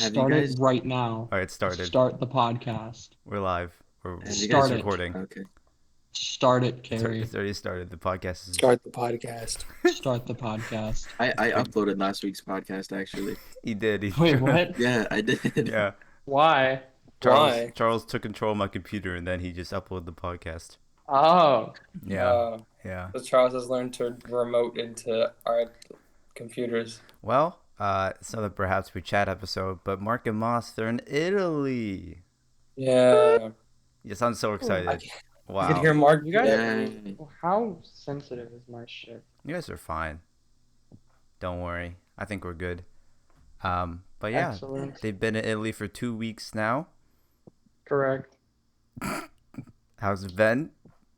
Have you Start it guys? right now. All right, it started. Start the podcast. We're live. Have you Start guys? it. recording. Okay. Start it, Cary. It's already started. The podcast is. Start the podcast. Start the podcast. I uploaded last week's podcast actually. He did. Wait, what? Yeah, I did. Yeah. Why? Why? Charles took control of my computer and then he just uploaded the podcast. Oh, Yeah. Yeah. So Charles has learned to remote into our computers. Well, it's another Perhaps We Chat episode, but Marc and Moss, they're in Italy. Yeah. Yes, I'm so excited. I Wow. can hear Mark. you guys. Yeah. How sensitive is my shit? You guys are fine. Don't worry. I think we're good. But yeah, Excellent. they've been in Italy for 2 weeks now. Correct. How's it been?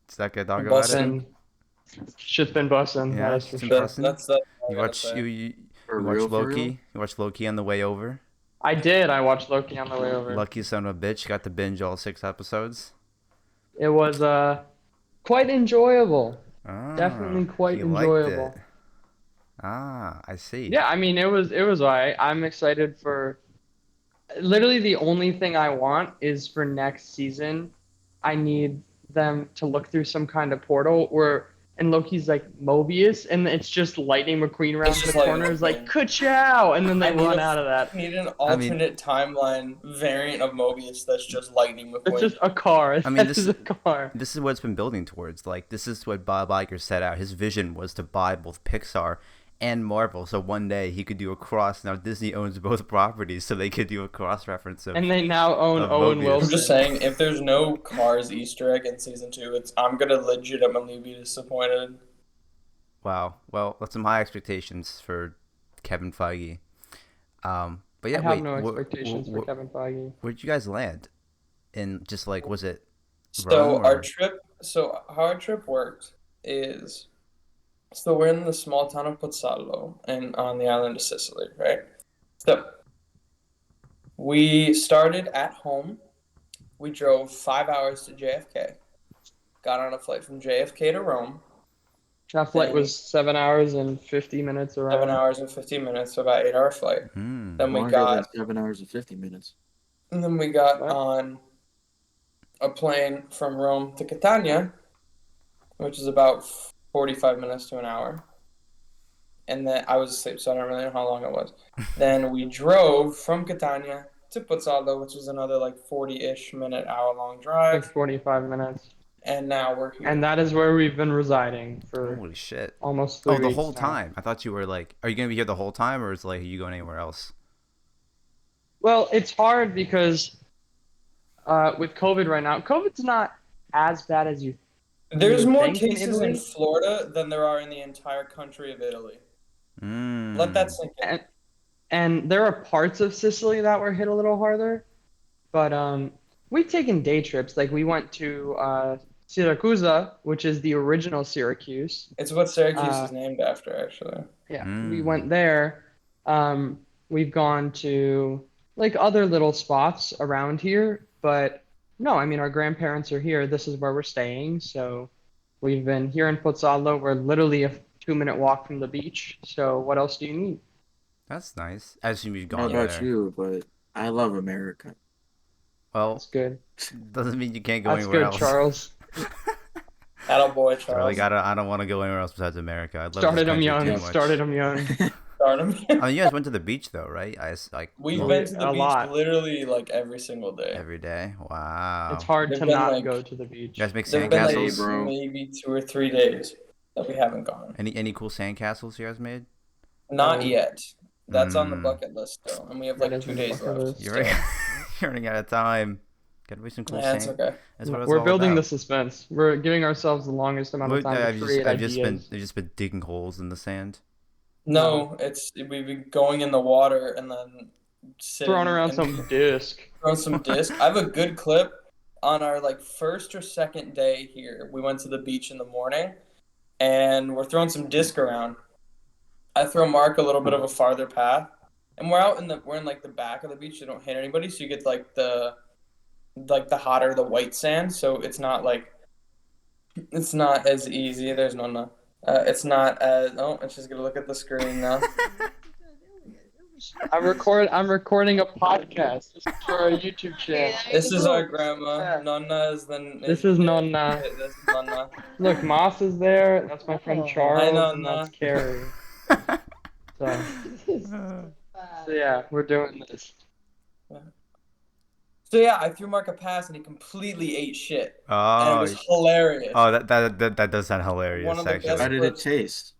Is that good? Talk about it. Bussin'. Shit's been bussin'. Yeah, That is for it's been sure. bussin'. That's You watch you For watch real, for Loki. real? You watch Loki on the way over. I did. I watched Loki on the way over. Lucky son of a bitch got to binge all 6 episodes. It was quite enjoyable. Ah, Definitely quite you liked enjoyable. it. Ah, I see. Yeah, I mean it was alright. I'm excited for. Literally, the only thing I want is for next season. I need them to look through some kind of portal where, and Loki's like Mobius, and it's just Lightning McQueen around It's the just like corner is like McQueen. ka-chow, and then they I need run a- out of that. I need an alternate timeline variant of Mobius that's just Lightning McQueen. It's just a car. I mean, This this is a car. This is what it's been building towards. Like, this is what Bob Iger set out. His vision was to buy both Pixar and Marvel, so one day he could do a cross. Now Disney owns both properties, so they could do a cross reference of. And they now own Of Owen Mobius. Wilson. I'm just saying, if there's no Cars Easter egg in season 2, I'm gonna legitimately be disappointed. Wow. Well, that's some high expectations for Kevin Feige. But yeah, I have wait. no expectations for Kevin Feige. Where'd you guys land? In just like, was it? So Rome, or- how our trip worked is, so we're in the small town of Pozzallo and on the island of Sicily, right? So we started at home. We drove 5 hours to JFK. Got on a flight from JFK to Rome. That flight was 7 hours and 50 minutes around. 7 hours and 15 minutes, so about 8 hour flight. Hmm. Then we Longer than got 7 hours and 50 minutes. What? on a plane from Rome to Catania, which is about 45 minutes to an hour. And then I was asleep, so I don't really know how long it was. Then we drove from Catania to Pozzallo, which is another like 40-ish minute, hour-long Like drive. 45 minutes. And now we're here. And that is where we've been residing for Holy shit. almost 3 Oh, the weeks whole now. time. I thought you were like, are you gonna be here the whole time, or is like, are you going anywhere else? Well, it's hard because with COVID right now, COVID's not as bad as you There's you more think in cases in Italy? Florida than there are in the entire country of Italy. Mm. Let that sink in. and there are parts of Sicily that were hit a little harder. But we've taken day trips. Like we went to Syracuse, which is the original Syracuse. It's what Syracuse is named after, actually. Yeah, Mm. we went there. We've gone to like other little spots around here, but no, I mean our grandparents are here. This is where we're staying, so we've been here in Pozzallo. We're literally a 2-minute walk from the beach. So what else do you need? That's nice. I assume you've I don't gone know about there. you, but I love America. Well, That's good. doesn't mean you can't go That's anywhere good, else. Charles. Attaboy, So, Charles. like, I don't want to go anywhere else besides America. I love Started this him country young. too much. Started him young. Start 'em. I mean, you guys went to the beach though, right? Like We've well, been to the A beach lot. literally like every single day. every day. Wow. It's hard There've to been, not like- go to the beach. You guys make There've been like sandcastles? bro. maybe 2 or 3 days that we haven't gone. Any cool sandcastles you guys made? Not Um, yet. That's on the Mm. bucket list still, and we have That like is 2 on the days bucket left. list. You're running, you're running out of time. Gotta be some cool Yeah, it's sand. okay. That's what it's We're all building the about. suspense. We're giving ourselves the longest amount of time to create I've just ideas. been digging holes in the sand. No, we've been going in the water and then sitting Throwing around and some disc. throwing some disc. I have a good clip on our like first or second day here. We went to the beach in the morning, and we're throwing some disc around. I throw Mark a little bit of a farther path, and we're in like the back of the beach. So you don't hit anybody, so you get like the hotter the white sand. So it's not as easy. It's not as. Oh, and she's gonna look at the screen now. I'm recording a podcast. This is for our YouTube channel. This is our grandma. Yeah. Nonna is the. This is Nonna. This is Nonna. Look, Moss is there. That's my friend Oh. Charles, Hi, and that's Nonna. Cary. So yeah, we're doing this. So yeah, I threw Mark a pass and he completely ate shit, and it Oh, was hilarious. that does sound hilarious, One of the actually. best- How did it taste?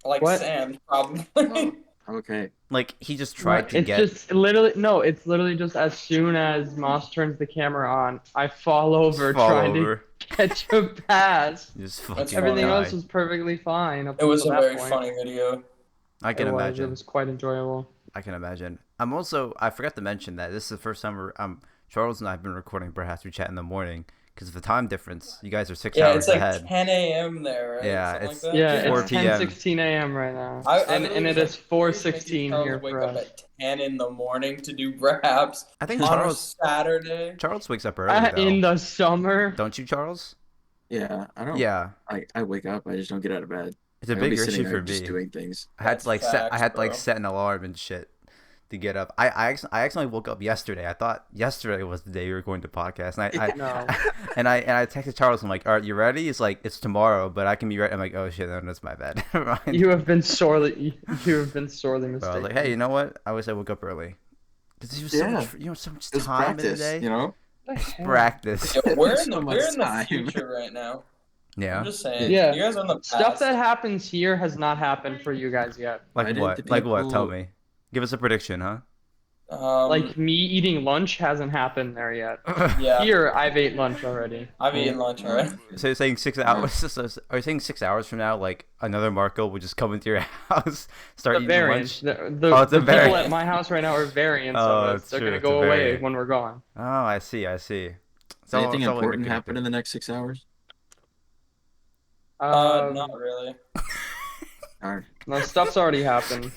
Like What? sand, probably. Okay. Like, he just tried to It's get... just literally no. It's literally just as soon as Moss turns the camera on, I fall over fall trying over. to catch a pass. Just That's fucking Everything die. else was perfectly fine. Up It was a until that very point. funny video. I can It was. imagine. It was quite enjoyable. I can imagine. I forgot to mention that this is the first time Charles and I have been recording Bruhaps We Chat in the morning because of the time difference. You guys are 6 Yeah, hours it's like ahead. 10 a.m. there, right? Yeah, Something it's- like that? Yeah, 4 it's p.m. 10:16 a.m. right now, I and literally it was is like, 4:16 Charles here wake for up us. at 10 in the morning to do Bruhaps I think on Charles a Saturday. wakes up early, though. In the summer. Don't you, Charles? Yeah, I don't. Yeah. I wake up. I just don't get out of bed. It's a I gotta be bigger sitting issue there for just me. doing things. I had That's to like facts, bro. set an alarm and shit to get up. I accidentally woke up yesterday. I thought yesterday was the day we were going to podcast, and I No. and I texted Charles. I'm like, "All right, you ready?" He's like, "It's tomorrow, but I can be ready." I'm like, "Oh shit, no, that's my bad." Never mind. You have been sorely So I mistaken. was like, "Hey, you know what? I wish I woke up early." Because there's Yeah. so much It was time in the practice, day. you know. Practice. Yeah, we're in So the, much we're in the time. future right now. Yeah. I'm just saying. Yeah. You guys are in the past. Stuff that happens here has not happened for you guys yet. Why Like didn't what? the Like what? Tell people- me. Give us a prediction, huh? Like me eating lunch hasn't happened there yet. Yeah, Here, I've ate lunch already. I've eaten lunch already. So you're saying 6 hours? So are you saying 6 hours from now, like another Marco would just come into your house, start The eating variants. lunch? The it's a people variant. at my house right now are variants Oh, of it's us. They're true, gonna it's go a away variant. when we're gone. Oh, I see. Does anything important happen in the next 6 hours? Not really. Alright. No, stuff's already happened.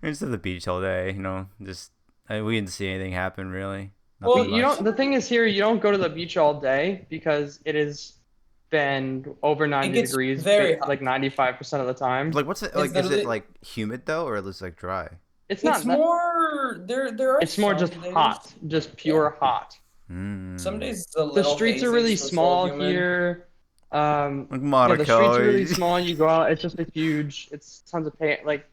We're just at the beach all day, you know. We didn't see anything happen really. Well, Nothing you much. don't. The thing is here, you don't go to the beach all day because it has been over 90 gets degrees, very hot. like 95% of the time. Like, what's it It's like? Is literally- it like humid though, or is it like dry? It's not. It's more. There are. It's more some just days- hot, just pure hot. Mm. Some days it's a The little streets are hazy, really so it's a small little humid. here. Like Yeah, the Monaco. streets are really small. You go out, it's just a huge. It's tons of pain. Like,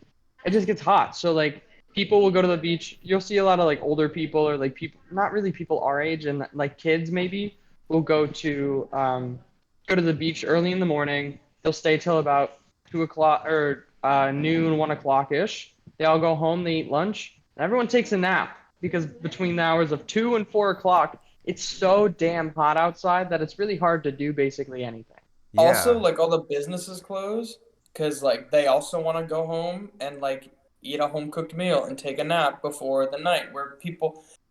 it just gets hot. So like, people will go to the beach. You'll see a lot of like older people or like people, not really people our age, and like kids maybe will go to the beach early in the morning. They'll stay till about 2 o'clock or noon, 1 o'clock ish. They all go home. They eat lunch. And everyone takes a nap because between the hours of 2 and 4 o'clock, it's so damn hot outside that it's really hard to do basically anything. Yeah. Also, like all the businesses close because like they also want to go home and like eat a home cooked meal and take a nap before the night. Where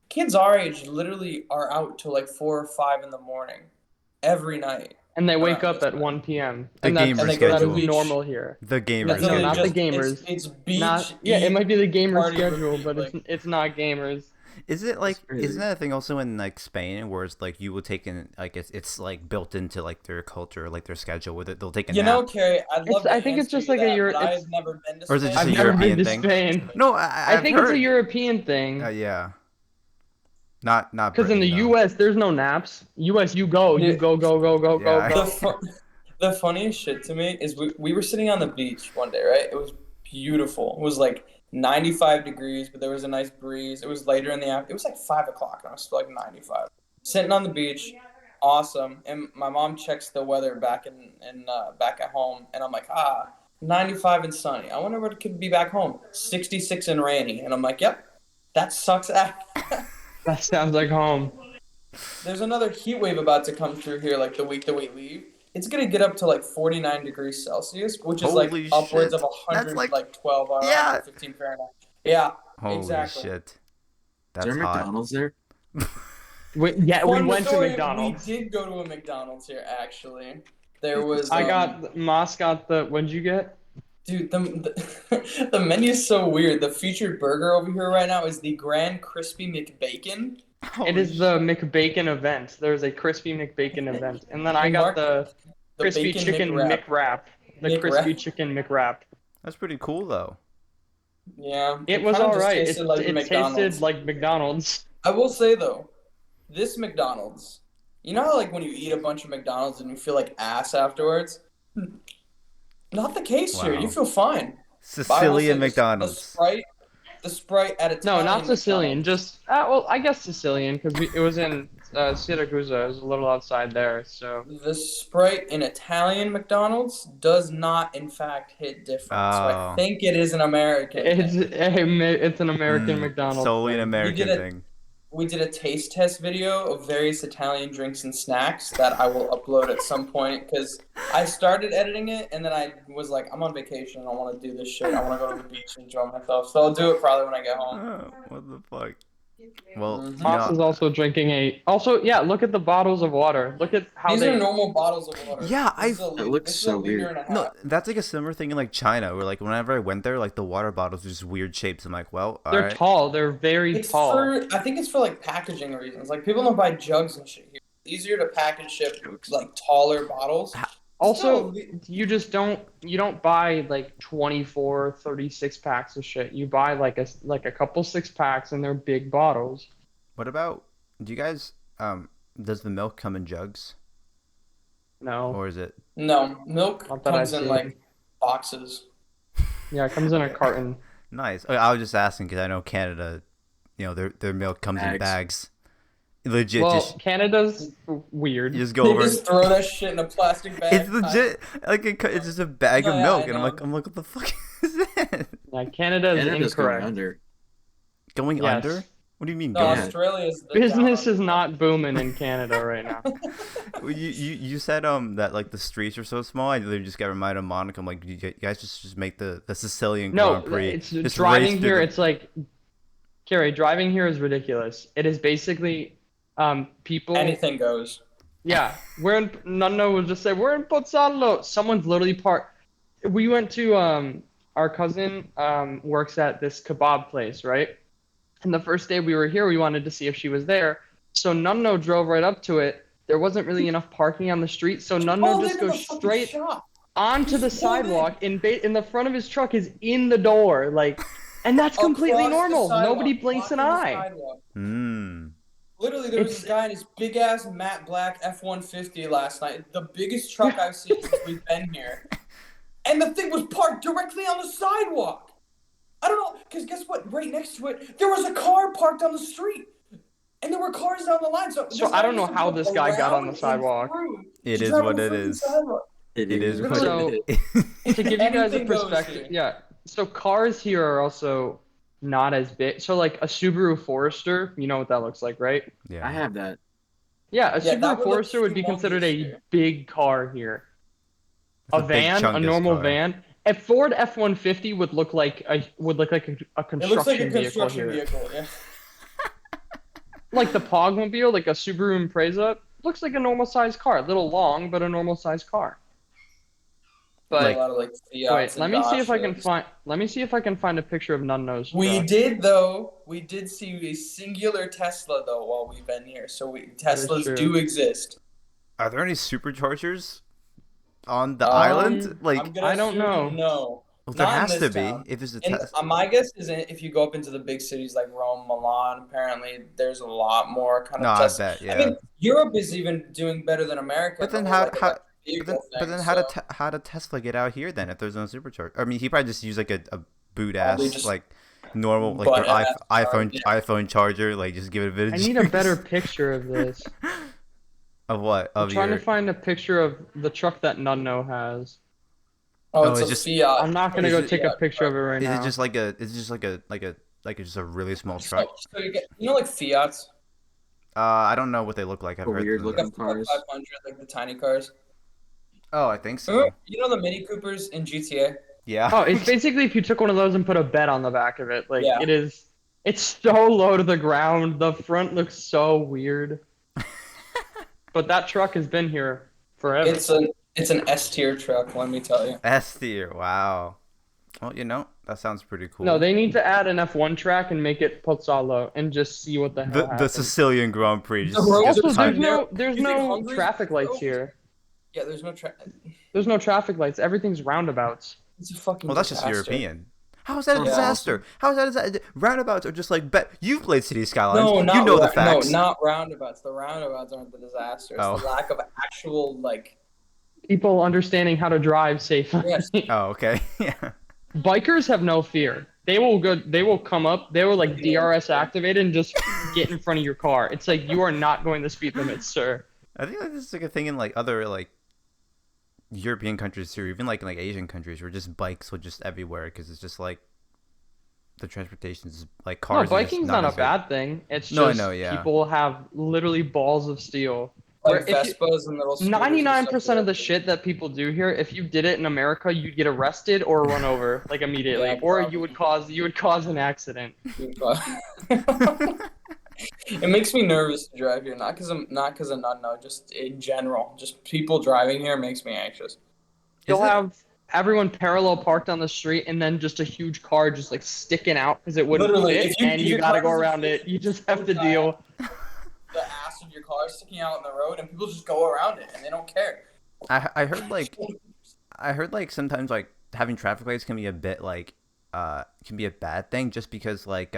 kids our age, literally are out till like 4 or 5 in the morning every night. And they wake Alright, up that's at fine. 1 p.m. The And that's, gamer And they go to the that schedule. is beach. normal here. The gamer It's No, literally not the schedule. gamers. It's beach. It eat, might be the gamer party, schedule, repeat, but like- it's not gamers. Is it like? That's crazy. Isn't that a thing also in like Spain, where it's like you will take in like it's like built into like their culture, like their schedule, with it they'll take a You nap. know, Carrie, I'd love to I think it's answer just you like a that, Euro- but it's- I've never been to Or is it Spain. just a I've never European been to thing? Spain. No, I think it's a European thing. Yeah. Not Because in the Britain, no. U.S., there's no naps. U.S., you go, Yeah. go, Yeah, go. The funniest shit to me is we were sitting on the beach one day, right? It was beautiful. It was like 95 degrees, but there was a nice breeze. It was later in the afternoon. It was like 5 o'clock, and I was still like 95. Sitting on the beach, awesome. And my mom checks the weather back back at home, and I'm like, 95 and sunny. I wonder what it could be back home. 66 and rainy, and I'm like, yep, that sucks ass. That sounds like home. There's another heat wave about to come through here, like the week that we leave. It's gonna get up to like 49 degrees Celsius, which is like Holy upwards shit. of 100, That's like- like 12 hours, Yeah. 15 Fahrenheit. Yeah, Holy exactly. shit. Is That's there a hot. McDonald's there? We Fun went to story, McDonald's. We did go to a McDonald's here, actually. There was. I got Moss got the. What'd you get? Dude, the menu's so weird. The featured burger over here right now is the Grand Crispy McBacon. It is the McBacon event. There's a crispy McBacon event, and then I And got Mark, the crispy bacon chicken McWrap. McWrap. The McWrap. crispy chicken McWrap. That's pretty cool though. Yeah, It was kinda all just right. tasted like It McDonald's. tasted like McDonald's. I will say though, this McDonald's, you know how like when you eat a bunch of McDonald's and you feel like ass afterwards? Not the case here. You Wow. feel fine. But I will say Sicilian the McDonald's. The Sprite at No, Italian not Sicilian. McDonald's. Just well, I guess Sicilian because it was in Siracusa. It was a little outside there. So The Sprite in Italian McDonald's does not, in fact, hit different. So I Oh. think it is an American thing. it's an American McDonald's. Solely an thing. American did it. thing. We did a taste test video of various Italian drinks and snacks that I will upload at some point because I started editing it and then I was like, I'm on vacation. I don't want to do this shit. I want to go to the beach and enjoy myself. So I'll do it probably when I get home. Oh, what the fuck? Well, Mhm. Moss is also drinking a. Also, yeah, look at the bottles of water. Look at how These they. are normal bottles of water. Yeah, This is a It liter- looks this is so a liter weird. and a half. no, that's like a similar thing in like China, where like whenever I went there, like the water bottles are just weird shapes. I'm like, well, all They're right. tall. They're very It's tall. I think it's for like packaging reasons. Like people don't buy jugs and shit here. It's easier to package ship like taller bottles. Also, Still, you just don't buy like 24, 36 packs of shit. You buy like a couple 6-packs and they're big bottles. What about? Do you guys? Does the milk come in jugs, No. or is it? no, milk Not that comes I've in seen. like boxes. Yeah, it comes in a carton. Nice. I was just asking because I know Canada, their milk comes in Bags. bags. Legit, Well, just Canada's weird. you just go They over. just throw that shit in a plastic bag. It's legit. Like it's just a bag No, of yeah, milk, I and I'm know. like, what the fuck is that? Yeah, Canada is Canada's going incorrect. under. Going Yes. under? What do you mean No, going? Yeah. Australia's the Business down. is not booming in Canada right now. You said that like the streets are so small. I literally just got reminded of Monica. I'm like, you guys just make the Sicilian No, Grand Prix. it's Just driving race here. through It's like, Cary, driving here is ridiculous. It is basically, people. Anything goes. Yeah, Nunno would just say we're in Pozzallo. Someone's literally parked. We went to our cousin works at this kebab place, right? And the first day we were here, we wanted to see if she was there. So Nunno drove right up to it. There wasn't really enough parking on the street, so Nunno just goes straight onto the sidewalk. In the front of his truck is in the door, like, and that's completely Across the normal. sidewalk, Nobody blinks an blocking the eye. sidewalk. Literally, there was It's- this guy in his big ass matte black F-150 last night. The biggest truck I've seen since we've been here. And the thing was parked directly on the sidewalk. I don't know, because guess what? Right next to it, there was a car parked on the street. And there were cars down the line. So I don't know how this guy got on the sidewalk. It is what it is. It is what So- it is. To give you guys a Anything goes perspective, here. yeah. So cars here are also not as big. So like a Subaru Forester, you know what that looks like, right? Yeah. I have that. Yeah, a Yeah, that Subaru would look Forester would be humongous considered a here. big car here. It's A big van, a chungus normal car. van. A Ford F-150 would look like a It looks like a construction vehicle construction here. vehicle, yeah. Like the Pogmobile, like a Subaru Impreza, looks like a normal sized car. A little long, but a normal sized car. But a lot of like Fiats wait, and let me see if I can Dacias. find. Let me see if I can find a picture of Nunno's. We truck. did though. We did see a singular Tesla though while we've been here. So Teslas true. do exist. Are there any superchargers on the island? Like, I'm gonna I don't assume know. No. well, there not in has this to be. town. If it's a And Tesla. my guess is if you go up into the big cities like Rome, Milan, apparently there's a lot more kind No, of I Tesla. bet. Yeah. I mean, Europe is even doing better than America. But then in the whole, how electric vehicle thing, so how did Tesla get out here then if there's no supercharger? I mean, he probably just used like a boot Probably ass just like normal like butt their ass iPhone charge, iPhone charger. Like just give it a bit of I need a juice. better picture of this. Of what? I'm Of trying your. to find a picture of the truck that Nunno has. Oh, Oh, it's it's a just- Fiat. I'm not gonna It's go take a picture of it right Is now. it just like a? Is it just like just a really small truck? So you know like Fiats? I don't know what they look like. I've The heard weird them. looking Like cars. 500, like the tiny cars. Oh, I think so. Remember, you know the Mini Coopers in GTA? Yeah. Oh, it's basically if you took one of those and put a bed on the back of it. Like Yeah. it is. It's so low to the ground. The front looks so weird. But that truck has been here forever. It's an S tier truck, let me tell you. S tier. Wow. Well, that sounds pretty cool. No, they need to add an F1 track and make it Pozzallo and just see what the hell the happens. Sicilian Grand Prix. Just, roads just Also, are type- there's You think no Hungary's traffic lights broke? here. Yeah, there's no There's no traffic lights. Everything's roundabouts. It's a fucking well, that's just disaster. European. How is that a Sounds disaster? awesome. How is that a disaster? Roundabouts are just like, bet you've played City Skylines. No, You know the facts. No, not roundabouts. The roundabouts aren't the disaster. It's Oh. the lack of actual like. People understanding how to drive safely. Yes. Oh, okay. Yeah. Bikers have no fear. They will go. They will come up. They will like DRS activated and just get in front of your car. It's like you are not going the speed limit, sir. I think like this is like a thing in like other like European countries too, even like in like Asian countries where just bikes are just everywhere because it's just like the transportation is like No, cars. are just biking's not as a good. bad thing. It's No, I just know, yeah. people have literally balls of steel. Like Where if you- Vespas and little. 99% of the shit that people do here, if you did it in America, you'd get arrested or run over like immediately, Yeah, or probably. you would cause an accident. It makes me nervous to drive here, not because I'm not just in general. Just people driving here makes me anxious. You'll it? have everyone parallel parked on the street, and then just a huge car just like sticking out because it wouldn't Literally, fit, if and if you your gotta car go doesn't around fit, it. You just have to deal. The ass of your car is sticking out on the road, and people just go around it, and they don't care. I heard like sometimes like having traffic lights can be a bit like can be a bad thing just because like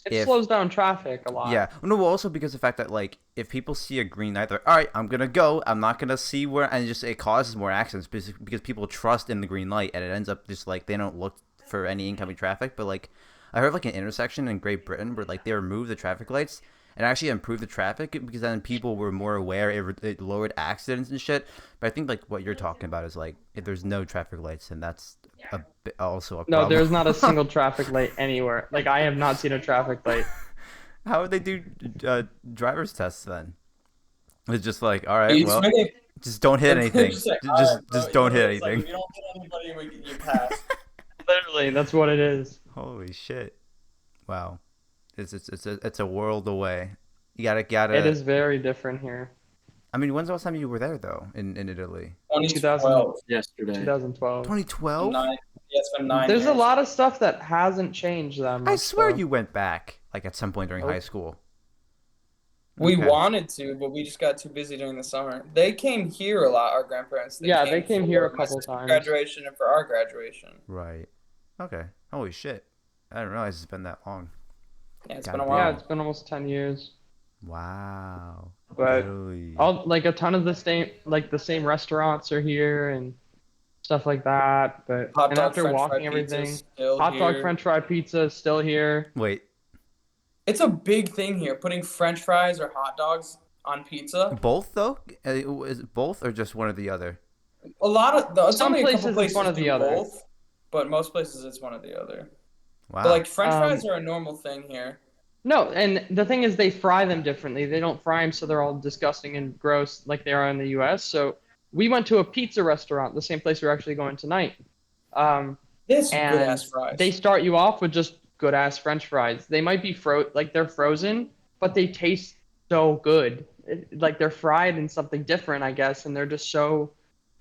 It slows down traffic a lot. yeah, no, well, also because of the fact that like if people see a green light, they're like, all right, I'm gonna go. I'm not gonna see where, and it causes more accidents because people trust in the green light, and it ends up just like they don't look for any incoming traffic. But like I heard like an intersection in Great Britain where like they removed the traffic lights and actually improved the traffic because then people were more aware. It lowered accidents and shit. But I think like what you're talking about is like if there's no traffic lights, and that's also a No, problem. there's not a single traffic light anywhere. Like I have not seen a traffic light. How would they do driver's tests then? It's just like, all right, It's well, really- just don't hit anything. Just like, Just alright, bro, don't hit it's like, anything. if you don't hit anybody, you pass. Literally, that's what it is. Holy shit! Wow, it's a world away. You gotta. It is very different here. I mean, when's the last time you were there though? In Italy? 2012. Yesterday. 2012. 2012. Yeah, it's been 9 There's years. a lot of stuff that hasn't changed that much. I swear though. you went back like at some point during Nope. high school. We Okay. wanted to, but we just got too busy during the summer. They came here a lot, our grandparents. Yeah, they came for here a my couple sister's times. graduation and for our graduation. Right. Okay. Holy shit! I didn't realize it's been that long. Yeah, it's God been a damn. while. Yeah, it's been almost 10 years. Wow. But Really? all like a ton of the same restaurants are here and stuff like that. But Hot and dog, after French walking fry pizza's everything, still hot dog here. French fry pizza is still here. Wait. It's a big thing here, putting French fries or hot dogs on pizza. Both though? Is it both or just one or the other? A lot of Some only a couple places it's places one or the do other. both, but most places it's one or the other. Wow. But like French Um, fries are a normal thing here. No, and the thing is they fry them differently. They don't fry them so they're all disgusting and gross like they are in the U.S. So we went to a pizza restaurant, the same place we're actually going tonight. This good And ass fries. they start you off with just good ass French fries. They might be they're frozen, but they taste so good. Like they're fried in something different, I guess, and they're just so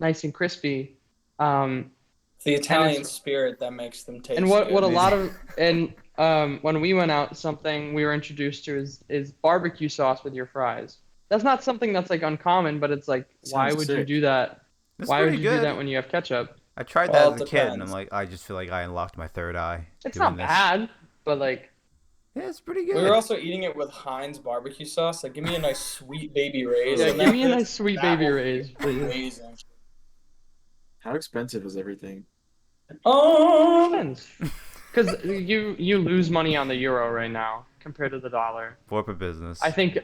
nice and crispy. It's the Italian it's- spirit that makes them taste And what good. a lot of when we went out, something we were introduced to is barbecue sauce with your fries. That's not something that's like uncommon, but it's like why Sounds would you sick. do that? It's Why would pretty you do good. that when you have ketchup? I tried Well, that it as a kid, and I'm depends. like, I just feel like I unlocked my third eye. It's doing not this. bad, but like Yeah, it's pretty good. We were also eating it with Heinz barbecue sauce. Like, give me a nice sweet baby Ray's. yeah, and give that me a is- nice sweet that baby will be Ray's, please. Amazing. How expensive is everything? Depends. Because you lose money on the euro right now compared to the dollar. for business. I think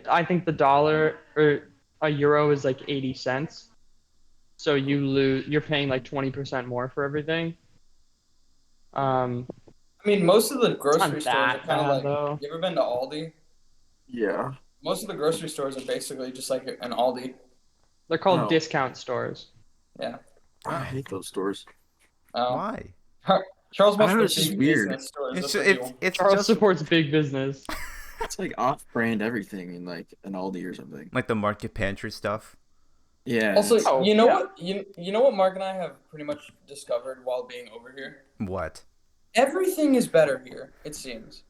the dollar or a euro is like 80 cents. So you're paying like 20% more for everything. I mean, most of the grocery not stores are that kind of bad, like. though. You ever been to Aldi? Yeah. Most of the grocery stores are basically just like an Aldi. They're called Oh. discount stores. Yeah. I hate those stores. Why? Charles I wants know, the it's just big weird. business stores. It's That's just, what you want. it's Charles just supports big business. It's like off-brand everything in like an Aldi or something. like the market pantry stuff. Yeah. Also, Oh, you know yeah. what? You know what Mark and I have pretty much discovered while being over here? What? Everything is better here, it seems.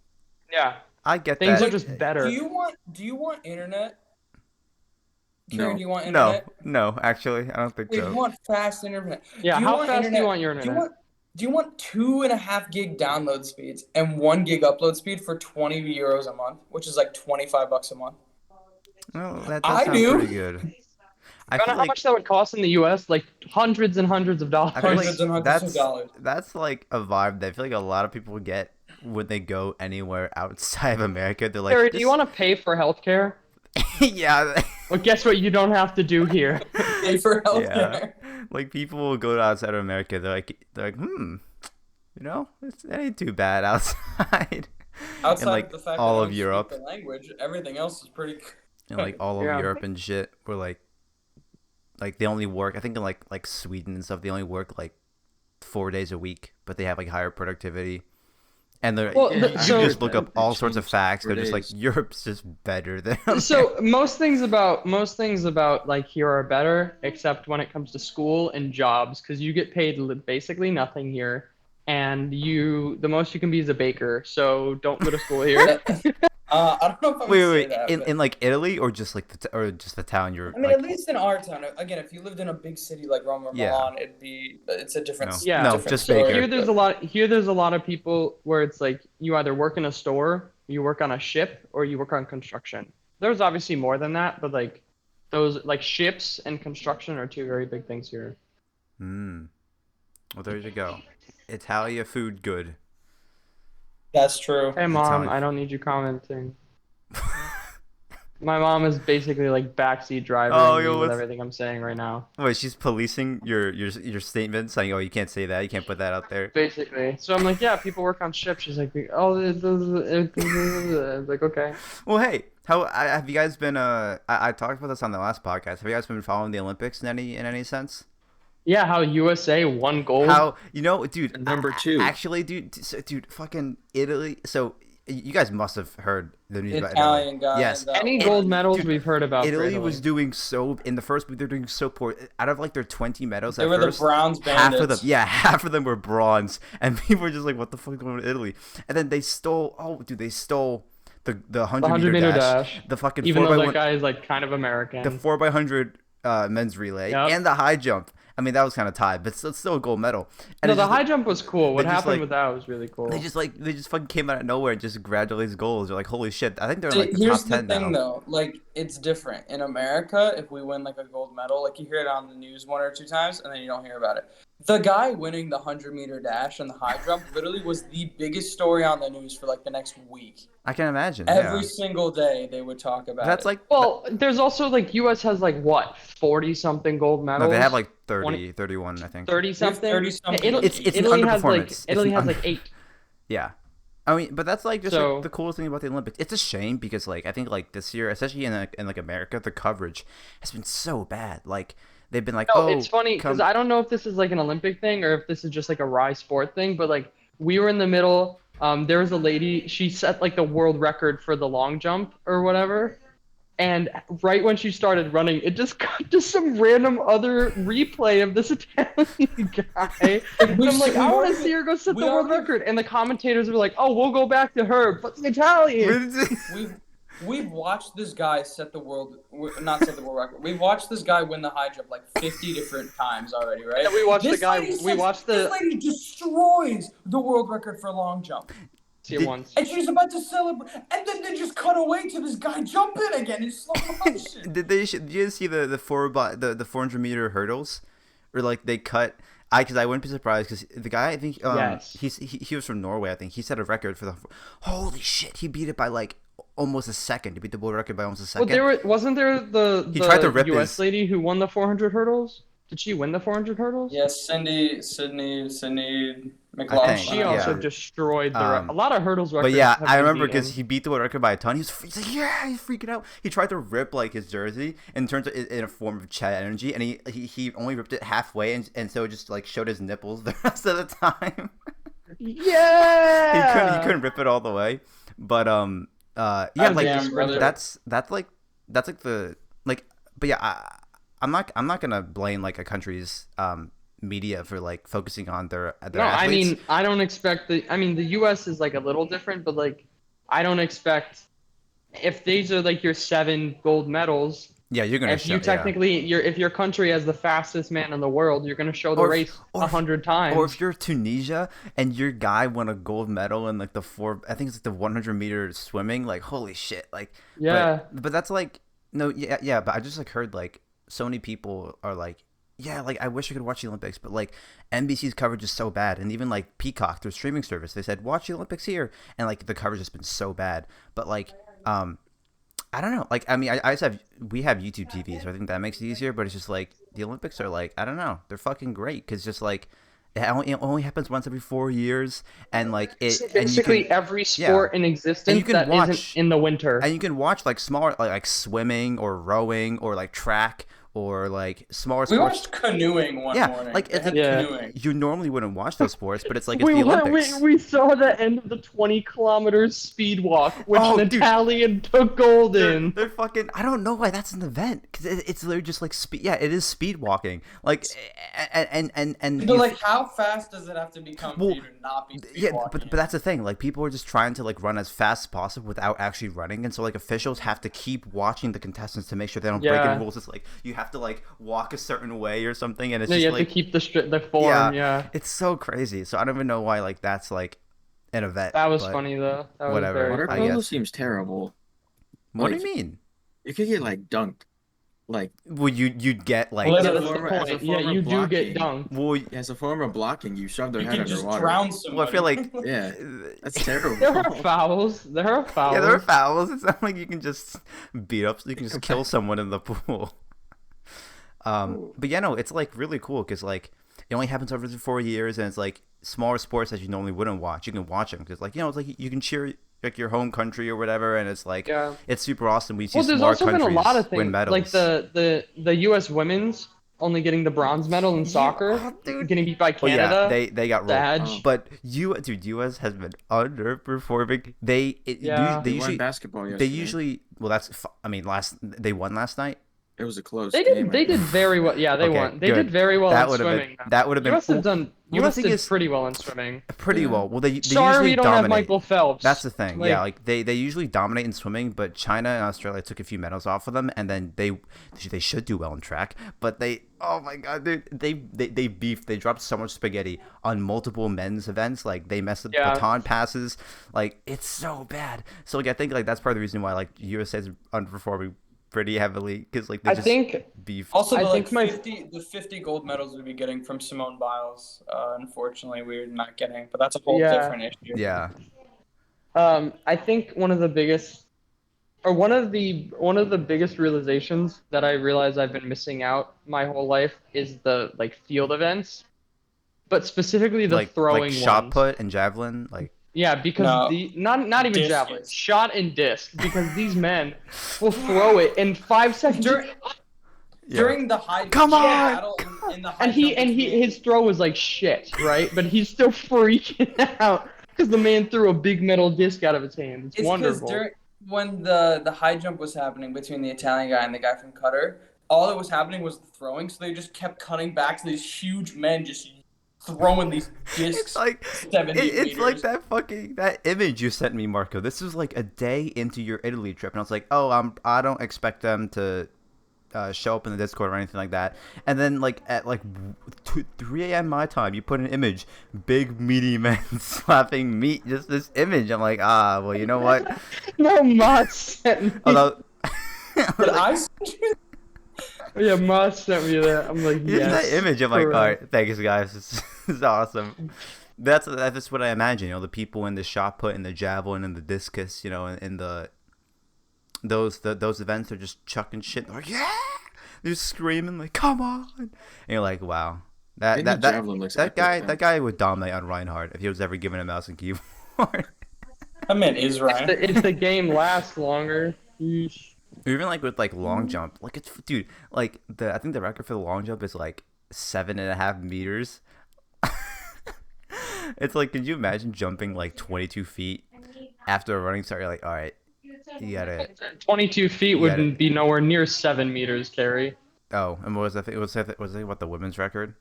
Yeah, I get things that. are just better. Do you want internet? No. Karen, do you want No, internet? no, actually, I don't think Wait, so. you want fast internet? Yeah, Do you how want fast do you internet- want your internet? Do you want 2.5 gig download speeds and 1 gig upload speed for €20 a month, which is like $25 a month? Well, that I does sound do. pretty good. I You know feel how like much that would cost in the U.S.? Like hundreds and hundreds of dollars. I feel like Hundreds and hundreds of dollars. that's like a vibe that I feel like a lot of people get when they go anywhere outside of America. They're like, Cary, do you want to pay for healthcare? yeah, Well, guess what? You don't have to do here. Pay for yeah. healthcare. Like people will go outside of America. They're like, it ain't too bad outside. Outside And, like, of the fact all that I of don't Europe. speak the language, everything else is pretty. And like all of Yeah. Europe and shit were like they only work. I think in like Sweden and stuff, they only work like 4 days a week, but they have like higher productivity. And they're Well, you the- so- just look up all sorts of changed facts. 4 They're just like days. Europe's just better than. So most things about like here are better, except when it comes to school and jobs, because you get paid basically nothing here, and the most you can be is a baker. So don't go to school here. I don't know if I would Wait, say wait, that. in but- in like Italy or just like just the town you're. I mean, like, at least in our town. Again, if you lived in a big city like Rome or Yeah. Milan, it's a different. No. Yeah. No, different just story. baker. Here there's a lot of people where it's like you either work in a store, you work on a ship, or you work on construction. There's obviously more than that, but like those like ships and construction are two very big things here. Well, there you go. Italia food good. That's true. Hey how mom, I- I don't need you commenting. My mom is basically like backseat driving Oh, me yo, with what's- everything I'm saying right now. Wait, she's policing your statement, saying, "Oh, you can't say that. You can't put that out there." Basically. So I'm like, yeah, people work on ships. She's like, oh, like, okay. Well, hey, have you guys been? I talked about this on the last podcast. Have you guys been following the Olympics in any sense? Yeah, how USA won gold. How dude? Number 2. Actually, dude, fucking Italy. So you guys must have heard the news about Italian Italy. guy. Yes. Any It- gold medals dude, we've heard about for Italy was doing so in the first week. They're doing so poor. Out of like their 20 medals, They at were first, the Browns half bandits. of them, half of them were bronze, and people were just like, "What the fuck is going on with Italy?" And then they stole. Oh, dude, they stole the 100 meter dash, the fucking Even though 4x1, that guy is like kind of American. the 4x100 men's relay, Yep. and the high jump. I mean, that was kind of tied, but it's still a gold medal. And No, it's the just, high jump was cool. What they just, happened like- with that was really cool. They just fucking came out of nowhere and just grabbed all these goals. They're like, holy shit! I think they're in, See, like the here's top the 10 thing, now. though. Like, it's different in America. If we win like a gold medal, like you hear it on the news 1 or 2 times, and then you don't hear about it. The guy winning the 100-meter dash and the high jump literally was the biggest story on the news for like the next week. I can imagine. Every Yeah. single day they would talk about That's it. like Well, there's also like US has like what 40 something gold no, medals. they have like 30, 20 30-31, I think. 30 something. 30-something. Italy, It's an Italy has like underperformance. Italy It's has an like 8. Yeah. I mean, but that's like just So- like the coolest thing about the Olympics. It's a shame because like I think like this year, especially in like America, the coverage has been so bad. Like they've been like, No, oh, it's funny because come- I don't know if this is like an Olympic thing or if this is just like a Rye sport thing, but like we were in the middle. There was a lady, she set like the world record for the long jump or whatever. And right when she started running, it just cut to some random other replay of this Italian guy. And I'm like, I want to see her go set the we world already- record. And the commentators were like, oh, we'll go back to her, but the Italian. We've watched this guy not set the world record. We've watched this guy win the high jump like 50 different times already, right? Yeah, we watched This the guy. lady We says- watched This the. lady destroys the world record for long jump, See it once. and she's about to celebrate, and then they just cut away to this guy jumping again in slow motion. Did you see the 400-meter hurdles, or like they cut? Because I wouldn't be surprised because the guy I think Yes. he was from Norway. I think he set a record for the. Holy shit! He beat it by like almost a second. He beat the world record by almost a Well, second. wasn't there the He tried to rip US his- lady who won the 400 hurdles? Did she win the 400 hurdles? Yes, Sydney I McLaughlin. think, She also yeah. destroyed the Um, a lot of hurdles records. But yeah, have I been remember beaten. because he beat the world record by a ton. He's like, yeah, he's freaking out. He tried to rip like his jersey and turns it in a form of Chad energy, and he only ripped it halfway, and so it just like showed his nipples the rest of the time. Yeah. he couldn't rip it all the way, but yeah, I'm like damn, brother. that's like the like, but yeah, I'm not gonna blame like a country's media for like focusing on their No, athletes. I mean, I don't expect the. I mean, the U.S. is like a little different, but like, I don't expect if these are like your 7 gold medals. Yeah, you're gonna If show. you technically, if your country has the fastest man in the world, you're gonna show the Or if- race or if- 100 times. Or if you're Tunisia and your guy won a gold medal in like I think it's like the 100-meter swimming, like holy shit, like Yeah. But that's like no, yeah, but I just like heard like so many people are like, yeah, like I wish I could watch the Olympics, but like NBC's coverage is so bad, and even like Peacock, their streaming service, they said watch the Olympics here, and like the coverage has been so bad, but like I don't know. Like, I mean, we have YouTube TV, so I think that makes it easier. But it's just like the Olympics are like, I don't know, they're fucking great because just like it only happens once every 4 years, and like So basically every sport in existence that isn't in the winter. and you can watch like smaller like swimming or rowing or like track or like smaller We sports. watched canoeing one morning. Like They had Yeah. canoeing. you normally wouldn't watch those sports, but it's like it's the Olympics. We saw the end of the 20 kilometers speed walk, which Oh, an dude. Italian took gold in. They're fucking. I don't know why that's an event because it's literally just like speed. Yeah, it is speed walking. Like and But like, how fast does it have to become for you to not be yeah, walking? but that's the thing. Like people are just trying to like run as fast as possible without actually running, and so like officials have to keep watching the contestants to make sure they don't break Yeah. any rules. It's like you have to like walk a certain way or something, and it's No, just you have like to keep the form. Yeah. it's so crazy. So I don't even know why like that's like an event. That was but funny though. That was whatever. very Water I polo guess. seems terrible. What Like, do you mean? You could get like dunked. Like, Well, you'd get like. Yeah, As a that's the former- as a point. Yeah, former you do get blocking. dunked. Well, as a form of blocking, you shove their You head can just underwater. drown well, somebody. I feel like Yeah, that's terrible. There are fouls. There are fouls. Yeah, there are fouls. It's not like you can just beat up. You can just kill someone in the pool. But yeah, no, it's like really cool because like it only happens over 4 years, and it's like smaller sports that you normally wouldn't watch. You can watch them because like it's like you can cheer like your home country or whatever, and it's like Yeah. it's super awesome. We see Well, there's smaller also been countries a lot of win things, medals. like the U.S. women's only getting the bronze medal in soccer, getting beat by Well, Canada. yeah, they got rolled. Badge. But US has been underperforming. They Yeah. they They won usually basketball yesterday. they usually well that's I mean they won last night. It was a close They game. did. They did very well. Yeah, they Okay, won. They good. did very well That in would have swimming. been that would have been. U.S. has done. Well, the U.S. thing did is- pretty well in swimming. Pretty Yeah. well. Well, they Sorry, usually we don't dominate. have Michael Phelps. That's the thing. Like- Yeah, like they usually dominate in swimming, but China and Australia took a few medals off of them, and then they should do well in track, but they oh my god, dude, they beefed. They dropped so much spaghetti on multiple men's events. Like they messed up Yeah. baton passes. Like it's so bad. So like I think like that's part of the reason why like USA is underperforming pretty heavily because like they I just think beef. Also, I the, think my- 50 gold medals we'd be getting from Simone Biles, unfortunately, we're not getting. But that's a whole Yeah. different issue. Yeah. I think one of the biggest realizations that I realize I've been missing out my whole life is the like field events, but specifically the throwing like shot ones. put and javelin like. Yeah, because No. not even Discus. javelin, shot and disc, because these men will throw it in 5 seconds. During the high Come jump on! battle in the high And jump between- his throw was like shit, right? But he's still freaking out because the man threw a big metal disc out of his hand. It's 'cause wonderful. when the high jump was happening between the Italian guy and the guy from Qatar, all that was happening was the throwing, so they just kept cutting back to these huge men just throwing these discs. It's like 70 it's like meters. that image you sent me, Marco. This was like a day into your Italy trip, and I was like, oh, I don't expect them to show up in the Discord or anything like that. And then like at like 3 a.m. my time, you put an image, big meaty men slapping meat. Just this image. I'm like, well, you know what? No, Mott sent me. Although, But I sent you Yeah, Mott sent me that. I'm like, here's yes. that image. I'm like, all correct. right, thanks guys. This is awesome. That's what I imagine. You know, the people in the shot put and the javelin and the discus. You know, in the those events are just chucking shit. They're like, yeah, they're screaming like, come on, and you're like, wow, I think the javelin looks epic, though. that guy would dominate on Reinhardt if he was ever given a mouse and keyboard. I meant is Ryan. If the game lasts longer. Yeesh. Or even like with like long jump, like it's dude, like I think the record for the long jump is like 7.5 meters. It's like, could you imagine jumping like 22 feet after a running start? You're like, all right, you gotta. 22 feet You gotta- wouldn't be nowhere near 7 meters, Cary. Oh, and what was that? Was it what the women's record?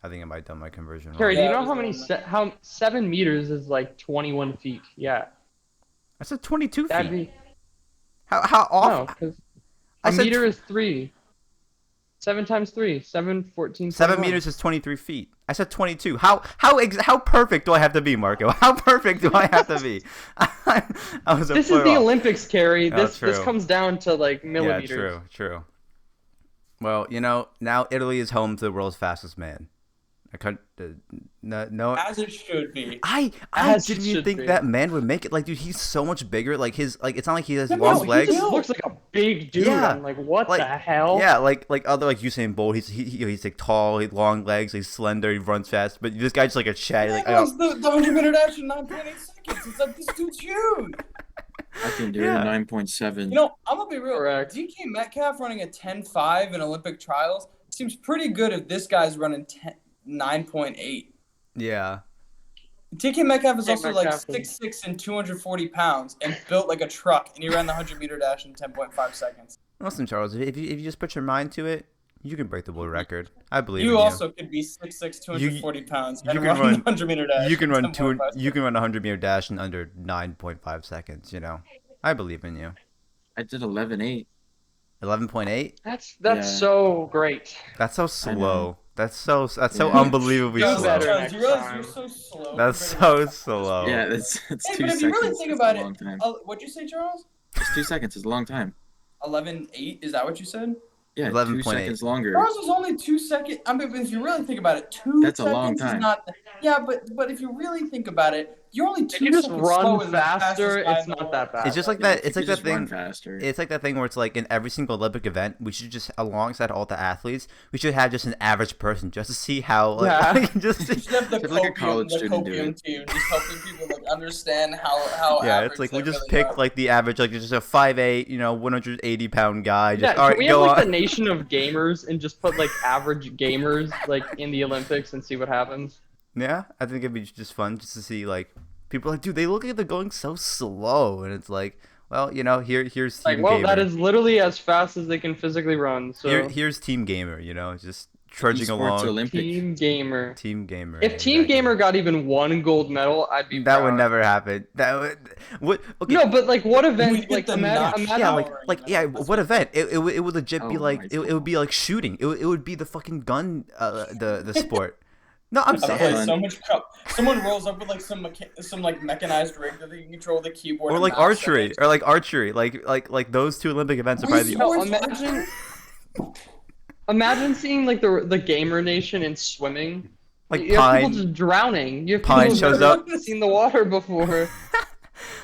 I think I might have done my conversion Cary, wrong. do you Yeah, know it how was many how 7 meters is like 21 feet? Yeah. I said 22 That'd feet. be How no, off? 'cause I A said meter is 3. 7 times 3. 7, 14, 7 21. meters is 23 feet. I said 22. How perfect do I have to be, Marco? How perfect do I have to be? I was a This is foot the off. Olympics, Cary. Oh, This true. comes down to like Yeah, millimeters. true. Well, now Italy is home to the world's fastest man. I can't. No. As it should be. I As it didn't even should think be. that man would make it. Like, dude, he's so much bigger. Like it's not like he has Yeah, long no, he legs. He just looks like a big dude. Yeah. I'm like, what Like, the hell? Yeah, like other like Usain Bolt. He's like tall, he long legs, he's slender, he runs fast. But this guy's just like a chatty. Like, Yeah, the 100-meter dash in 9.8 seconds. It's like, this dude's huge. I can do Yeah. 9.7. You know, I'm going to be real. Correct. DK Metcalf running a 10.5 in Olympic trials seems pretty good if this guy's running 9.8. yeah. DK Metcalf is DK also like Metcalf is- 6'6" and 240 pounds and built like a truck, and he ran the 100-meter dash in 10.5 seconds. Listen, Charles, if you just put your mind to it, you can break the world record. I believe in You you. also could be 6'6", 240 pounds you and can run run- the 100-meter dash. You can in run 10.5 you can run a 100-meter dash in under 9.5 seconds. You know, I believe in you. I did 11.8. 11.8. That's Yeah. so great. That's so slow. That's so Yeah. unbelievably Do slow. better Charles, next you realize time. you're so slow. That's compared to so slow. Yeah, it's Hey, 2 but if seconds. you really think It's about a it, long time. what'd you say, Charles? It's 2 seconds. It's a long time. 11.8? Is that what you said? Yeah, 11.8. 2 seconds longer. Charles is only 2 seconds. I mean, if you really think about it, 2 That's a seconds long is time. not. Yeah, but if you really think about it, you're only 2 If you just seconds slower run than the fastest faster, guy it's in the not that world. bad. It's just like Yeah, that. if It's you like that just run thing. faster. It's like that thing where it's like in every single Olympic event, we should just alongside all the athletes, we should have just an average person just to see how. Like, Yeah. just You should have the Should like a copium, college the student do copium it. team, just helping people like understand how yeah, average it's like they we just really pick are. like the average, like just a 5'8", 180-pound guy. Just Yeah, all can right, we go have like on. the nation of gamers and just put like average gamers like in the Olympics and see what happens? Yeah, I think it'd be just fun just to see like people are like, dude, they look like they're going so slow, and it's like, well, here's Like, Team well, Gamer. that is literally as fast as they can physically run. So Here's Team Gamer, just trudging Esports along. Olympic. Team Gamer. Team Gamer. If Team exactly. Gamer got even one gold medal, I'd be That would proud. never happen. That would what? Okay. No, but like, what We event? get Like, the imagine, notch. imagine Yeah, Powering, that's what event? It would legit be Oh like my it would be like shooting. It would be the fucking gun the sport. No, I'm I play serious. so much cup. Someone rolls up with like some like mechanized rig that they can control the keyboard. Or and like mouse archery, settings. or like archery, like those two Olympic events are We probably the saw- no, imagine seeing like the gamer nation in swimming. like You have people Pine. just drowning. You have Pine people shows who've up. never seen the water before.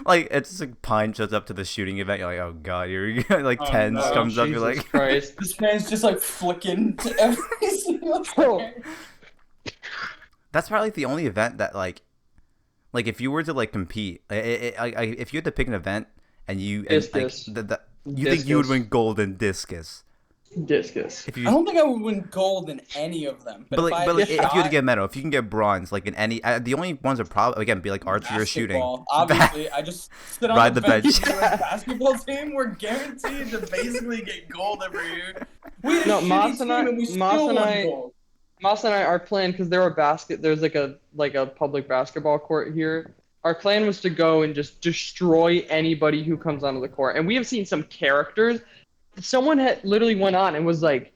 Like it's just like Pine shows up to the shooting event. You're like, oh god, here we go. Like Oh, Tens no, comes up. You're Jesus like, Christ. This man's just like flicking to every single Oh. thing. that's probably the only event that like if you were to like compete, if you had to pick an event and you and, like, Discus. you think you would Discus. win gold in discus Discus. if I you. don't think I would win gold in any of them. But if like, I but had like, a if you had to shot, get a medal, if you can get bronze, like in any, the only ones are probably again be like archery or shooting. basketball, obviously, I just sit on Ride the the bench. bench. For the basketball team, we're guaranteed to basically get gold every year. We had a No, shitty Mas team and I- and we Mas still and won I- gold. Moss and I, our plan, because there's like a public basketball court here. Our plan was to go and just destroy anybody who comes onto the court. And we have seen some characters. Someone had literally went on and was like,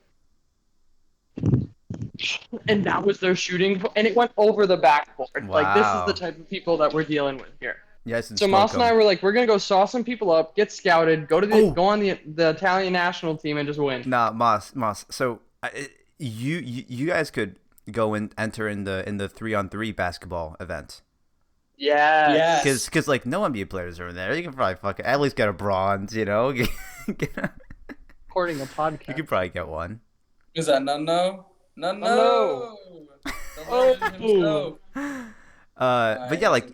and that was their shooting, and it went over the backboard. Like, this is Wow. the type of people that we're dealing with here. Yes, and So Moss and I Slocum. were like, we're gonna go saw some people up, get scouted, go Oh. on the Italian national team, and just win. Nah, Moss. So you guys could go and enter in the 3-on-3 basketball event. Yes. Yes. Because like no NBA players are in there. You can probably fucking at least get a bronze. You Recording a podcast. could probably get one. Is that no? No. The legend himself. But yeah, like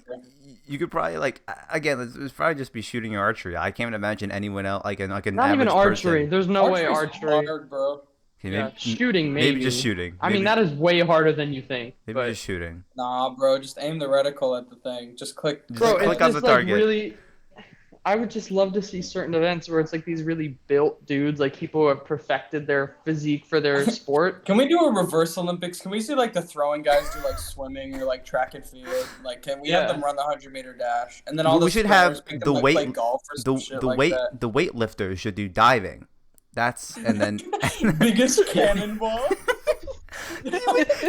you could probably like again, it's probably just be shooting or archery. I can't imagine anyone else like an Not average even archery. person. There's no way Archery's archery. hard, bro. Okay, Yeah, shooting maybe just shooting. I mean, Maybe- that is way harder than you think. maybe but, just shooting. Nah, bro, just aim the reticle at the thing. Just click. Just bro, click it's on just the like target. really. I would just love to see certain events where it's like these really built dudes, like people who have perfected their physique for their sport. Can we do a reverse Olympics? Can we see like the throwing guys do like swimming or like track and field? Like, can we have Yeah. them run the 100-meter dash? And then all We the should sprinters have make the them, like, weight- play golf or some shit like that. the weightlifters should do diving. and then Biggest cannonball.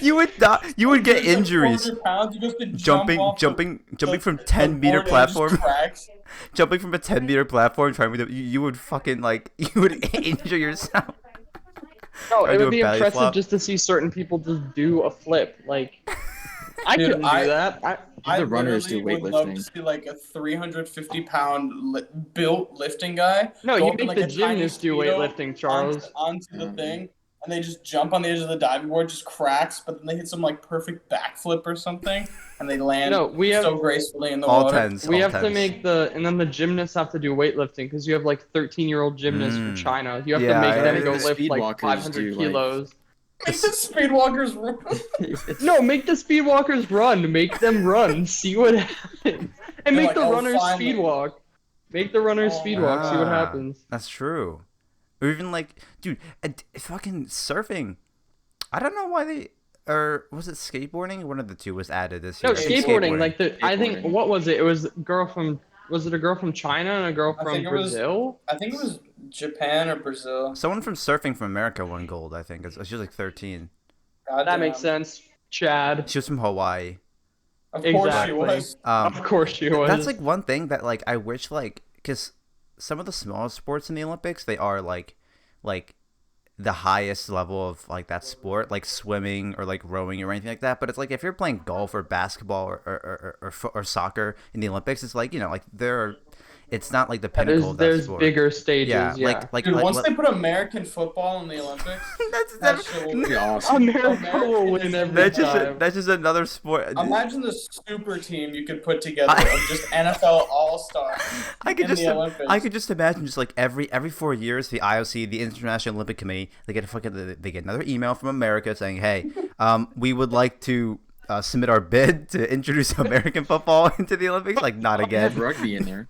you would die. You would get injuries. 400 pounds, you just could jump off Jumping from the 10-meter board and it just platform. cracks. Jumping from a 10-meter platform, trying to you would fucking like you would injure yourself. No, Or it do would a be belly impressive flop. just to see certain people just do a flip. Like, I Dude, couldn't do that. I The runners literally do would love to weightlifting. see like a 350-pound built lifting guy. No, go you up in, make like, the a tiny gymnasts do Speedo weightlifting, Charles. onto the thing, and they just jump on the edge of the diving board, just cracks, but then they hit some like perfect backflip or something, and they land No, we have so gracefully in the All water. tens. we all have to tens. make and then the gymnasts have to do weightlifting because you have like 13-year-old gymnasts from Mm. China. You have Yeah, to make them yeah, go the lift like speedwalkers 500 do, like- kilos. Make the speedwalkers run. No, make the speedwalkers run. Make them run. See what happens. And They're make like, the "Oh, runners finally." speedwalk. Make the runners Oh, speedwalk. See what Ah, happens. That's true. Or even like, dude, fucking surfing. I don't know why they or was it skateboarding? One of the two was added this No, year. skateboarding. Like I think Skateboarding. what was it? It was was it a girl from China and a girl I from think it was- Brazil? I think it was Japan or Brazil. Someone from Surfing from America won gold. I think she was like 13. That Goddamn. makes sense. Chad. She was from Hawaii. Of course Exactly. she was. Of course she was. That's like one thing that like I wish like because some of the smallest sports in the Olympics they are like the highest level of like that sport, like swimming or like rowing or anything like that. But it's like if you're playing golf or basketball or soccer in the Olympics, it's like it's not like the pinnacle of that there's sport. bigger stages. Yeah, Yeah. like Dude, once they put American football in the Olympics, that's that shit will Pretty be awesome. America will win every that's time. just another sport. Imagine the super team you could put together of just NFL All-Stars I could in just the Olympics. I could just imagine just like every 4 years the IOC, the International Olympic Committee, they get another email from America saying, "Hey, we would like to submit our bid to introduce American football into the Olympics." Like not They have again. rugby in there.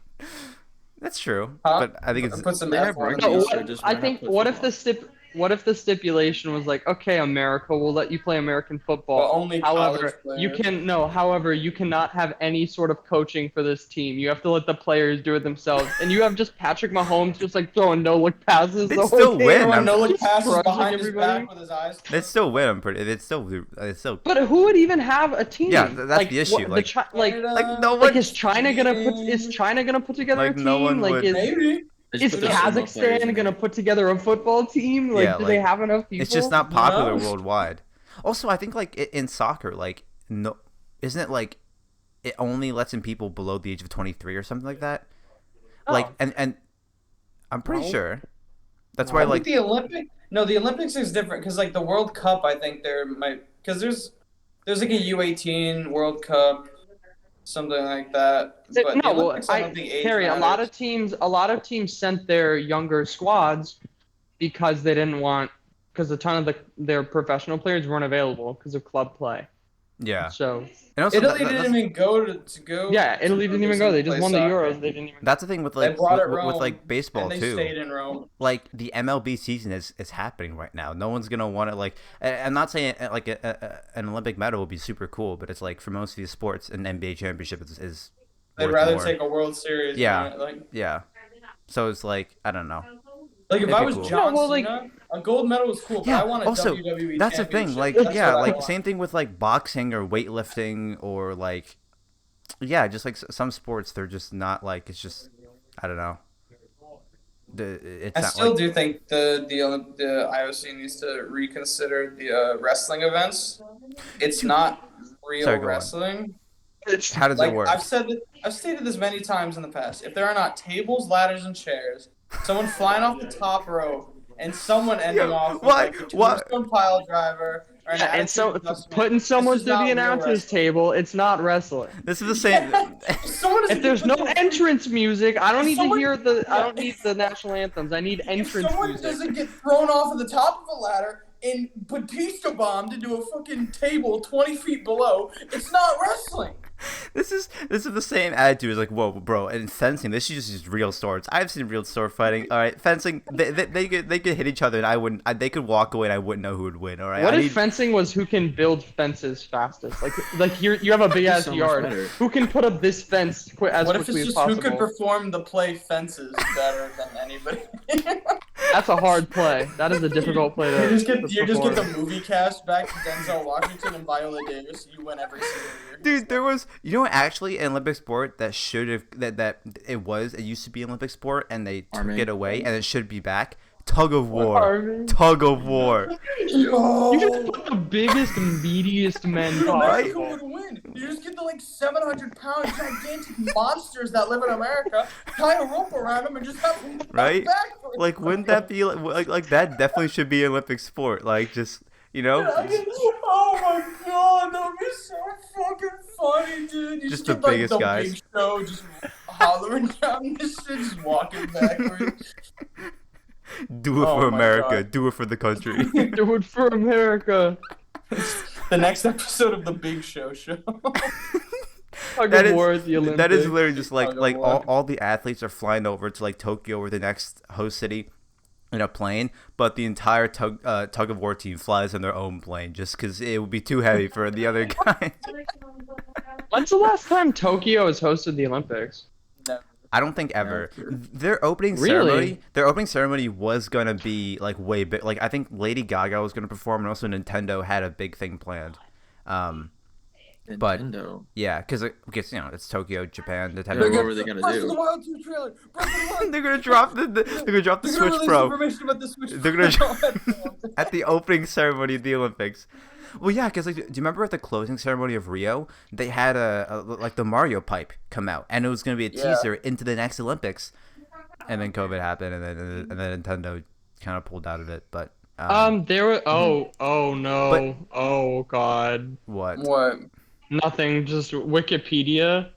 That's true, Huh? but I think it's Put some They have F1 rugby. No, so what, just I why not think put what if football? what if the stipulation was like, okay, America, we'll let you play American football. But only However, college you players. however, you cannot have any sort of coaching for this team. You have to let the players do it themselves. And you have just Patrick Mahomes just like throwing no-look passes They'd the whole still game. win. Throwing I'm- no-look Just passes crushing behind his everybody. back with his eyes. they still win. I'm pretty. It's still. But who would even have a team? Yeah, that's like, the issue, what- like no like one. is China gonna put together Like, a team? no one like would- is They just is put the sumo players Kazakhstan in gonna there. put together a football team? Like, Yeah, do they like, have enough people? It's just not popular No. worldwide. Also, I think like in soccer, like no, isn't it like it only lets in people below the age of 23 or something like that? Like Oh. and I'm pretty No. sure. That's I why think like the Olympics is different because like the World Cup, I think because there's like a U18 World Cup, something like that. But the No, well, Olympics, I don't think age Cary, a lot matters. of teams sent their younger squads because they didn't want because a ton of their professional players weren't available because of club play. yeah. So And also Italy that's, didn't even go to go. yeah, Italy didn't even go. They just play won the soccer. Euros. They didn't even. that's the thing with They like brought it with Rome, like baseball and they too. stayed in Rome. Like the MLB season is happening right now. No one's gonna want to like. I'm not saying like an Olympic medal would be super cool, but it's like for most of these sports, an NBA championship is They'd worth rather more. take a World Series. Yeah. than like Yeah. So it's like I don't know. if It'd I be was cool. John No, well, like- Cena, a gold medal was cool, but Yeah, I want a also, WWE that's the thing. championship. Like That's yeah, what I like want. same thing with like boxing or weightlifting or like yeah, just like some sports they're just not like it's just I don't know. It's I not still like, do think the IOC needs to reconsider the wrestling events. It's not real Sorry, go on. wrestling. how does Like it work? I've stated this many times in the past. If there are not tables, ladders, and chairs, someone flying off the top rope, and someone ending Yeah, off with why- like a why- tombstone pile driver or an Yeah, and attitude so adjustment, putting someone this is through not the real announcers wrestling. table, it's not wrestling. This is the same. Someone is If there's no entrance music, I don't need to Someone- hear the. I yeah. don't need the national anthems. I need If entrance someone music. doesn't get thrown off of the top of a ladder and Batista bombed into a fucking table 20 feet below, it's not wrestling. This is the same attitude as like, whoa, bro. And fencing, this is just real swords. I've seen real sword fighting. All right, fencing, they could hit each other, and I wouldn't. they could walk away, and I wouldn't know who would win. All right, What I if need, fencing was who can build fences fastest? Like you have a big ass So much yard. better. Who can put up this fence as What if quickly it's as just who possible? could perform the play fences better than anybody? That's a hard play. That is a difficult play to You just get the perform. movie cast back to Denzel Washington and Viola Davis. You win every single year. Dude, there was, actually an Olympic sport that should have that it used to be an Olympic sport and they took Army. it away and it should be back. Tug of war. Army. Tug of war. You just put the biggest, meatiest men Dude, America possible. would win. You just get the 700-pound gigantic monsters that live in America, tie a rope around them, and just have them Right? backwards. Like, wouldn't that be like that? Definitely should be an Olympic sport. Like, just Oh my god, that would be so fucking funny, dude. You Just get, the biggest the guys. Big Show just hollering down this shit, just walking backwards. do it Oh for my America. God. Do it for the country. Do it for America. The next episode of the Big Show show. Tug That of is- war at the Olympics. That is literally just Tug of like war. all the athletes are flying over to like Tokyo or the next host city in a plane, but the entire tug of war team flies in their own plane just because it would be too heavy for the other guy. When's the last time Tokyo has hosted the Olympics? Never. I don't think ever. Their opening Really? ceremony was gonna be like way big. Like I think Lady Gaga was gonna perform, and also Nintendo had a big thing planned. But- Nintendo. Yeah, because it's Tokyo, Japan. Yeah, Nintendo. what were they gonna Breath of do? the Wild 2 trailer. Breath of the Wild They're gonna drop the Switch release Pro information about the Switch They're gonna Pro. at the opening ceremony of the Olympics. Well, yeah, because like, do you remember at the closing ceremony of Rio, they had like the Mario pipe come out, and it was gonna be a Yeah. teaser into the next Olympics, and then COVID happened, and then Nintendo kind of pulled out of it. But There were. Oh no. But- Oh god. what? What? Nothing. Just Wikipedia.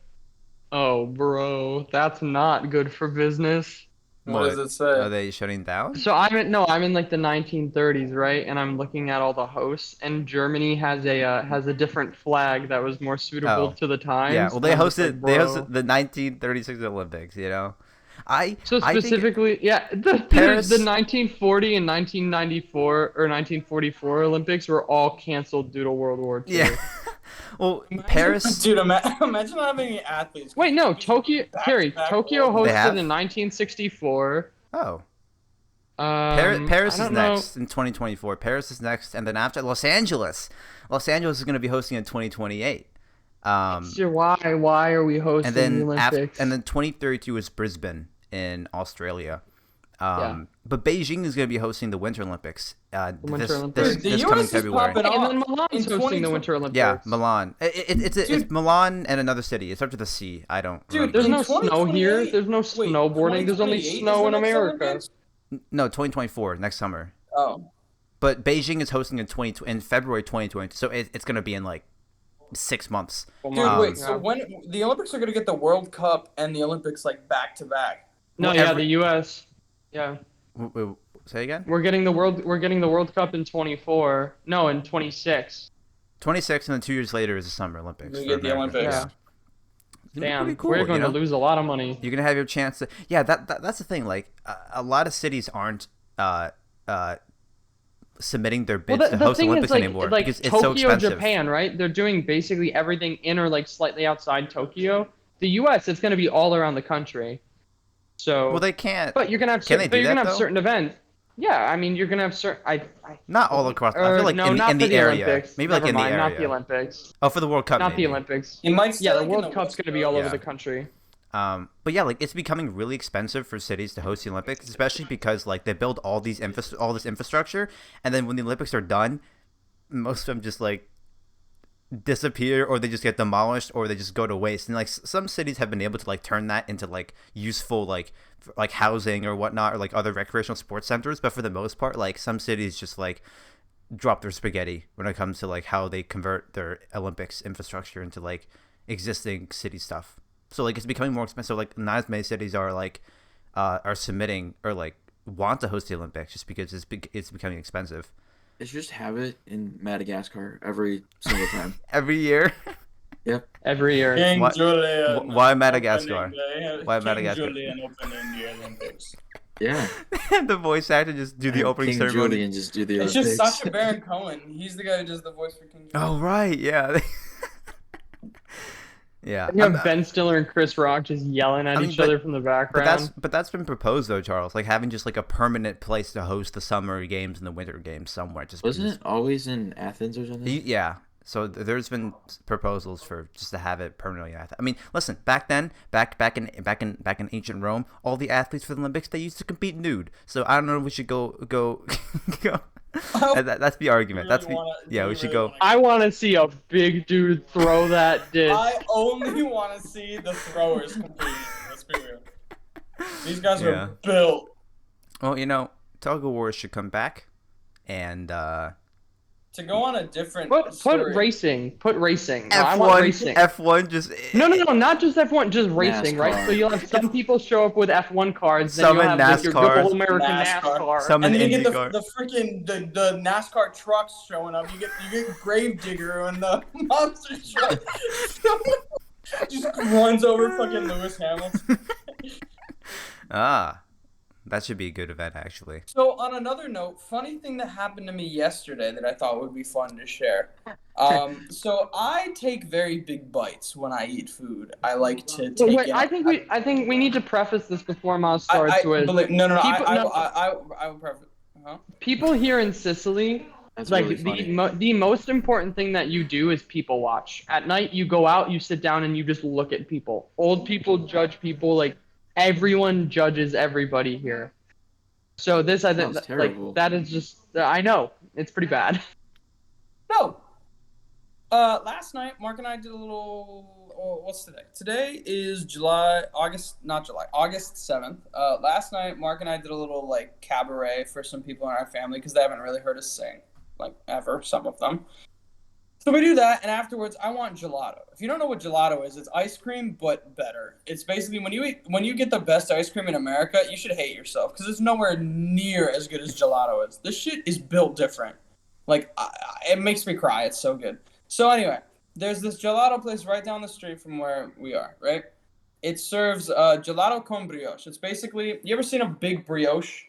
Oh, bro, that's not good for business. What does it say? Are they shutting down? So I'm in like the 1930s, right? And I'm looking at all the hosts, and Germany has a different flag that was more suitable Oh. to the times. Yeah, well, they and I'm just hosted like, bro. the 1936 Olympics. So I think specifically, the Paris- 1940 and 1994 or 1944 Olympics were all canceled due to World War II. yeah. Well, Paris. Dude, imagine having any athletes. Wait, no, Tokyo, Cary, Back-to-back Tokyo World They have? hosted in 1964. Oh. I Paris is don't know. next in 2024. Paris is next, and then after Los Angeles. Los Angeles is going to be hosting in 2028. So why are we hosting And the then Olympics? and then 2032 is Brisbane in Australia. Yeah. But Beijing is going to be hosting the Winter Olympics. Winter Olympics. This, Dude, the this US coming is February. popping and then off. Milan's In hosting the 2020 Winter Olympics. Yeah, Milan. It's Dude. Milan and another city. It's up to the sea. I don't. Dude, There's remember. no snow here. 2028 There's no Wait, snowboarding. There's only 2028 snow is in the next America. Olympics? No, 2024 next summer. Oh. But Beijing is hosting in February 2020, so it's going to be in like 6 months. Well, Dude, Um, wait. So when the Olympics are gonna get the World Cup and the Olympics back to back? No, Well, yeah, every- the U.S. Yeah, Say again? we're getting the World Cup in 24. No, in 26. 26, and then 2 years later is the Summer Olympics. We for get the America. Olympics. Yeah. It's gonna be Damn, pretty cool, we're going you to know? lose a lot of money. You're gonna have your chance to. Yeah, that's the thing. Like a lot of cities aren't submitting their Well, bids the to host thing Olympics is, anymore like because it's so Tokyo, expensive. Japan, right? They're doing basically everything in or like slightly outside Tokyo. The U.S. it's going to be all around the country. So, Well, they can't. but you're gonna have Can they but do you're that, gonna have though? certain events. Yeah, I mean, you're gonna have certain. Not all across. I or feel like no, in not the for the area. Olympics. Maybe Never like in mind, the area. not the Olympics. Oh, for the World Cup. Not maybe. the Olympics. It might Yeah, still the like in World Cup's West gonna be all Coast. over Yeah. the country. But yeah, like it's becoming really expensive for cities to host the Olympics, especially because like they build all this infrastructure, and then when the Olympics are done, most of them just like disappear, or they just get demolished, or they just go to waste. And like some cities have been able to like turn that into like useful like housing or whatnot, or like other recreational sports centers. But for the most part, like some cities just like drop their spaghetti when it comes to like how they convert their Olympics infrastructure into like existing city stuff. So like it's becoming more expensive. Like not as many cities are like are submitting or like want to host the Olympics just because it's becoming expensive They should just have it in Madagascar every single time. every year. Yep. Every year. King Why- Julian. why Madagascar? opening the- Why King Madagascar? Julian opening the Olympics. Yeah. The voice actor just do the Have opening King ceremony. Julian just do the It's Olympics. just Sacha Baron Cohen. He's the guy who does the voice for King Julian. Oh right, yeah. Yeah. You have Ben Stiller and Chris Rock just yelling at each other from the background. But that's been proposed though, Charles. Like having just like a permanent place to host the summer games and the winter games somewhere. Just Wasn't it always in Athens or something? Yeah. So there's been proposals for just to have it permanently. I mean, listen, back then, back in ancient Rome, all the athletes for the Olympics, they used to compete nude. So I don't know if we should go. That's the argument. We should go. I want to see a big dude throw that disc. I only want to see the throwers competing. Let's be real. These guys are built. Well, tug of war should come back, and to go on a different put racing. Put racing. F1, I want racing. F1 just no, not just F1, just racing, NASCAR. right? So you'll have some people show up with F1 cards, then Some you'll in have like, your NASCAR. good old American NASCAR. Some and in then you get IndyCar. the freaking the NASCAR trucks showing up. You get Gravedigger and the monster truck just runs over fucking Lewis Hamilton. That should be a good event, actually. So on another note, funny thing that happened to me yesterday that I thought would be fun to share. So I take very big bites when I eat food. I like to take Wait, it. I think we need to preface this before Miles starts with. I would preface. People here in Sicily, That's like really funny. the most important thing that you do is people watch. At night, you go out, you sit down, and you just look at people. Old people judge people like. Everyone judges everybody here. So this, I think, like that is just. I know it's pretty bad. No. Last night, Mark and I did a little. What's today? Today is August 7th. Last night, Mark and I did a little like cabaret for some people in our family because they haven't really heard us sing, like ever. Some of them. So we do that, and afterwards, I want gelato. If you don't know what gelato is, it's ice cream, but better. It's basically when you get the best ice cream in America, you should hate yourself because it's nowhere near as good as gelato is. This shit is built different. Like, it makes me cry. It's so good. So anyway, there's this gelato place right down the street from where we are, right? It serves gelato con brioche. It's basically, you ever seen a big brioche?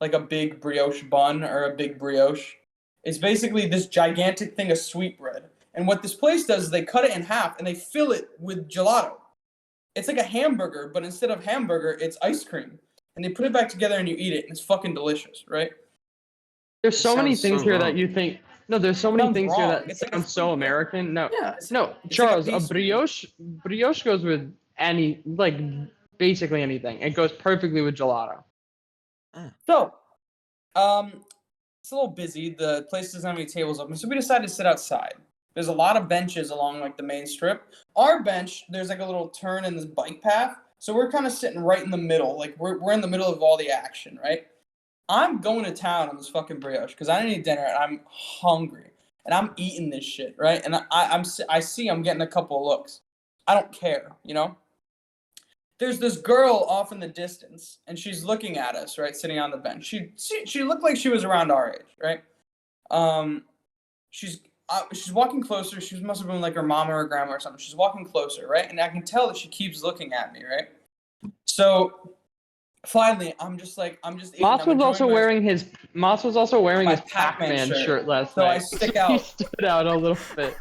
Like a big brioche bun or a big brioche? It's basically this gigantic thing of sweetbread. And what this place does is they cut it in half and they fill it with gelato. It's like a hamburger, but instead of hamburger, it's ice cream. And they put it back together and you eat it, and it's fucking delicious, right? There's so many things here that you think. No, there's so many things here that It's like sound so American. No, it's Charles, like a brioche goes with basically anything. It goes perfectly with gelato. So, it's a little busy. The place doesn't have any tables open, so we decided to sit outside. There's a lot of benches along like the main strip. Our bench, there's like a little turn in this bike path, so we're kind of sitting right in the middle. Like we're in the middle of all the action, right? I'm going to town on this fucking brioche because I didn't eat dinner and I'm hungry and I'm eating this shit, right? And I see I'm getting a couple of looks. I don't care, There's this girl off in the distance, and she's looking at us, right, sitting on the bench. She looked like she was around our age, right? She's walking closer. She must have been like her mom or her grandma or something. She's walking closer, right? And I can tell that she keeps looking at me, right? So finally, I'm just eating. Moss was also wearing his Pac-Man shirt last so night. I stick out. He stood out a little bit.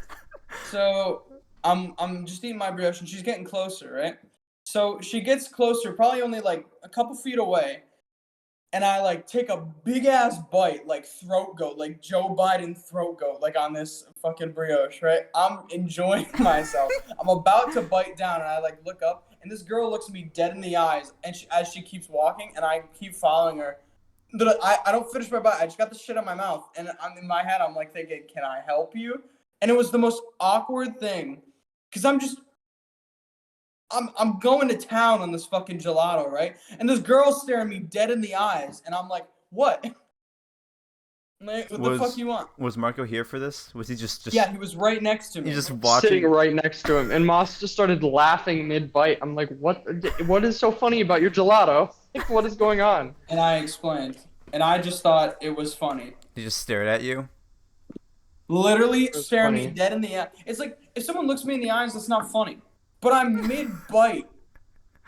So I'm just eating my brioche, and she's getting closer, right? So she gets closer, probably only like a couple feet away, and I like take a big ass bite, like throat goat, like Joe Biden throat goat, like on this fucking brioche, right? I'm enjoying myself. I'm about to bite down, and I like look up, and this girl looks me dead in the eyes, and as she keeps walking, and I keep following her. I don't finish my bite. I just got the shit on my mouth, and I'm in my head. I'm like thinking, "Can I help you?" And it was the most awkward thing, because I'm going to town on this fucking gelato, right? And this girl's staring me dead in the eyes, and I'm like, what? Like, what the fuck you want? Was Marco here for this? Was he just? Yeah, he was right next to me. He just watching. Sitting right next to him, and Moss just started laughing mid-bite. I'm like, what is so funny about your gelato? Like, what is going on? And I explained, and I just thought it was funny. He just stared at you? Literally staring me dead in the eye. It's like, if someone looks me in the eyes, that's not funny. But I'm mid-bite,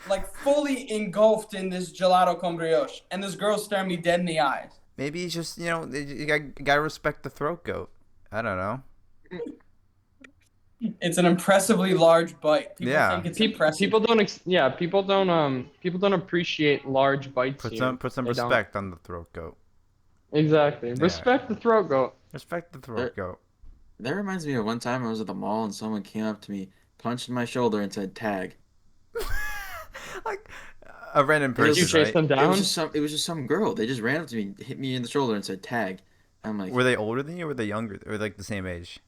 like fully engulfed in this gelato con brioche, and this girl's staring me dead in the eyes. Maybe he's just, you gotta respect the throat goat. I don't know. It's an impressively large bite. People Yeah. think it's impressive. People don't appreciate large bites Put here. some They don't. respect on the throat goat. Exactly. Yeah. Respect the throat goat. Respect the throat goat. That reminds me of one time I was at the mall and someone came up to me, punched my shoulder, and said tag. Like a random person, Did you chase right? them down? It was just some girl. They just ran up to me, hit me in the shoulder, and said tag. I'm like, Were they older than you, or were they younger, or like the same age?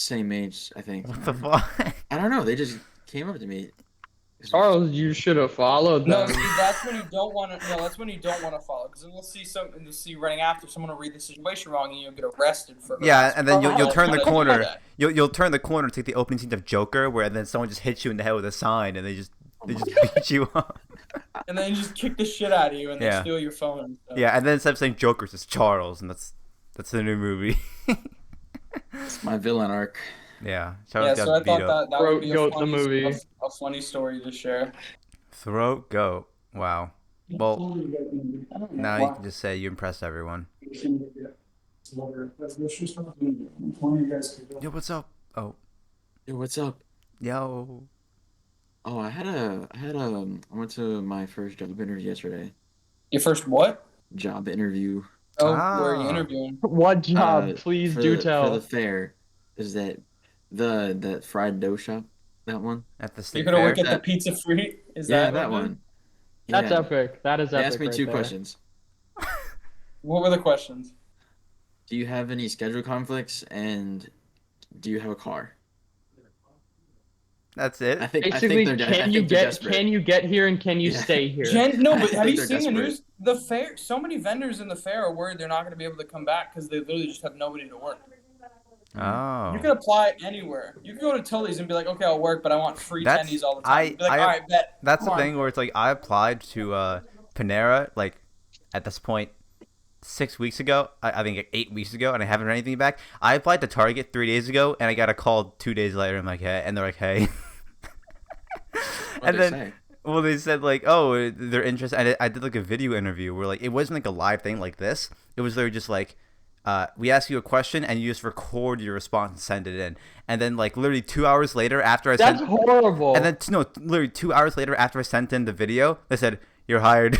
same age, I think. What the fuck? I don't know. They just came up to me. Charles, you should have followed No, them. see, that's when you don't want to. No, that's when you don't want to follow, because then you'll see you running after someone will read the situation wrong, and you'll get arrested for. Yeah, and then you'll Oh, turn the how did you do corner. that? You'll turn the corner, take the opening scene of Joker, where then someone just hits you in the head with a sign, and they just beat you up. And then you just kick the shit out of you, and they Yeah. steal your phone. And stuff. Yeah, and then instead of saying Joker, it's Charles, and that's the new movie. It's my villain arc. Yeah, Yeah, Charles so I got beat thought up. that would be Goat the movie. a funny story to share. Throat goat. Wow. Well, now you can just say you impressed everyone. Yo, what's up? Oh, Yo, what's up? yo. Oh, I went to my first job interview yesterday. Your first what? Job interview. Oh, where are you Ah. interviewing? What job? Please for do the, tell. For the fair, is that the fried dough shop? That one? At the You're state gonna fair. work at the Pizza Free? Is Yeah, that that what it is? one. That's Yeah. epic. That is They epic. asked me right two there. questions. What were the questions? Do you have any schedule conflicts, and do you have a car? That's it. Basically, they're can you desperate. get here and can you Yeah. stay here? No, I but have think you they're seen the desperate. news? The fair, so many vendors in the fair are worried they're not going to be able to come back because they literally just have nobody to work. Oh. You can apply anywhere. You can go to Tully's and be like, okay, I'll work, but I want free That's- tendies all the time. Be like, all right, bet. That's Come the on. thing where it's like I applied to Panera like at this point 6 weeks ago. I think like 8 weeks ago, and I haven't heard anything back. I applied to Target 3 days ago, and I got a call 2 days later. I'm like, hey, and they're like, hey. What'd And they then, say? well, they said like, oh, they're interested. I did like a video interview where like it wasn't like a live thing like this. It was literally just like, we ask you a question and you just record your response and send it in. And then like literally 2 hours later after I That's sent, horrible. and then literally 2 hours later after I sent in the video, they said you're hired.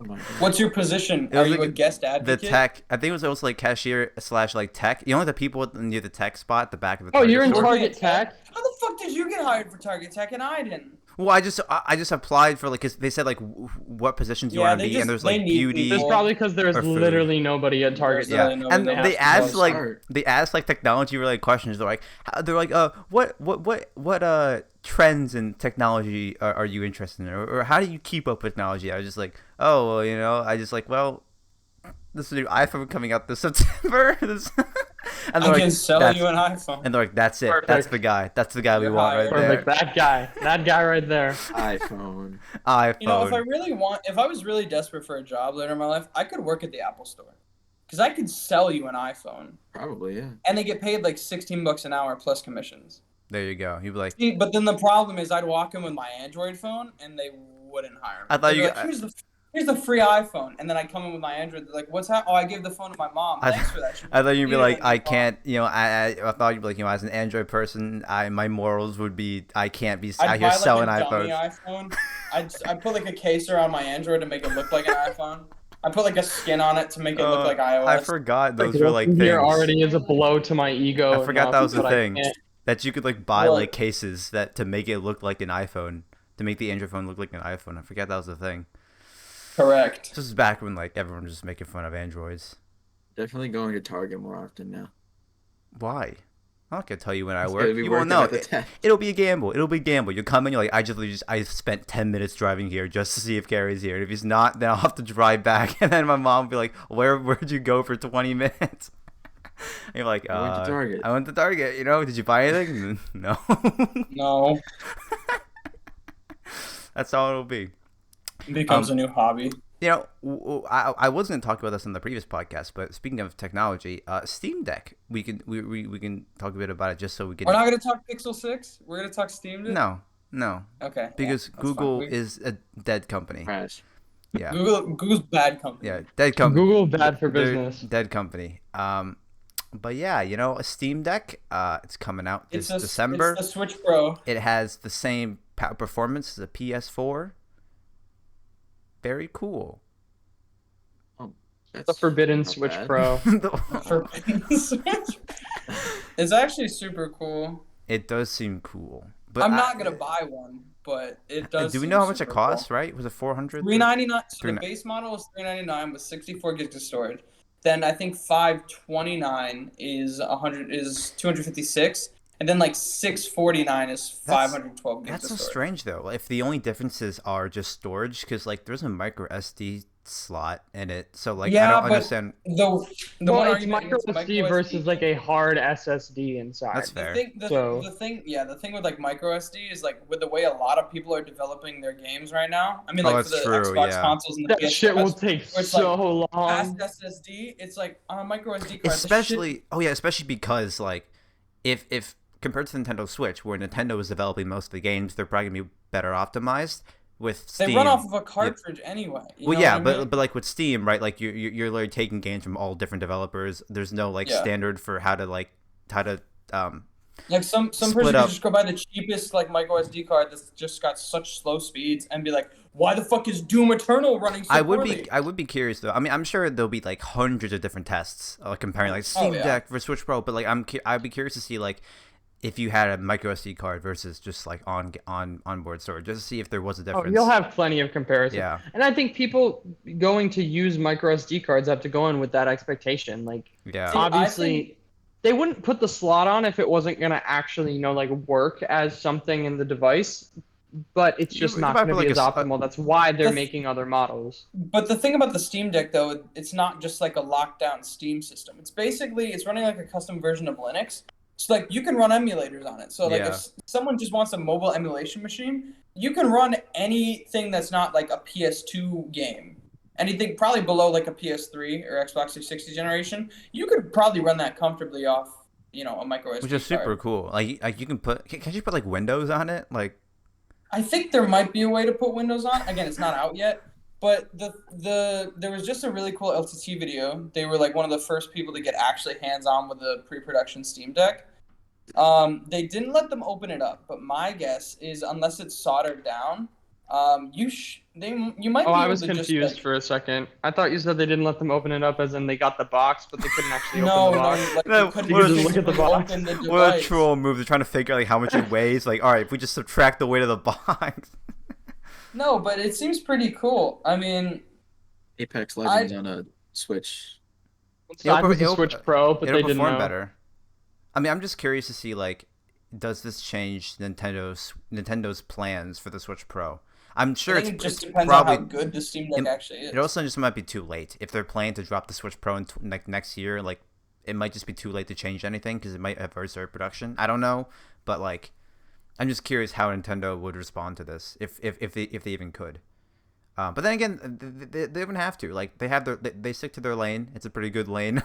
Oh my God. What's your position? It was Are you like a guest The advocate? tech, I think it was also like cashier / like tech. You know, like the people near the tech spot at the back of the. Oh, you're in store? Target Tech? How the fuck did you get hired for Target Tech and I didn't? Well, I just applied for like, cause they said like what positions you Yeah, want to they be, just- and there's they like need beauty. There's people. probably because there's Or food. literally nobody at Target Yeah. Tech. Yeah, no, and they have they to asked go like start. technology related questions. They're like, what trends in technology are you interested in, or how do you keep up with technology? I was just like, oh, well, you know, I just like, well, this is a new iPhone coming out this September. And I they're can like, sell that's, you an iPhone. and they're like, that's it. Perfect. That's the guy we You're want hired. right there. Perfect. That guy right there. iPhone. iPhone. You know, if I was really desperate for a job later in my life, I could work at the Apple Store. Because I could sell you an iPhone. Probably, yeah. And they get paid like $16 an hour plus commissions. There you go. He'd be like, See, but then the problem is I'd walk in with my Android phone and they wouldn't hire me. I thought They'd be you- like, here's the free iPhone. And then I come in with my Android. They're like, what's that? Oh, I gave the phone to my mom. I- Thanks for that. I thought you'd be You like, don't I need can't, you know, I thought you'd be like, you know, as an Android person, my morals would be, I can't be out I'd here buy selling like a dummy iPhones. iPhone. I'd put like a case around my Android to make it look like an iPhone. I put like a skin on it to make it look like iOS. I forgot those were like Here things. already is a blow to my ego. I forgot enough, that was a but I thing. can't- That you could like buy What? like cases that to make it look like an iPhone, to make the Android phone look like an iPhone. I forgot that was a thing. Correct. This is back when like everyone was just making fun of Androids. Definitely going to Target more often now. Why? I'm not gonna tell you when I It's work. gonna be You won't working know. at the tech. It'll be a gamble. It'll be a gamble. You come in, you're like, I spent 10 minutes driving here just to see if Cary's here. And if he's not, then I'll have to drive back. And then my mom will be like, where'd you go for 20 minutes? And you're like, I went to Target. I went to Target. You know, did you buy anything? No. No. That's all it'll be. It becomes a new hobby. You know, I was going to talk about this in the previous podcast, but speaking of technology, Steam Deck, we can talk a bit about it just so we can. We're not going to talk Pixel 6? We're going to talk Steam Deck? No, Okay. because yeah, that's Google fine. is a dead company. Crash. Yeah, Google's bad company. yeah, dead company. Google bad for They're business. dead company. But yeah, a Steam Deck. It's coming out this It's December. the Switch Pro. It has the same performance as a PS4. Very cool. Oh, The that's Forbidden not Switch bad. Pro. Forbidden Switch. It's actually super cool. It does seem cool, but I'm not gonna buy one, but it does. Do we seem know how much it super costs? cool. Right? Was it 400? $399. So the $399. base model is $399 with 64 gigs of storage. Then I think $529 is 256, and then like $649 is 512 gigs That's of so storage. strange though. If the only differences are just storage, because like there's a micro SD slot in it, so like I Yeah, don't but understand. the Well, one it's argument micro against SD versus like a hard SSD inside. That's fair. So- The thing with like micro SD is like with the way a lot of people are developing their games right now. I mean, Oh, like for that's the true, Xbox yeah. consoles and the That shit will PS5s, take where it's so fast long. SSD. It's like on a micro SD card. Especially because like if compared to Nintendo Switch, where Nintendo is developing most of the games, they're probably gonna be better optimized. With Steam, they run off of a cartridge anyway. Well, know yeah, what I mean? but like with Steam, right? Like you're literally taking games from all different developers. There's no like Yeah. standard for how to Like some split person up. could just go buy the cheapest like micro SD card that's just got such slow speeds and be like, why the fuck is Doom Eternal running so poorly? I would be curious though. I mean, I'm sure there'll be like hundreds of different tests comparing like Steam yeah. Deck versus Switch Pro. But like I'd be curious to see like if you had a micro SD card versus just like onboard storage, just to see if there was a Oh, difference. you'll have plenty of comparison. Yeah. And I think people going to use micro SD cards have to go in with that expectation. Like, Yeah. See, I obviously, they wouldn't put the slot on if it wasn't going to actually, like work as something in the device. But it's just You not might going to put, be like, as a optimal. That's why they're The- making other models. But the thing about the Steam Deck though, it's not just like a lockdown Steam system. It's running like a custom version of Linux. So like you can run emulators on it. So like Yeah. if someone just wants a mobile emulation machine, you can run anything that's not like a PS2 game. Anything probably below like a PS3 or Xbox 360 generation, you could probably run that comfortably off, a micro SD Which is super card. cool. Like you can can you put like Windows on it? Like I think there might be a way to put Windows on. Again, it's not out yet. But there was just a really cool LTT video. They were like one of the first people to get actually hands-on with the pre-production Steam Deck. They didn't let them open it up, but my guess is unless it's soldered down, you might Oh, be I able was to confused just for a second. I thought you said they didn't let them open it up as in they got the box, but they couldn't actually no, open the box. no, like No, you couldn't what a- just look at the physically box. open the what a device. troll move. They're trying to figure out like how much it weighs. Like, all right, if we just subtract the weight of the box. No, but it seems pretty cool. I mean, Apex Legends on a Switch. Side with the it'll- Switch Pro, but they It'll didn't perform know. better. I mean, I'm just curious to see like, does this change Nintendo's plans for the Switch Pro? I'm sure I think it just it's depends probably. on how good the Steam Deck actually is. It also just might be too late if they're planning to drop the Switch Pro in like next year. Like, it might just be too late to change anything because it might have already started production. I don't know, but like, I'm just curious how Nintendo would respond to this if they even could. But then again, they wouldn't have to. Like, they stick to their lane. It's a pretty good lane.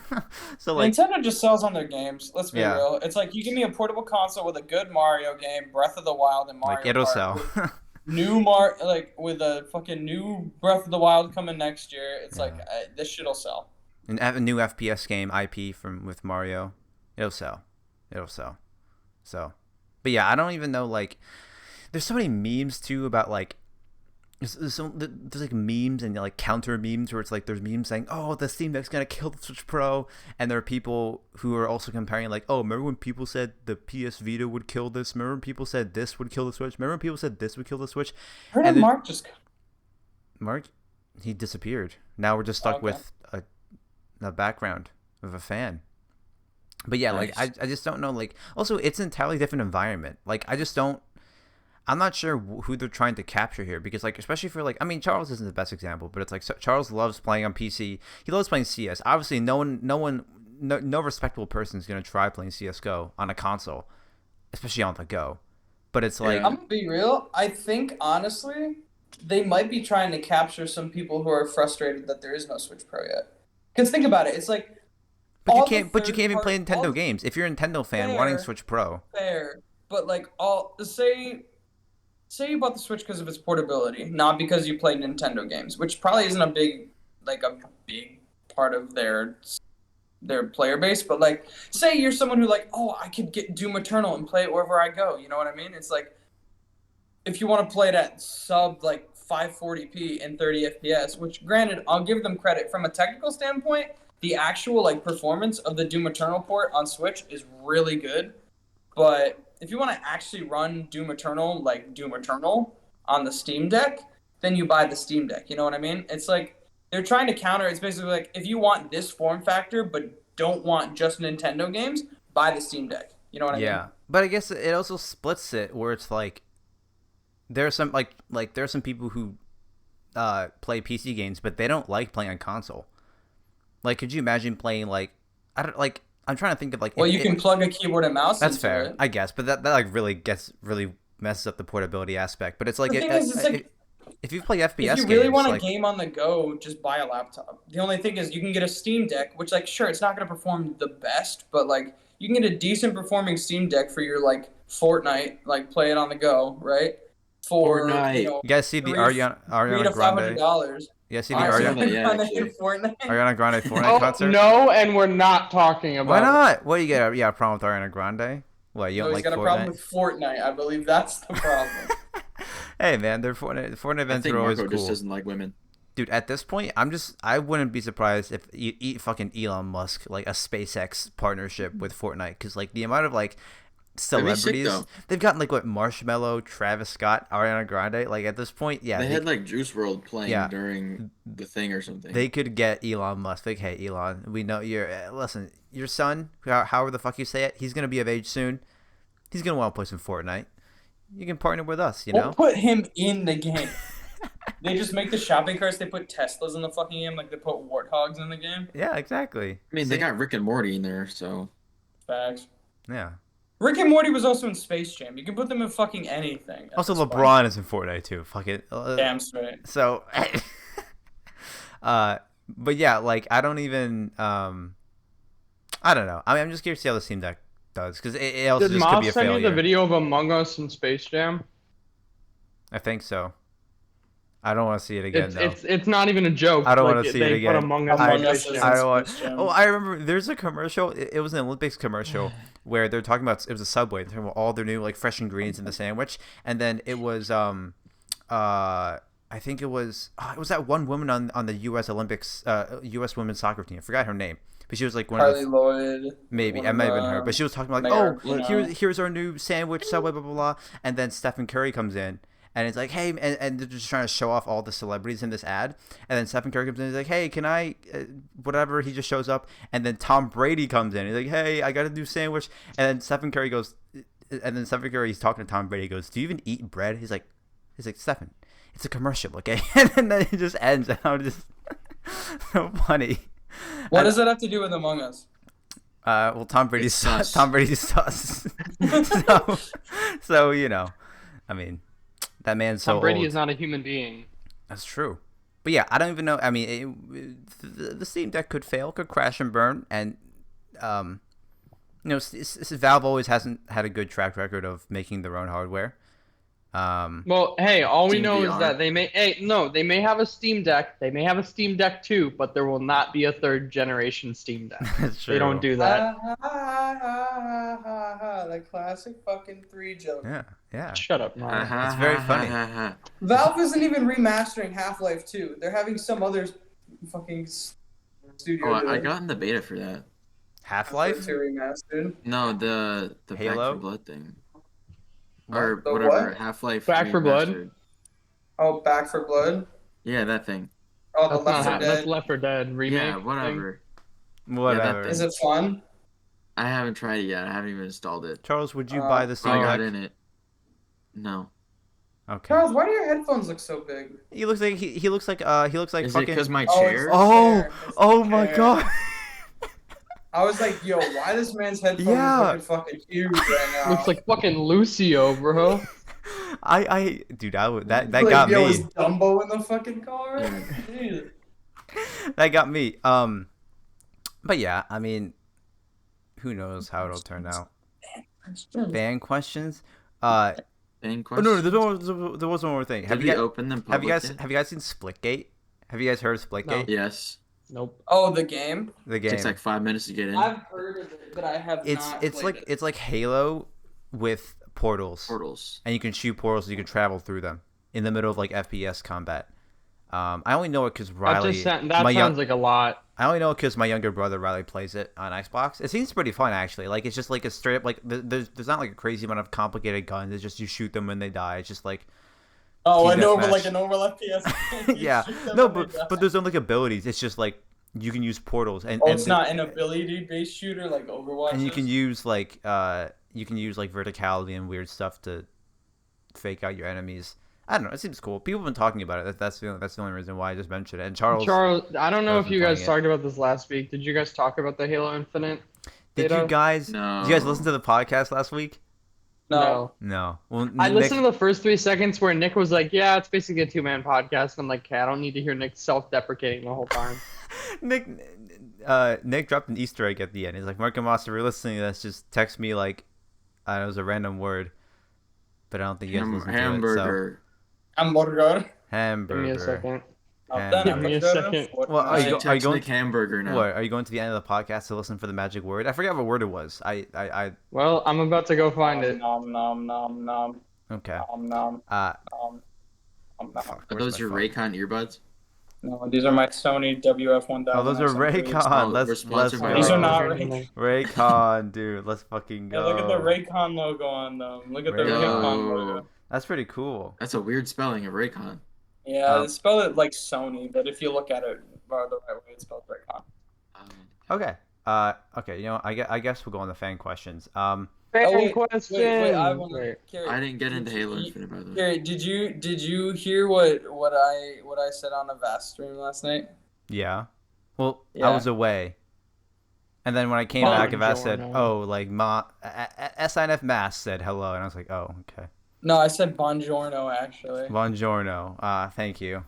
So like, Nintendo just sells on their games. Let's be Yeah. real. It's like you give me a portable console with a good Mario game, Breath of the Wild, and Mario like it'll Kart. sell. With a fucking new Breath of the Wild coming next year. It's like this shit'll sell. And have a new FPS game IP with Mario, it'll sell. So, but yeah, I don't even know. Like, there's so many memes too about like. There's like memes and like counter memes where it's like there's memes saying, oh, the Steam Deck's gonna kill the Switch Pro, and there are people who are also comparing like, oh, remember when people said the PS Vita would kill this? Remember when people said this would kill the Switch? Remember when people said this would kill the Switch? Where And did then- Mark just? Mark, he disappeared. Now we're just stuck Okay. with a background of a fan. But yeah, like Nice. I just don't know. Like, also it's an entirely different environment. Like, I'm not sure who they're trying to capture here because, like, especially for like, I mean, Charles isn't the best example, but it's like Charles loves playing on PC. He loves playing CS. Obviously, no respectable person is gonna try playing CS:GO on a console, especially on the go. But it's like, Yeah. I'm gonna be real. I think honestly, they might be trying to capture some people who are frustrated that there is no Switch Pro yet. Because think about it, it's like but you all the can't even play third-party- Nintendo all- games if you're a Nintendo fan wanting Fair. Switch Pro. fair, but like say you bought the Switch because of its portability, not because you played Nintendo games, which probably isn't a big part of their their player base. But like, say you're someone who like, oh, I could get Doom Eternal and play it wherever I go. You know what I mean? It's like if you want to play it at sub like 540p and 30 FPS, which granted, I'll give them credit from a technical standpoint. The actual like performance of the Doom Eternal port on Switch is really good. But if you want to actually run Doom Eternal like Doom Eternal on the Steam Deck, then you buy the Steam Deck. You know what I mean? It's like they're trying to counter. It's basically like if you want this form factor but don't want just Nintendo games, buy the Steam Deck. You know what I mean? Yeah, but I guess it also splits it where it's like there are some like there are some people who play PC games, but they don't like playing on console. Like, could you imagine playing like I don't like. I'm trying to think of like. Well, you can plug a keyboard and mouse. That's into fair, it. I guess, but that like really messes up the portability aspect. But it's like, The thing is, it's like if you play FPS if you really games, want a like, game on the go, just buy a laptop. The only thing is you can get a Steam Deck, which like sure it's not going to perform the best, but like you can get a decent performing Steam Deck for your like Fortnite, like play it on the go, right? For Fortnite. you know, you guys see the $300 Ariana to Grande? $500. You guys see the Ariana- Ariana yeah, actually. Fortnite. Fortnite Oh, concert? no, and we're not talking about Why it. not? What do you get? Yeah, a problem with Ariana Grande? What, you No, don't he's like got a problem Fortnite? with Fortnite. I believe that's the problem. Hey man, the Fortnite I events think are always Marco just cool. doesn't like women. Dude, at this point, I wouldn't be surprised if you eat fucking Elon Musk like a SpaceX partnership with Fortnite, because like the amount of like That'd be sick, celebrities though. they've gotten, like what, Marshmello, Travis Scott, Ariana Grande. Like at this point, yeah, They had like Juice World playing Yeah. during the thing or something. they could get Elon Musk. Like, hey Elon, we know you're listen, your son, however the fuck you say it, he's gonna be of age soon. He's gonna want to play some Fortnite. You can partner with us, you know. We'll put him in the game. They just make the shopping carts. They put Teslas in the fucking game, like they put warthogs in the game. Yeah, exactly. I mean, they got Rick and Morty in there, so Facts. Yeah. Rick and Morty was also in Space Jam. You can put them in fucking anything. at Also, this point. LeBron is in Fortnite too. Fuck it. Damn straight. So, but yeah, like I don't even, I don't know. I mean, I'm just curious to see how the Steam Deck does, because it also Did just could be Moss a send you failure. the video of Among Us and Space Jam? I think so. I don't want to see it again though. It's not even a joke. I don't Like, wanna see they it again. Put Among Us Among and Us Space is- Jam. I don't want. Space Jam. Oh, I remember. There's a commercial. It was an Olympics commercial where they're talking about. It was a Subway. They're talking about all their new like fresh ingredients in the sandwich, and then it was I think it was that one woman on the U.S. Olympics U.S. women's soccer team. I forgot her name, but she was like one of Carly the. Lloyd. Maybe one I of, might have been her, but she was talking about like, Mayor, oh, you know. here's our new sandwich, Subway, blah blah blah, and then Stephen Curry comes in, and it's like, hey, and they're just trying to show off all the celebrities in this ad, and then Stephen Curry comes in, and he's like, hey, can I, whatever, he just shows up, and then Tom Brady comes in, he's like, hey, I got a new sandwich, and then Stephen Curry goes, he's talking to Tom Brady, he goes, do you even eat bread? He's like, Stephen, it's a commercial, okay, and then it just ends, and I'm just so funny. What does that have to do with Among Us? Well, Tom Brady's It's sus. Tom Brady's sus. so you know, I mean, that man's so Tom Brady old. is not a human being. That's true. But yeah, I don't even know. I mean, the Steam Deck could fail, could crash and burn, and Valve always hasn't had a good track record of making their own hardware. Well, hey, all we Steam know is VR. that they may have a Steam Deck. They may have a Steam Deck 2, but there will not be a third generation Steam Deck. That's true. They don't do that. The classic fucking 3 joke. Yeah. Shut up, Mark. It's very funny. Valve isn't even remastering Half-Life 2. They're having some other fucking studio. Oh, do I it. got in the beta for that. Half-Life? 2 remastered. No, the Halo? Back 4 Blood thing. Or The whatever, what? Half-Life Back 4 Blood? Remastered. Oh, Back for Blood. Yeah, that thing. Oh, the That's Left 4 not that's Dead. Left 4 Dead remake. Yeah, thing. whatever. Whatever. thing. Is it fun? I haven't tried it yet. I haven't even installed it. Charles, would you buy the I Steam got Deck? in it. No. Okay. Charles, why do your headphones look so big? He looks like he looks like Is it fucking. because my Oh, chair? Oh, Chair. It's oh the my chair. god. I was like, yo, why this man's headphones Yeah. looking fucking huge right now? Looks like fucking Lucio, bro. Dude, that Like, got yo, me. is Dumbo in the fucking car? Yeah. Jeez. That got me. But yeah, I mean, who knows how it'll turn out. Fan questions. Fan Oh questions? no, there was one more thing. Did we open them Have you public yet? guys seen Splitgate? Have you guys heard of Splitgate? Yes. Nope. Oh, the game. The It takes game. like 5 minutes to get in. I've heard of it, but I have not It's played like it. it's like Halo with portals, Portals. and you can shoot portals. So you can travel through them in the middle of like FPS combat. I only know it because Riley. That sounds like a lot. I only know it because my younger brother Riley plays it on Xbox. It seems pretty fun actually. Like it's just like a straight up like there's not like a crazy amount of complicated guns. It's just you shoot them when they die. It's just like Oh, team a normal deathmatch. like a normal FPS. You yeah. shoot them No, and they die. but there's no like abilities. It's just like you can use portals and Oh, and it's not an ability-based shooter like Overwatch. and you is? can use like verticality and weird stuff to fake out your enemies. I don't know. It seems cool. People have been talking about it. That's the only reason why I just mentioned it. And Charles, I don't know Charles if you been guys playing it. talked about this last week. Did you guys talk about the Halo Infinite? did beta? you guys? No. Did you guys listen to the podcast last week? No. No. Well, I Nick, listened to the first 3 seconds where Nick was like, "Yeah, it's basically a 2-man podcast." And I'm like, "Okay, I don't need to hear Nick self-deprecating the whole time." Nick dropped an Easter egg at the end. He's like, "Mark and Moss, if you're listening to this, just text me like, I don't know, it was a random word, but I don't think you guys listened to it." So, Hamburger. Hamburger. Give hamburger. me a second. Give me a second. Well, are you Text going? Nick hamburger now. What are you going to the end of the podcast to listen for the magic word? I forgot what word it was. Well, I'm about to go find it. Nom nom nom nom Okay. nom nom Uh, nom nom nom. fuck, Are where's those my your phone? Raycon earbuds? No, these are my Sony WF-1000. Oh, those are Raycon. Oh, we're Let's sponsored by go. These are Raycon. not Raycon. Raycon, dude. Let's fucking Hey, go. look at the Raycon logo on them. Look at the Raycon. Raycon logo. That's pretty cool. That's a weird spelling of Raycon. Yeah, Um, they spell it like Sony, but if you look at it the right way, it's spelled Raycon. Um, Okay. Okay. You know, I guess we'll go on the fan questions. Fan wait, question. I want Wait. to. I didn't get into Halo Infinite, by the way. Gary, did you hear what I said on a Vast stream last night? Yeah. Well, I Yeah. was away. And then when I came back, Avast said, Buongiorno. "Oh, like SINF Mass said hello," and I was like, "Oh, okay." No, I said Buongiorno actually. Buongiorno. Thank you.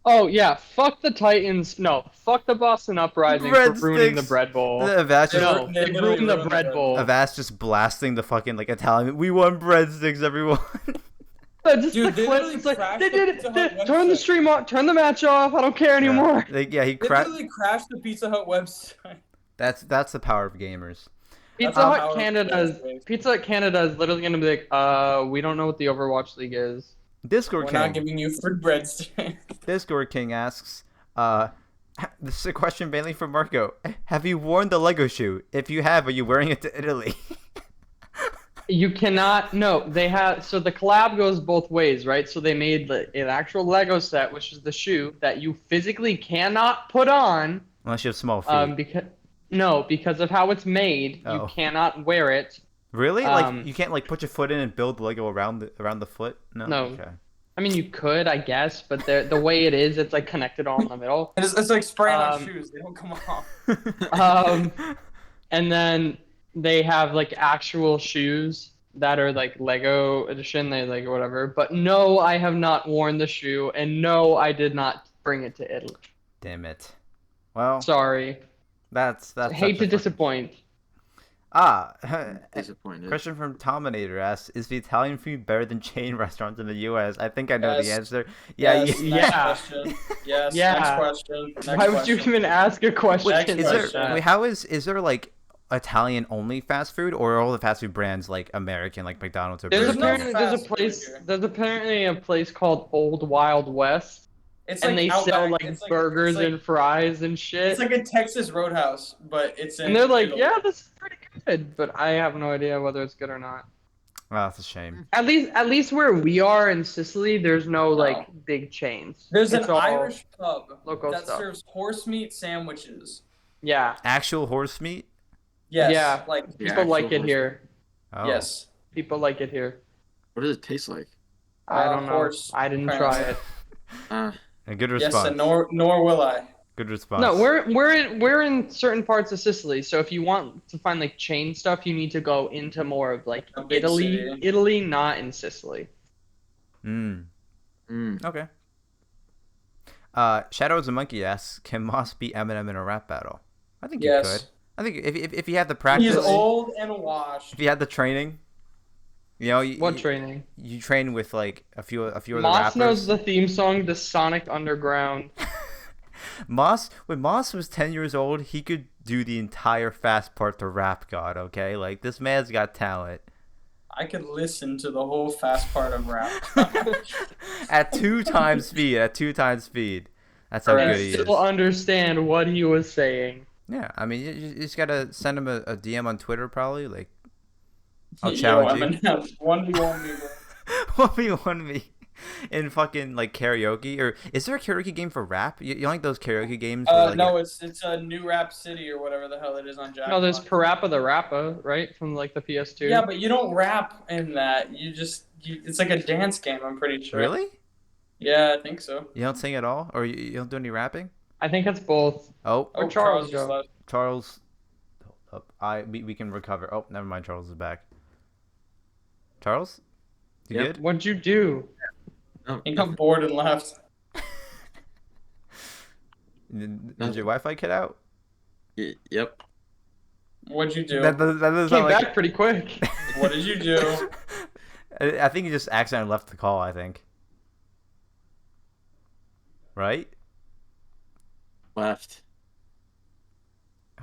Oh yeah, fuck the Titans. No, fuck the Boston Uprising for ruining the Breadsticks. bread bowl. Avast just, No, They they literally ruined the ruined bread the bowl. Avast just blasting the fucking like Italian. We want breadsticks, everyone. Just Dude, the they clips. literally It's like crashed they the did Pizza it. Hut Turn the website. stream off. Turn the match off. I don't care anymore. He They cracked. literally crashed the Pizza Hut website. That's the power of gamers. Pizza how Hut powerful Canada it is is. Pizza Hut Canada is literally gonna be like, we don't know what the Overwatch League is. Discord We're King. not giving you free breadsticks. Discord King asks, this is a question mainly for Marco. Have you worn the Lego shoe? If you have, are you wearing it to Italy? You cannot. No, they have. So the collab goes both ways, right? So they made an actual Lego set, which is the shoe that you physically cannot put on. Unless you have small feet. Because of how it's made, Oh. you cannot wear it. Really? um, Like you can't like put your foot in and build Lego around the foot? No. No. Okay. I mean, you could, I guess, but the way it is, it's like connected all in the middle. It's like spraying on Um, shoes. They don't come off. And then they have like actual shoes that are like Lego edition, they like whatever. But no, I have not worn the shoe, and no, I did not bring it to Italy. Damn it. Well, Sorry. that's Hate to disappoint. Disappointed. Question from Tominator asks, is the Italian food better than chain restaurants in the US? I think I know the Yes. answer. Yeah, Yes, yeah. next Yeah. question. Yes. Yeah. Next question. Next Why would you question. even ask a question? Next Is like there that? wait, how is there like Italian only fast food, or are all the fast food brands like American, like McDonald's or There's Burger no King? apparently a place called Old Wild West, It's and like they sell Outback. like It's like- burgers it's like, and fries and shit. It's like a Texas Roadhouse, but it's in. And they're like, Italy. yeah, this is pretty good, but I have no idea whether it's good or not. Oh, that's a shame. At least where we are in Sicily, there's no like big chains. There's It's an all Irish pub local that stuff. serves horse meat sandwiches. Yeah, Actual horse meat? Yes. Yeah. Like Yeah, people like actual it here. Oh. yes. People like it here. What does it taste like? I don't know. Horse. I didn't apparently. try it. A good Yes, response. and nor will I. Good response. No, we're in certain parts of Sicily, so if you want to find like chain stuff, you need to go into more of like A big city. Italy, not in Sicily. Mm. Mm. Okay. Shadows of Monkey asks, can Moss beat Eminem in a rap battle? I think you Yes. could. I think if you had the practice, He's old and washed. if you had the training, you know, What training? you train with like a few of the Moss rappers. knows the theme song to Sonic Underground. When Moss was 10 years old, he could do the entire fast part to Rap God, okay? Like, this man's got talent. I could listen to the whole fast part of rap. At 2 times speed, That's how Correct. good he is. Still understand what he was saying. Yeah, I mean, you just gotta send him a DM on Twitter, probably. Like, I'll Yo, challenge you. Eminem, 1v1 me, bro. 1v1 me in fucking like karaoke, or is there a karaoke game for rap? You like those karaoke games? Where, like, No, it's a new Rap City or whatever the hell it is on Jack. No, there's Parappa the Rappa, right? From like the PS2. Yeah, but you don't rap in that. It's like a dance game, I'm pretty sure. Really? Yeah, I think so. You don't sing at all, or you don't do any rapping? I think it's both. Oh, Or Oh, Charles just go. left. Charles. Hold up. We can recover. Oh, never mind. Charles is back. Charles, you Yep. good? What'd you do? No, He got bored and left. Did your Wi-Fi cut out? Yep. What'd you do? That doesn't Came sound like. back pretty quick. What did you do? I think he just accidentally left the call. I think. Right? Left.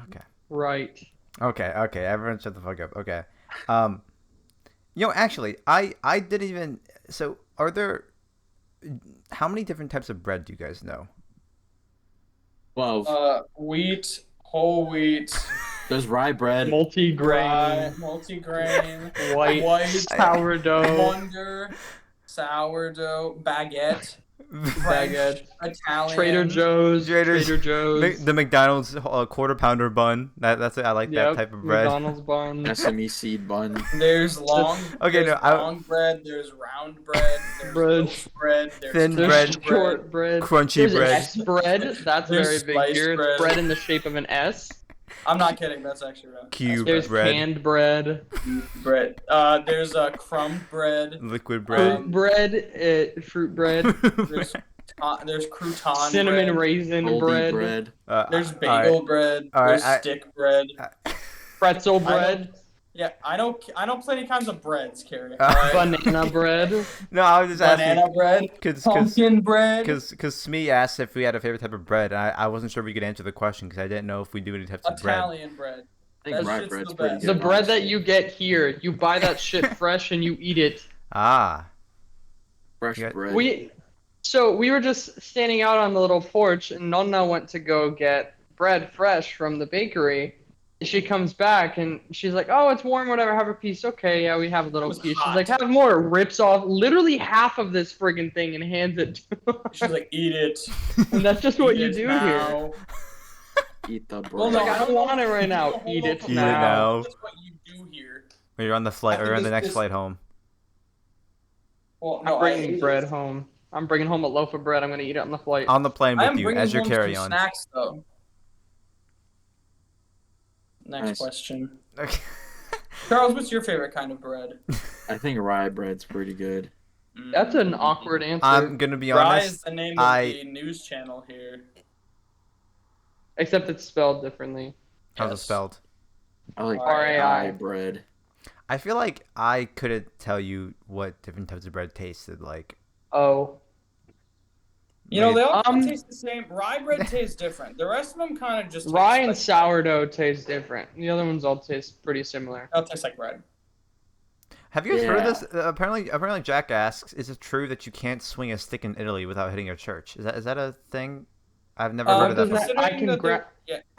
Okay. Right. Okay. Everyone, shut the fuck up. Okay. Actually, I didn't even. So, are there? How many different types of bread do you guys know? 12. Wheat, whole wheat, There's rye bread. Multi-grain, multigrain, white, sourdough, Wonder, sourdough, baguette, French, baguette, Italian, Trader Joe's, Trader Joe's. The McDonald's quarter pounder bun. That's it. I like that Yep, type of bread. McDonald's bun. Sesame seed bun. There's long. Okay, there's no, long bread. There's round bread. There's Bread. loaf bread. There's Thin There's bread. short bread. Crunchy There's bread. S bread. That's There's very big sliced here. bread. It's bread in the shape of an S. I'm not kidding. That's actually right. Cube There's bread. canned bread. Bread. There's crumb bread. Liquid bread. Fruit bread. Fruit bread. There's crouton. Cinnamon bread. raisin Moldy bread. bread. There's all bagel right. bread. All right, There's stick bread. Pretzel I know- bread. Yeah, I know plenty kinds of breads, Cary. Alright? Banana bread. No, I was just Banana asking bread. because Pumpkin bread. Smee asked if we had a favorite type of bread, and I wasn't sure we could answer the question because I didn't know if we do any types of bread. Italian bread. I think That rye shit's bread's the pretty best. good. The bread that honestly. you get here, you buy that shit fresh and you eat it. Ah, Fresh You got- bread. We were just standing out on the little porch, and Nonna went to go get bread fresh from the bakery. She comes back and she's like, "Oh, it's warm. Whatever. Have a piece." Okay, yeah, we have a little was piece. hot. She's like, "Have more." Rips off literally half of this friggin' thing and hands it to her. She's like, eat it. And that's just what Eat you it do here. now. Eat the bread. Well, Like, no, I don't want it right now. Hold Eat on, it hold on. now. That's what you do here. when you're on the flight I or think on the this- next this- flight home. Well, I'm no, bringing bread home. I'm bringing home a loaf of bread. I'm gonna eat it on the flight. On the plane I with am you bringing as your home some carry-on. snacks though. Next Nice. question. Okay. Charles, what's your favorite kind of bread? I think rye bread's pretty good. That's an awkward answer. I'm gonna be Rye is honest. the name I- of the news channel here. Except it's spelled differently. How's it Yes. spelled? I like R.A.I.. rye bread. I feel like I couldn't tell you what different types of bread tasted like. Oh. You know, they all Um, taste the same. Rye bread tastes different. The rest of them kind of just Rye taste and like, sourdough taste different. The other ones all taste pretty similar. They'll taste like bread. Have you guys heard of Yeah. this? Apparently, Jack asks, "Is it true that you can't swing a stick in Italy without hitting a church?" Is that a thing? I've never heard of that. does that- before. I can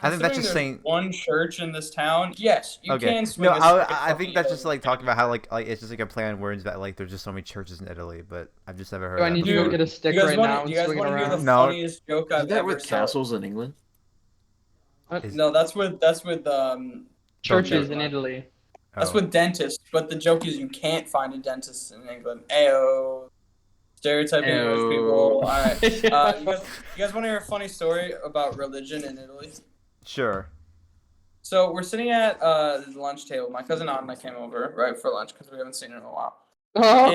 I think that's just there's saying- one church in this town. Yes, you Okay. can swing No, a stick. I think that's from just like talking about how like it's just like a play on words that like there's just so many churches in Italy, but I've just never heard Do I of that need to before. go get a stick You guys right wanna- now do and you guys swing it want to hear the around? No. funniest joke Is I've that ever with said? castles in England? Is- No, that's with Churches Okay. in Italy. that's Oh. with dentists. But the joke is you can't find a dentist in England. Ayo, stereotyping English Ayo. people. All right. You guys want to hear a funny story about religion in Italy? Sure. So we're sitting at the lunch table. My cousin Anna came over right for lunch because we haven't seen her in a while. Oh,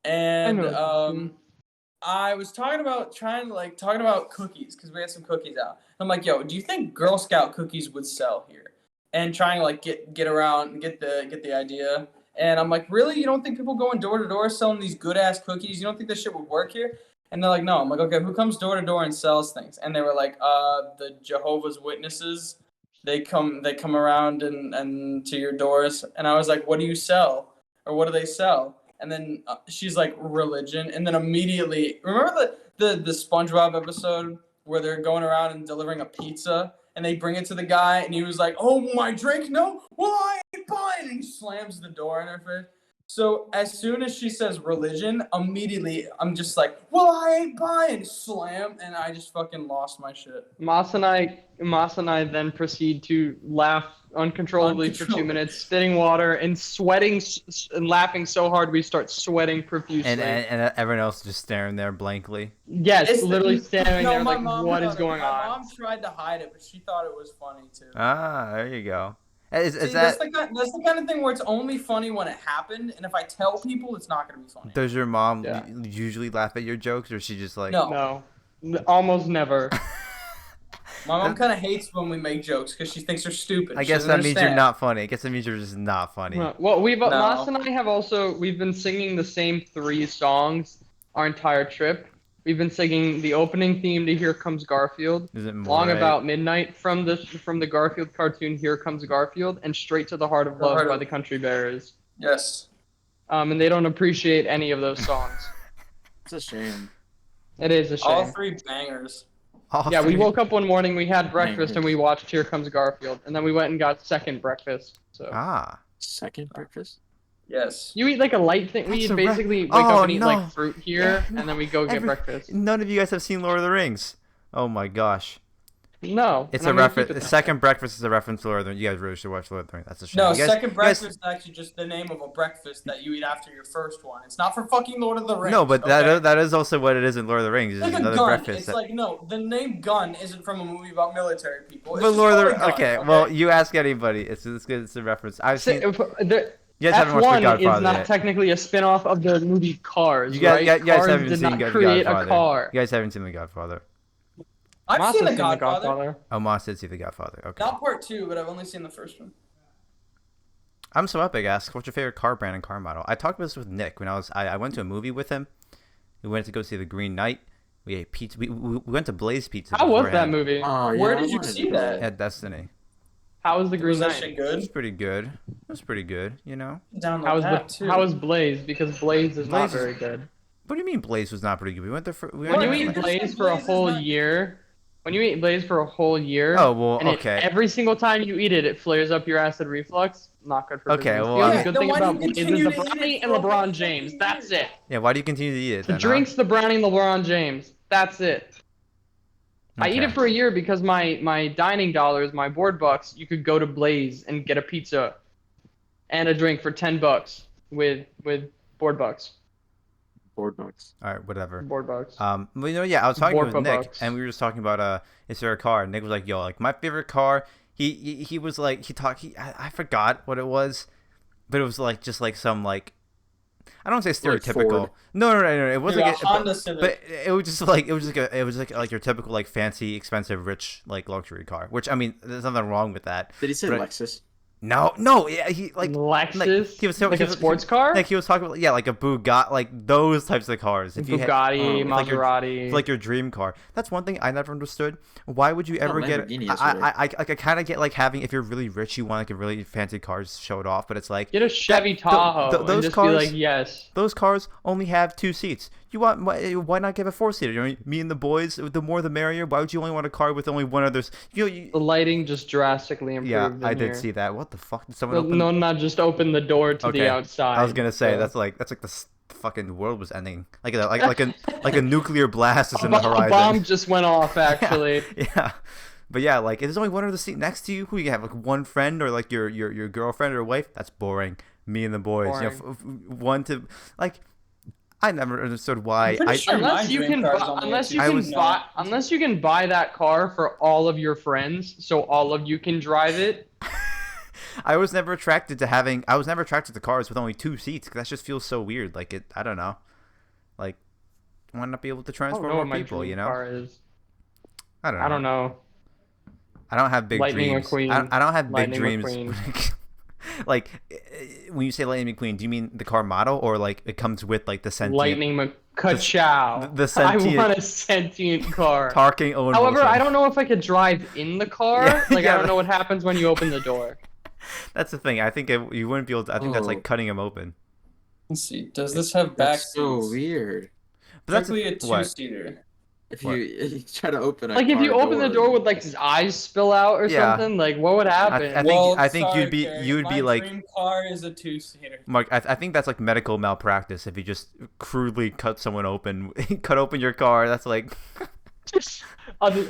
And I know. I was talking about talking about cookies because we had some cookies out. I'm like, yo, do you think Girl Scout cookies would sell here? And trying to like get around and get the idea. And I'm like, really? You don't think people going door to door selling these good ass cookies? You don't think this shit would work here? And they're like, no. I'm like, okay, who comes door to door and sells things? And they were like, the Jehovah's Witnesses. They come around and to your doors. And I was like, what do you sell? Or what do they sell? And then she's like, religion. And then immediately, remember the SpongeBob episode where they're going around and delivering a pizza? And they bring it to the guy, and he was like, oh, my drink? No? Well, I ain't buying. And he slams the door in her face. So as soon as she says religion, immediately I'm just like, well, I ain't buying, slam, and I just fucking lost my shit. Mas and I then proceed to laugh uncontrollably for 2 minutes, spitting water and sweating and laughing so hard we start sweating profusely. And everyone else just staring there blankly. Yes, It's literally standing there my like, mom what is thought going on? My mom tried to hide it, but she thought it was funny too. Ah, there you go. Is See, that that's the kind of thing where it's only funny when it happened, and if I tell people, it's not gonna be funny. does your mom Yeah. usually laugh at your jokes, or is she just like No. No, almost never. My mom kind of hates when we make jokes because she thinks they're stupid. I She guess doesn't that means you're understand. not funny. I guess that means you're just not funny. Well, No. Mas and I have we've been singing the same 3 songs our entire trip. We've been singing the opening theme to Here Comes Garfield, Is it more long right? about midnight from the Garfield cartoon Here Comes Garfield, and Straight to the Heart of Love by the Country Bears. Yes. And they don't appreciate any of those songs. It's a shame. It is a All shame. 3 bangers. All Yeah, we three- woke up one morning, we had breakfast, and we watched Here Comes Garfield, and then we went and got second breakfast. So Ah. Second breakfast? Yes. you eat like a light thing. We That's a basically wake Oh, up and eat no. like fruit here, Yeah, and then we go get Every- breakfast. None of you guys have seen Lord of the Rings. Oh my gosh. No, It's and a I'm gonna keep reference. it The that second breakfast is a reference to Lord of the Rings. You guys really should watch Lord of the Rings. That's a shame. No, You guys- second you guys- breakfast is actually just the name of a breakfast that you eat after your first one. It's not for fucking Lord of the Rings. No, but okay? that is also what it is in Lord of the Rings. It's Like a another gun. breakfast. It's like, no, the name gun isn't from a movie about military people. It's But just Lord of called the a gun, okay, well, you ask anybody. It's good. It's a reference. I've Say- seen. the You guys haven't watched The F1 is Godfather not yet. technically a spin-off of the movie Cars, You guys, right? you guys Cars haven't did seen not The create Godfather. a car. You guys haven't seen The Godfather. I've Mas seen has The Godfather. Oh, Moss did see The Godfather. Okay. Not part 2, but I've only seen the first one. I'm so epic. Ask what's your favorite car brand and car model. I talked about this with Nick when I went to a movie with him. We went to go see The Green Knight. We ate pizza. We went to Blaze Pizza. How was that beforehand. movie? Oh, yeah, Where I did you wanted see to go. that? At Destiny. How was the Green Was that Knight? shit It good? was pretty good. It was pretty good. You know. Download How was that too. how was Blaze? Because Blaze is not Blaze is- very good. What do you mean Blaze was not pretty good? We went there for. We When went you there eat for, like- Blaze for a Blaze is whole not- year, when you eat Blaze for a whole year, Oh well, and okay. every single time you eat it, it flares up your acid reflux. Not good for Okay, business. well, The I only mean- good then thing why do about you Blaze is continue the to eat it brownie and for a whole LeBron James. fucking That's year? it. Yeah. Why do you continue to eat it? The Then, drinks, the brownie, and LeBron James. That's it. I eat Okay. it for a year because my dining dollars, my board bucks, you could go to Blaze and get a pizza and a drink for $10 with board bucks. Board bucks. All right, whatever. Board bucks. But yeah, I was talking with Borpa Nick, bucks. and we were just talking about is there a car? And Nick was like, yo, like my favorite car. He was like I forgot what it was, but it was like just like some like I don't say Like stereotypical. Ford. No. It wasn't. Yeah, Like, Honda but Civic. it was just like your typical like fancy, expensive, rich like luxury car. Which I mean, there's nothing wrong with that. Did he say But- Lexus? No, yeah, he like Lexus? he was like a sports car? Like he was talking about like a Bugatti, like those types of cars. If you had, Bugatti, oh, like your- Maserati. it's like your dream car. That's one thing I never understood. Why would you It's not ever get? Lamborghini yesterday. I kind of get like having if you're really rich, you want like a really fancy car to show it off. But it's like Get a Chevy Tahoe those and just cars- be like, yes. those cars only have 2 seats. You want why not give a 4-seater? You know, me and the boys, the more the merrier. Why would you only want a car with only one other? You The lighting just drastically improved. yeah, in I did here. see that. What the fuck? Did someone Well, open? no, not just open the door to Okay. the outside. I was gonna say so- that's like the fucking world was ending. Like a nuclear blast is in the A horizon. bomb just went off, actually. Yeah. But yeah, like if there's only one other seat next to you, who you have like one friend or like your girlfriend or wife. That's boring. Me and the boys, you know, one to like. I never understood why. I'm pretty sure my Unless you dream can, car is bu- only a unless you I can was- buy, unless you can buy that car for all of your friends, so all of you can drive it. I was never attracted to having. I was never attracted to cars with only 2 seats. 'Cause that just feels so weird. Like it. I don't know. Like, why not be able to I don't transport know more what my people? dream You know. car is. I don't know. I don't know. I don't have big Lightning dreams. McQueen. I don't have big Lightning dreams. McQueen. Like when you say Lightning McQueen, do you mean the car model or like it comes with like the sentient? Ka-chow. the I sentient- want a sentient car. Talking Owen However, Wilson. I don't know if I could drive in the car. Yeah, Like, yeah, I don't know what happens when you open the door. That's the thing. I think you wouldn't be able to. I think that's like Oh. cutting him open. Let's see. Does this have back That's so seats? weird. But that's Strictly a what? two-seater. If What? you try to open a Like, if you car open the door with, like, his eyes spill out or Yeah. something, like, what would happen? I think sorry, you'd be Cary, my like dream car is a two-seater. Mark. I think that's like medical malpractice if you just crudely cut someone open, cut open your car. That's like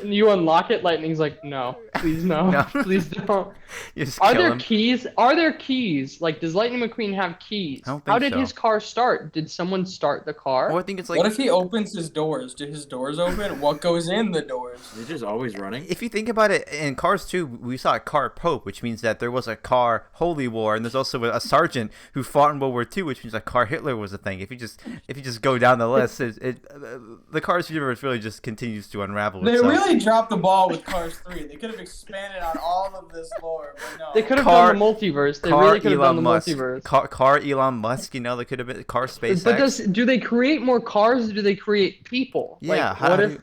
You unlock it, Lightning's like, no, please no, No. please don't. you just Are kill there him. keys? Are there keys? Like, does Lightning McQueen have keys? I don't How think did so. his car start? Did someone start the car? Well, I think it's like What if he opens his doors? Do his doors open? What goes in the doors? You're just always running. if you think about it, in Cars 2, we saw a car pope, which means that there was a car holy war, and there's also a sergeant who fought in World War II, which means a car Hitler was a thing. If you just go down the list, the Cars universe really just continues to unravel They itself. really dropped the ball with Cars 3. They could have expanded on all of this lore, but no. They could have Car- done the multiverse. They Car really could have done Elon the Musk. multiverse. Car Elon Musk, you know, they could have been car SpaceX. But do they create more cars or do they create people? Yeah, Like, how what do if you-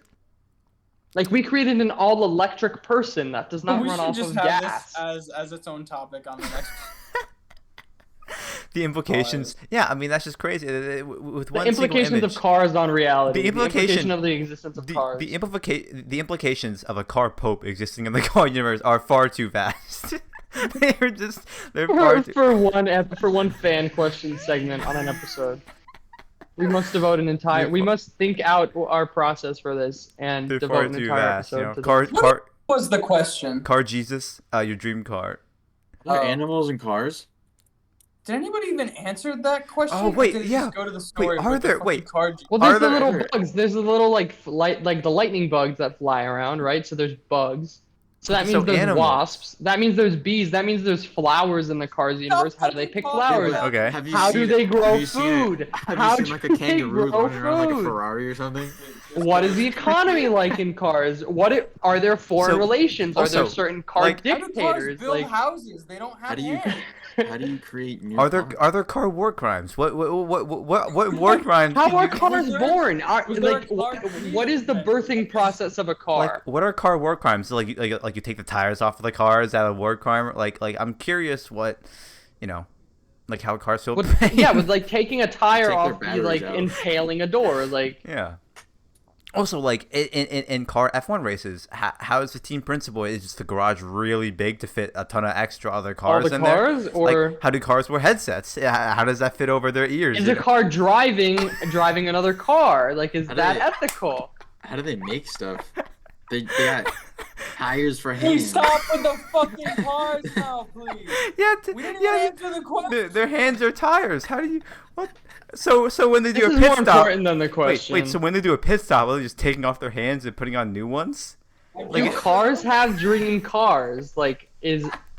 like we created an all electric person that does not we run should off just of have gas? this as its own topic on the next. the implications. Yeah, I mean that's just crazy. With The one single implications image, of cars on reality. The implication- of the existence of cars. the implications of a car pope existing in the car universe are far too vast. they're far too. For one fan question segment on an episode. We must devote an entire. We must think out our process for this and They're devote far an too entire vast. You episode know, to car, this. car, What was the question? car Jesus, your dream car. Are there Oh. animals in cars? Did anybody even answer that question? Oh, or wait, did it yeah. just go to the story. are with the there- fucking wait. Car Well, Are there's the there- little bugs. There's the little like the lightning bugs that fly around, right? So there's bugs. So that So means there's animals. wasps. That means there's bees. That means there's flowers in the Cars universe. How do they pick flowers? Yeah, Okay. Have you How do seen- they grow have you seen food? Have How you seen like do a they kangaroo grow running around like a food? Ferrari or something? What is the economy like in Cars? Are there foreign So, relations? Are there also, certain car like- How do cars dictators? build Like, houses? They don't have How do you hands. how do you create new Are there cars? car war crimes? What war crimes? how can are you- cars there- born? was there Like, a car what is the birthing process of a car? Like, what are car war crimes? Like you take the tires off of the car? Is that a war crime? Like I'm curious what, you know, like how cars feel. Yeah, with like taking a tire Take their off, be batteries like out. impaling a door, like. Yeah. Also, like in car F1 races, how is the team principle? Is just the garage really big to fit a ton of extra other cars All the in cars, there? or Like, how do cars wear headsets? How does that fit over their ears? is a car driving another car? Like, is How do that they- ethical? How do they make stuff? They got tires for Please hands. stop with the fucking cars now, please. Yeah, We didn't even answer the question. their hands are tires. How do you what? So when they do This a is pit more stop, important than the question. wait. So when they do a pit stop, are they just taking off their hands and putting on new ones? Do cars have dream cars? Like,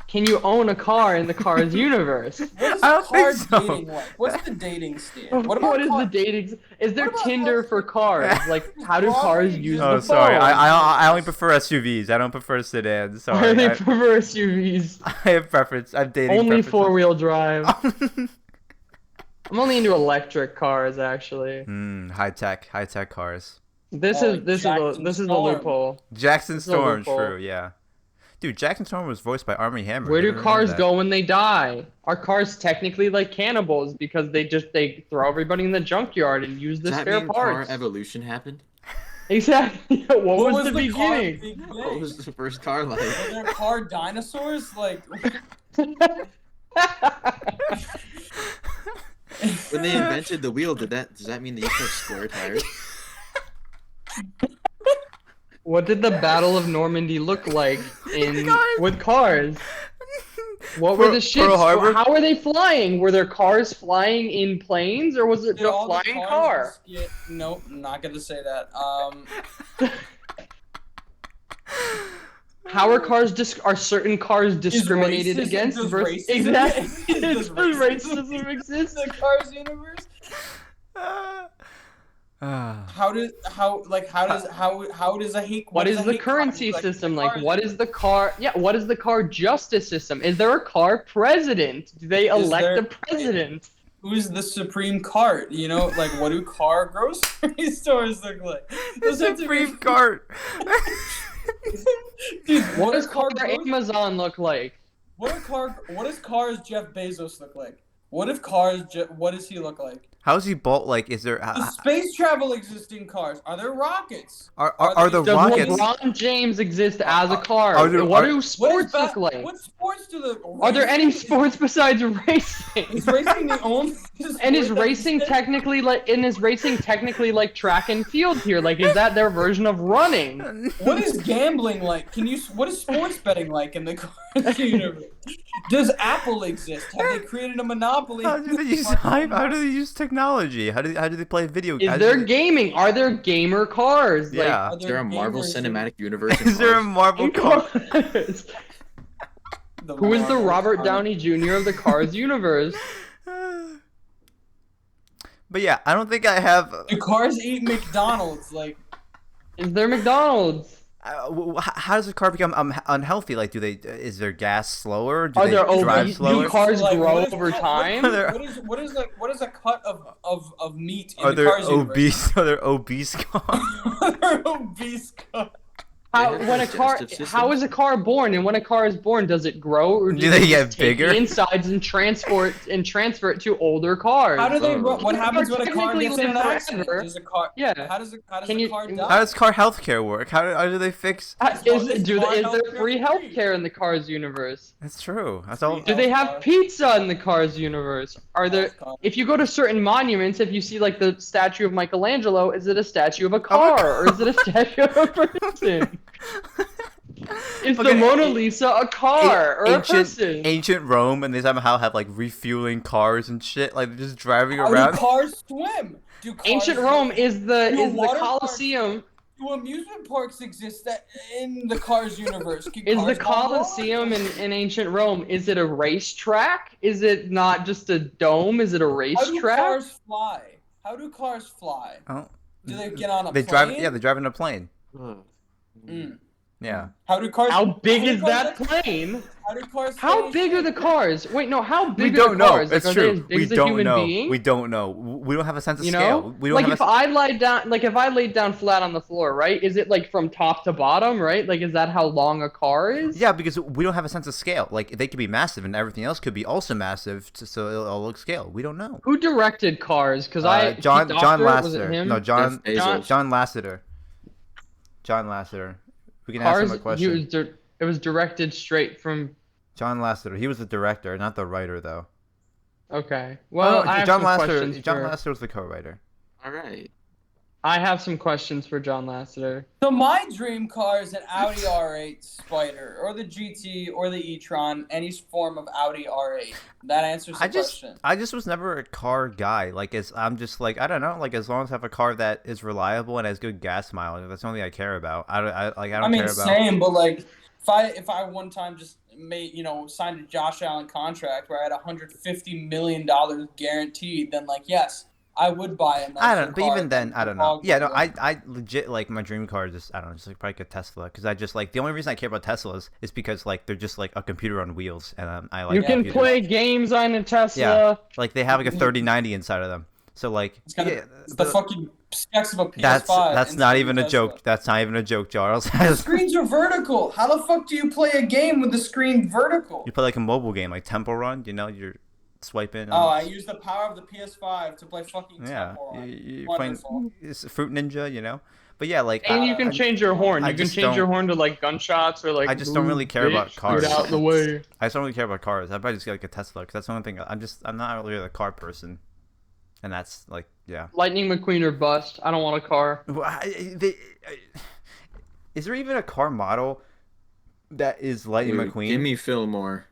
can you own a car in the Cars universe? What is I don't car think so. dating like? What's the dating stand? What about What is car- the dating? Is there What about Tinder cars? for cars? Like, how do cars use Oh, the sorry. phone? I only prefer SUVs. I don't prefer sedans. Sorry. They I, prefer SUVs. I have preference. I'm dating. Only preferences. 4-wheel drive. I'm only into electric cars, actually. High tech cars. This Oh, is this Jackson is the Storm. loophole. Jackson It's a Storm, loophole. true, yeah. Dude, Jackson Storm was voiced by Armie Hammer. Where do Didn't cars remember that. go when they die? Are cars technically like cannibals because they throw everybody in the junkyard and use the Does that spare mean car parts? evolution happened? Exactly. What was the car beginning? big What thing? was the first car like? Were there car dinosaurs? Like, When they invented the wheel, does that mean they used to have square tires? What did the Battle of Normandy look like Cars. with cars? What were Pearl- the ships? Pearl Harbor? How were they flying? Were there cars flying in planes, or was it did a all the flying cars car? get- Nope, not gonna say that. How are are certain cars discriminated racism- against does versus racism- exactly? does Does racism racism exist? the Cars universe? How does a hate? What is does a the hate currency crime- system the like? cars What is the car? Yeah, what is the car justice system? Is there a car president? Do they Is elect there- a president? who's the supreme cart? You know, like what do car grocery stores look like? The Those have to be- Supreme Cart. Dude, What what does does car Amazon look like? What does Cars Jeff Bezos look like? What does he look like? How's he bolt? Like, is there The space travel existing cars. Are there rockets? are the they- Does rockets? LeBron James exist as a car? are there- What are- do What sports is look like? What sports do the Are there any sports besides racing? Is racing the only And is sport that racing exists? technically like track and field here? Like, is that their version of running? What is gambling like? What is sports betting like in the Cars universe? Does Apple exist? Have they created a monopoly? How do they use How do they use technology? How do they play video? Is how do there they- gaming? Are there gamer cars? Yeah. Are Is there a Marvel gamers in Cinematic Universe? in Is there a Cars? Marvel car? Like, the who is the Marvel Robert car? Downey Jr. of the Cars universe? But yeah, I don't think I have. Do cars eat McDonald's? Like, Is there McDonald's? How does a car become unhealthy? Like, is their gas slower? Do Are they there drive obese? slower? Do cars like, grow what is- over what- time? What is a cut of meat in Are the there Cars universe? obese? Are there obese cars? Are there obese cars? How They have when a car? digestive systems? How is a car born? And when a car is born, does it grow or Do they just get take bigger? the insides and transfer it to older cars? How do they? Oh. What happens when a car Technically gets in an live accident? forever. Does a car? Yeah. How does Can you- car How die? does car healthcare work? How do they fix? Is car there healthcare free free? healthcare in the Cars universe? That's true. That's all. Do they have Cars. pizza in the Cars universe? Are there? If you go to certain monuments, if you see like the statue of Michelangelo, is it a statue of a car or is it a statue of a person? Is the Okay, Mona Lisa a car or a ancient person? ancient Rome, and they somehow have like refueling cars and shit. Like they're just driving How around. do cars swim? Do cars Ancient swim? Rome is the Do water Colosseum. Do amusement parks exist that in the Cars universe? Can Is the cars go on roller Colosseum in ancient Rome? Is it a racetrack? Is it not just a dome? Is it a How do racetrack? cars fly? How do cars fly? Oh. Do they get on a They plane? drive. Yeah, they drive in a plane. Oh. Mm. Yeah. How do cars? How big how do is cars that actually- plane? How do cars? How stay big are the shape? cars? Wait, no. How We big are don't the know. cars? It's Like, are they as true. big We as a don't human know. being? We don't know. We don't have a sense of You scale. know, We don't like have if a. I laid down, like if I laid down flat on the floor, right? Is it like from top to bottom, right? Like, is that how long a car is? Yeah, because we don't have a sense of scale. Like they could be massive, and everything else could be also massive, so it'll all look scale. We don't know. Who directed Cars? Because John Doctor, was it Lasseter. him? No, John Jeff Bezos. John Lasseter. John Lasseter. We can ask Cars. him a question. It was directed straight from. John Lasseter. He was the director, not the writer, though. Okay. Well, no, I have John some Lasseter. questions John for. Lasseter was the co-writer. All right. I have some questions for John Lasseter. So my dream car is an Audi R8 Spider, or the GT, or the e-tron, any form of Audi R8. That answers the question. I just was never a car guy. Like, I'm just like, I don't know. Like, as long as I have a car that is reliable and has good gas mileage, that's the only thing I care about. I don't I mean, care about. same, but like, if I one time just signed a Josh Allen contract where I had $150 million guaranteed, then like, yes, I would buy a nicer I don't. But car even then, than I the don't know. dog Yeah, no, food. I legit like my dream car is just I don't know, just like probably a Tesla because I just like the only reason I care about Teslas is because like they're just like a computer on wheels and I like You can computers. play games on a Tesla. Yeah. Like they have like a 3090 inside of them. So like It's got yeah, it's the fucking specs of a PS5. that's not inside even the a Tesla. joke. That's not even a joke, Charles. The screens are vertical. How the fuck do you play a game with the screen vertical? You play like a mobile game like Temple Run. You know, you're swiping. Oh, I use the power of the PS5 to play fucking yeah. Temple Run. You're Wonderful. playing it's Fruit Ninja. You know. But yeah, like And you can change your horn. I You can just change your don't- horn to like gunshots or like. I just don't really care "Move, about bitch, cars." Get out the way. I just don't really care about cars. I'd probably just get like a Tesla because that's the only thing. I'm not really a car person, and that's like yeah. Lightning McQueen or bust. I don't want a car. Is there even a car model that is Lightning Dude, McQueen? Give me Fillmore.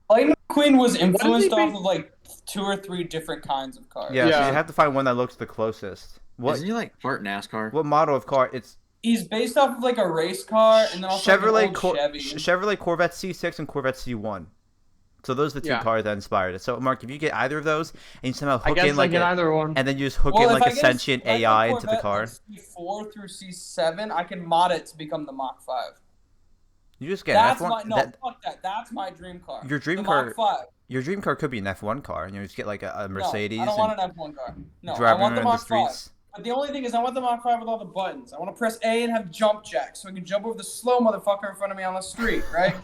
Lightning McQueen was influenced think- off of like 2 or 3 different kinds of cars. Yeah, so Yeah. you have to find one that looks the closest. What Isn't he like part NASCAR? what model of car? It's He's based off of like a race car and then also Chevrolet like an old Chevy. Chevrolet Corvette C6 and Corvette C1. So those are the two Yeah. cars that inspired it. So Mark, if you get either of those and you somehow I hook guess in like I get either one. and then you just hook Well, in if like I a get sentient if I get AI a into the Corvette, car, like C4 through C7, I can mod it to become the Mach 5. you just get That's an my F1. no, fuck that. That's my dream car. Your dream the car- Mach 5. Your dream car could be an F1 car. You know, just get like a Mercedes No, I don't want and an F1 car. No, I driving want the around the Mach 5. streets. But the only thing is, I want the Mach 5 with all the buttons. I want to press A and have jump jacks so I can jump over the slow motherfucker in front of me on the street, right?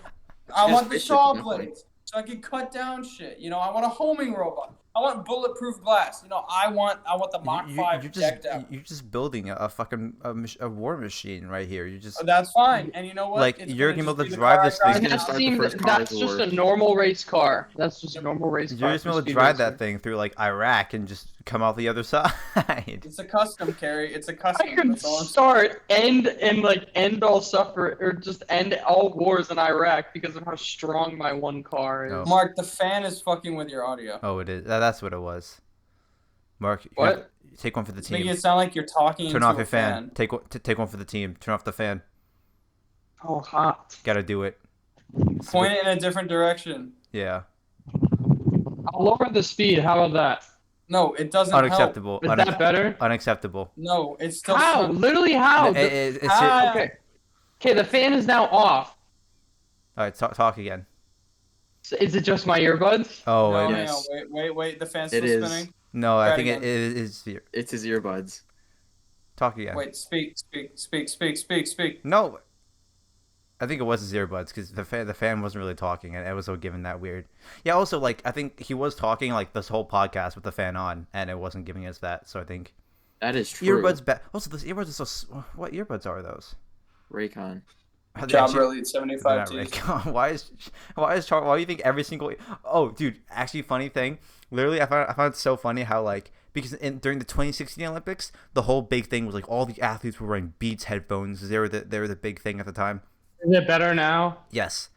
I want the saw blades so I can cut down shit. You know, I want a homing robot. I want bulletproof glass. You know, I want the Mach 5 decked out. You're just building a fucking a war machine right here. You just That's fine. And you know what? like It's you're gonna gonna be able just to be the drive car I this drive thing. gonna now. start the first car That's just war. a normal race car. That's just a normal race car. You're just gonna be able for to speed drive that racing. thing through like Iraq and just come out the other side. It's a custom, Cary. It's a custom. I could That's all I'm saying. start, end all suffer, or just end all wars in Iraq because of how strong my one car is. No. Mark, the fan is fucking with your audio. Oh, it is. That's what it was. Mark, What? take one for the It's making team. it sound like you're talking Turn into off a your fan. Take one for the team. Turn off the fan. Oh, hot. Gotta do it. Point it in a different direction. Yeah. I'll lower the speed. How about that? No, it doesn't help. Unacceptable. Is that better? Unacceptable. No, it's still How? Literally how? It's Ah. Okay. Okay, the fan is now off. all right. Talk again. So is it just my earbuds? Oh, No, wait. hang Yes. on, wait. The fan's It still is. spinning. No, I Try think again. it is. It's his earbuds. Talk again. Wait, speak. No. I think it was his earbuds because the fan wasn't really talking and it was so giving that weird. Yeah. Also, like I think he was talking like this whole podcast with the fan on and it wasn't giving us that. So I think That is true. earbuds. Also, those earbuds are so. What earbuds are those? Raycon. Are they Job actually- Elite they're 75 not Ts. Raycon. Why is Charles? Why do you think every single? Oh, dude. Actually, funny thing. Literally, I found it so funny how like because during the 2016 Olympics, the whole big thing was like all the athletes were wearing Beats headphones. They were the big thing at the time. Is it better now? Yes.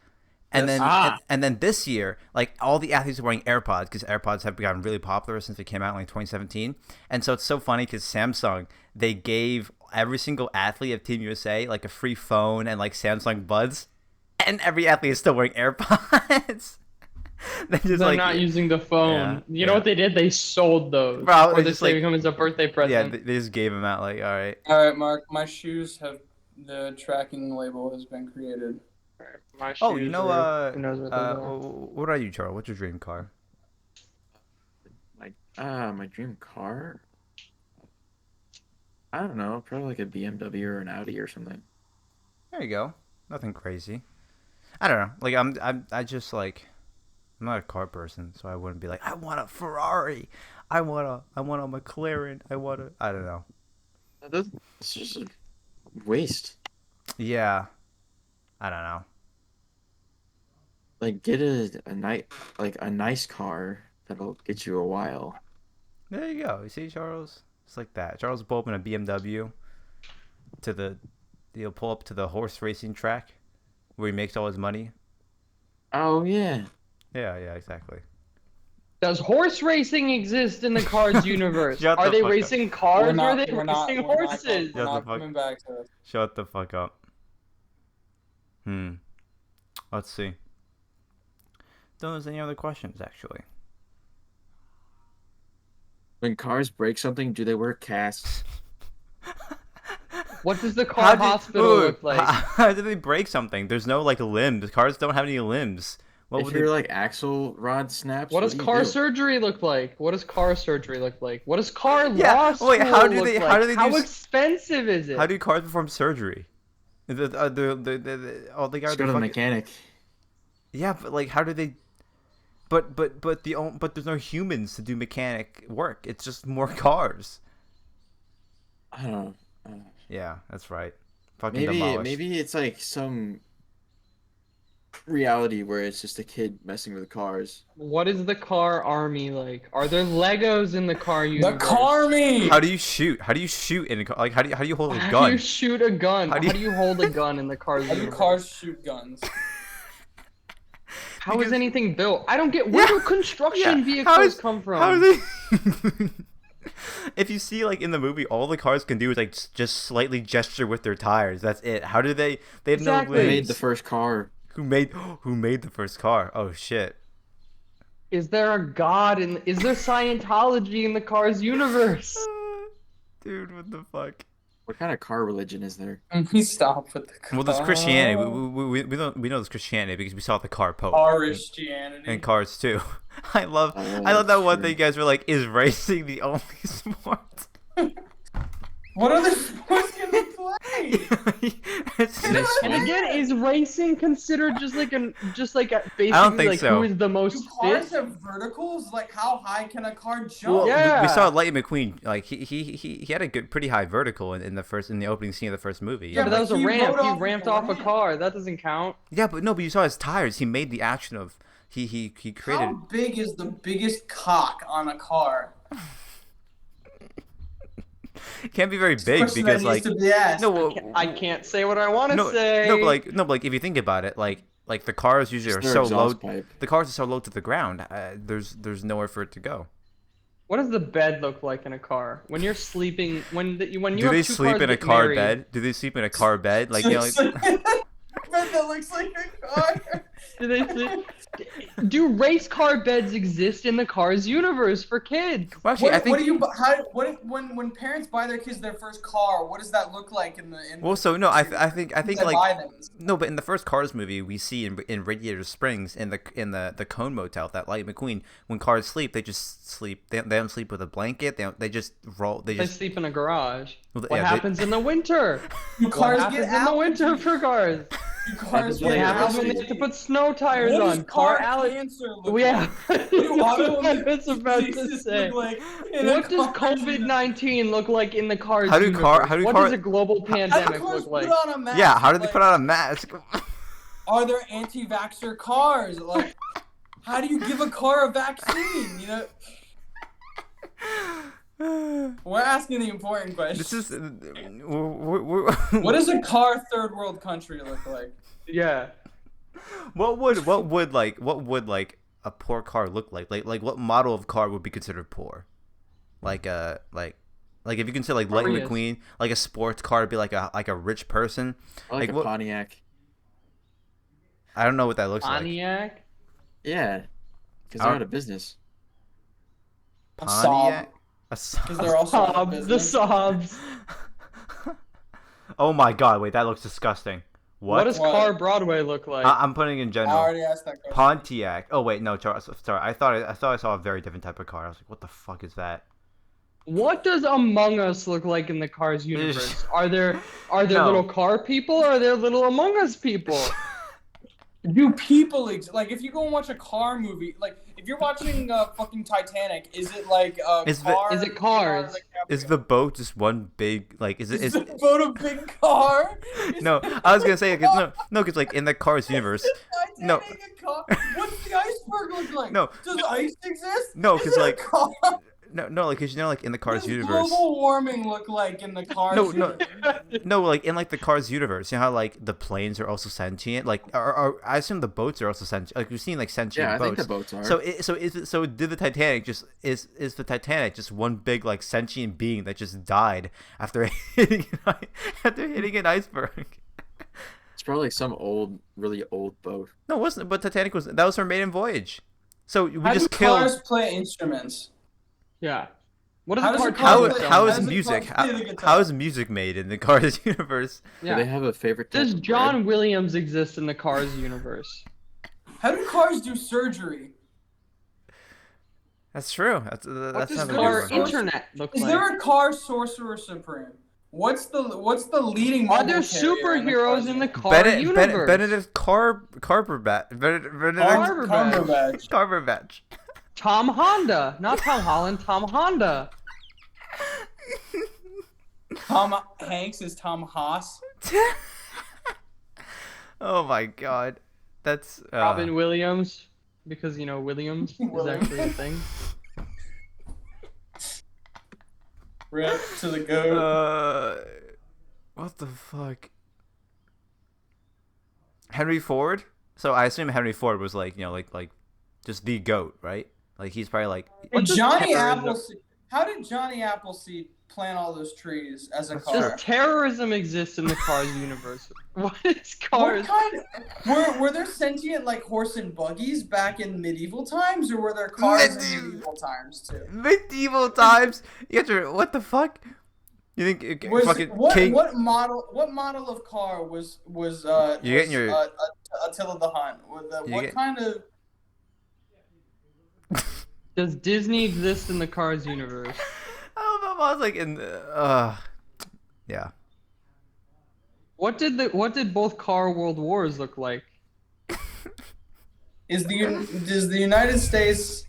And Yes. then and then this year, like all the athletes are wearing AirPods because AirPods have gotten really popular since they came out in like 2017. And so it's so funny because Samsung, they gave every single athlete of Team USA like a free phone and like Samsung Buds, and every athlete is still wearing AirPods. They're like, not using the phone. Yeah, You know what they did? They sold those. Bro, or they they just, say like- them as a birthday yeah, present. they just gave them out like all right. All right, Mark. My shoes have the tracking label has been created. My Oh, you shoes know, are- who knows what those are. what are you, Charles? What's your dream car? My dream car. I don't know. Probably like a BMW or an Audi or something. There you go. Nothing crazy. I don't know. Like I just like I'm not a car person, so I wouldn't be like I want a Ferrari. I want a McLaren. I don't know. It's just a waste. Yeah. I don't know. Like get a nice car that'll get you a while. There you go. You see, Charles? It's like that. Charles will pull up in a BMW he'll pull up to the horse racing track where he makes all his money. Oh yeah. Yeah, exactly. Does horse racing exist in the Cars universe? Shut Are the they fuck up. racing cars or are they We're not, racing we're not, horses? we're Shut the not fuck- coming back to it. Shut the fuck up. Let's see. Don't there's any other questions actually. When cars break something, do they wear casts? What does the car hospital look like? How do they break something? There's no like limbs. Cars don't have any limbs. What If would your they? like axle rod snaps, What does do you car do? surgery look like? What does car surgery look like? What does car Yeah, law school wait, how do look they- like? how do they How do s- expensive is it? How do cars perform surgery? Oh, they Just got go to the mechanic. Yeah, but like, how do they? But there's no humans to do mechanic work. It's just more cars. I don't know. Yeah, that's right. Fucking Maybe demolished. it's like some reality where it's just a kid messing with cars. What is the car army like? Are there Legos in the car The universe? Carmy! How do you shoot? How do you shoot in a car? Like, how do you hold a How gun? do you shoot a gun? How How do do you- you hold a gun in the car How do universe? cars shoot guns? How is Because- anything built? I don't get where do construction vehicles come from? How is it? If you see like in the movie, all the cars can do is like just slightly gesture with their tires. That's it. How do they? They have Exactly. no They limbs. made the first car. Who made the first car? Oh shit. Is there a god in? Is there Scientology in the Cars universe? Dude, what the fuck? What kind of car religion is there? We stop with the Well, there's Christianity. car. We know there's Christianity because we saw the car Pope Christianity. and Cars too. I love Oh, I love that that's one true. thing you guys were like, is racing the only sport? What other sports can they play? It's And they just- And swim? again, is racing considered basically think like so. who is the most Do cars fit? have verticals? Like, how high can a car jump? well, Yeah. we saw Lightning McQueen. Like he had a good, pretty high vertical in the opening scene of the first movie. Yeah, but that was a he ramp. rode He off ramped the off a ramp. car. That doesn't count. Yeah, but no, but you saw his tires. He made the action of he created. How big is the biggest cock on a car? It can't be very big Question because that needs like to be asked. no, well, I can't say what I want to no, say. no, but like if you think about it, like the cars usually Just are their so low. exhaust pipe. The cars are so low to the ground. There's nowhere for it to go. What does the bed look like in a car when you're sleeping? When you Do have they two sleep cars in a get car married, bed? Do they sleep in a car bed? Like you know, like, Bed that looks like a car. Do they sleep? Do race car beds exist in the Cars universe for kids? well, actually, I think. What do you? How? What? When parents buy their kids their first car, what does that look like in the? Well, so no, I think they like buy them? no, but in the first Cars movie, we see in Radiator Springs in the Cone Motel that Light McQueen, when cars sleep, they just sleep. They don't sleep with a blanket. They just roll. They They just sleep in a garage. well, What yeah, they- happens in the winter? Do What cars happens get in the winter allergies? for cars? Do cars What What get happens when they have to put snow tires What on? does car allergy. cancer look Yeah. like? Do That's autoimmune what I was about to diseases say. look like in a What does car? COVID-19 look like in the Cars How do universe? What car- does a global How do pandemic cars look like? put on a mask? yeah. How did they Like, put on a mask? Are there anti-vaxxer cars? Like, how do you give a car a vaccine? You know, we're asking the important questions. This is What does a car third world country look like? Yeah. what would like a poor car look like? Like what model of car would be considered poor? Like if you consider like Lightning Prius. McQueen, like a sports car would be like a rich person. I like Like a what- Pontiac. I don't know what that looks like. Pontiac. Yeah, because I they're don't- out of business. A Pontiac. A Because they're also out of Sobs. The business. sobs. Oh my god! Wait, that looks disgusting. What What? does What? Car Broadway look like? I'm putting in I general. already asked that question. Pontiac. Oh wait, no, sorry. I thought I saw a very different type of car. I was like, what the fuck is that? What does Among Us look like in the Cars universe? Are there No. little car people or are there little Among Us people? Do people like if you go and watch a car movie, like if you're watching fucking Titanic, is it like Is the- car? Is it Cars? Is the boat just one big like? Is it? Is Is the boat a big car? Is no? I was gonna say because like in the Cars universe. No. Titanic a car? What's the iceberg look like? No. Does ice exist? No, Is 'cause, it a like, car? No, like because like in the What Cars does universe. global warming look like in the Cars? No, universe? No, like in like the Cars universe, you know how like the planes are also sentient. Like, or I assume the boats are also sentient. Like we've seen like sentient Yeah, I think boats. the boats are. So did the Titanic just is the Titanic just one big like sentient being that just died after hitting an iceberg? It's probably like some old, really old boat. No, it wasn't. But Titanic that was her maiden voyage. So we How just do killed. cars play instruments? Yeah. What How does does a a car car How play- play? how How is does a music? car play the guitar? How is music made in the Cars universe? Do Yeah. they have a favorite type Does of John bread? Williams exist in the Cars universe? How do cars do surgery? That's true. What That's does not a car good Sorcerer? one. internet look Is like? there a car sorcerer supreme? What's the leading? Are there mobile carrier superheroes in the Cars car universe? Benedict Carberbatch. Benedict Cumberbatch. Cumberbatch. Carberbatch. Tom Honda, not Tom Holland. Tom Honda. Tom Hanks is Tom Haas. Oh my god, that's Robin Williams, because Williams is Williams. actually a thing. Rip to the goat. what the fuck? Henry Ford. So I assume Henry Ford was like like just the goat, right? Like he's probably like Hey, What does Johnny terrorism- Appleseed. How did Johnny Appleseed plant all those trees as a That's car? Does terrorism exist in the Cars universe? What is What Cars? kind? Were there sentient like horse and buggies back in medieval times, or were there cars in medieval times too? medieval times. You have to, what the fuck? You think fucking What King? model of car was You're getting your. Attila the Hun? What get- kind of? Does Disney exist in the Cars universe? I don't know if I was like in. Yeah. What did both car world wars look like? Does the United States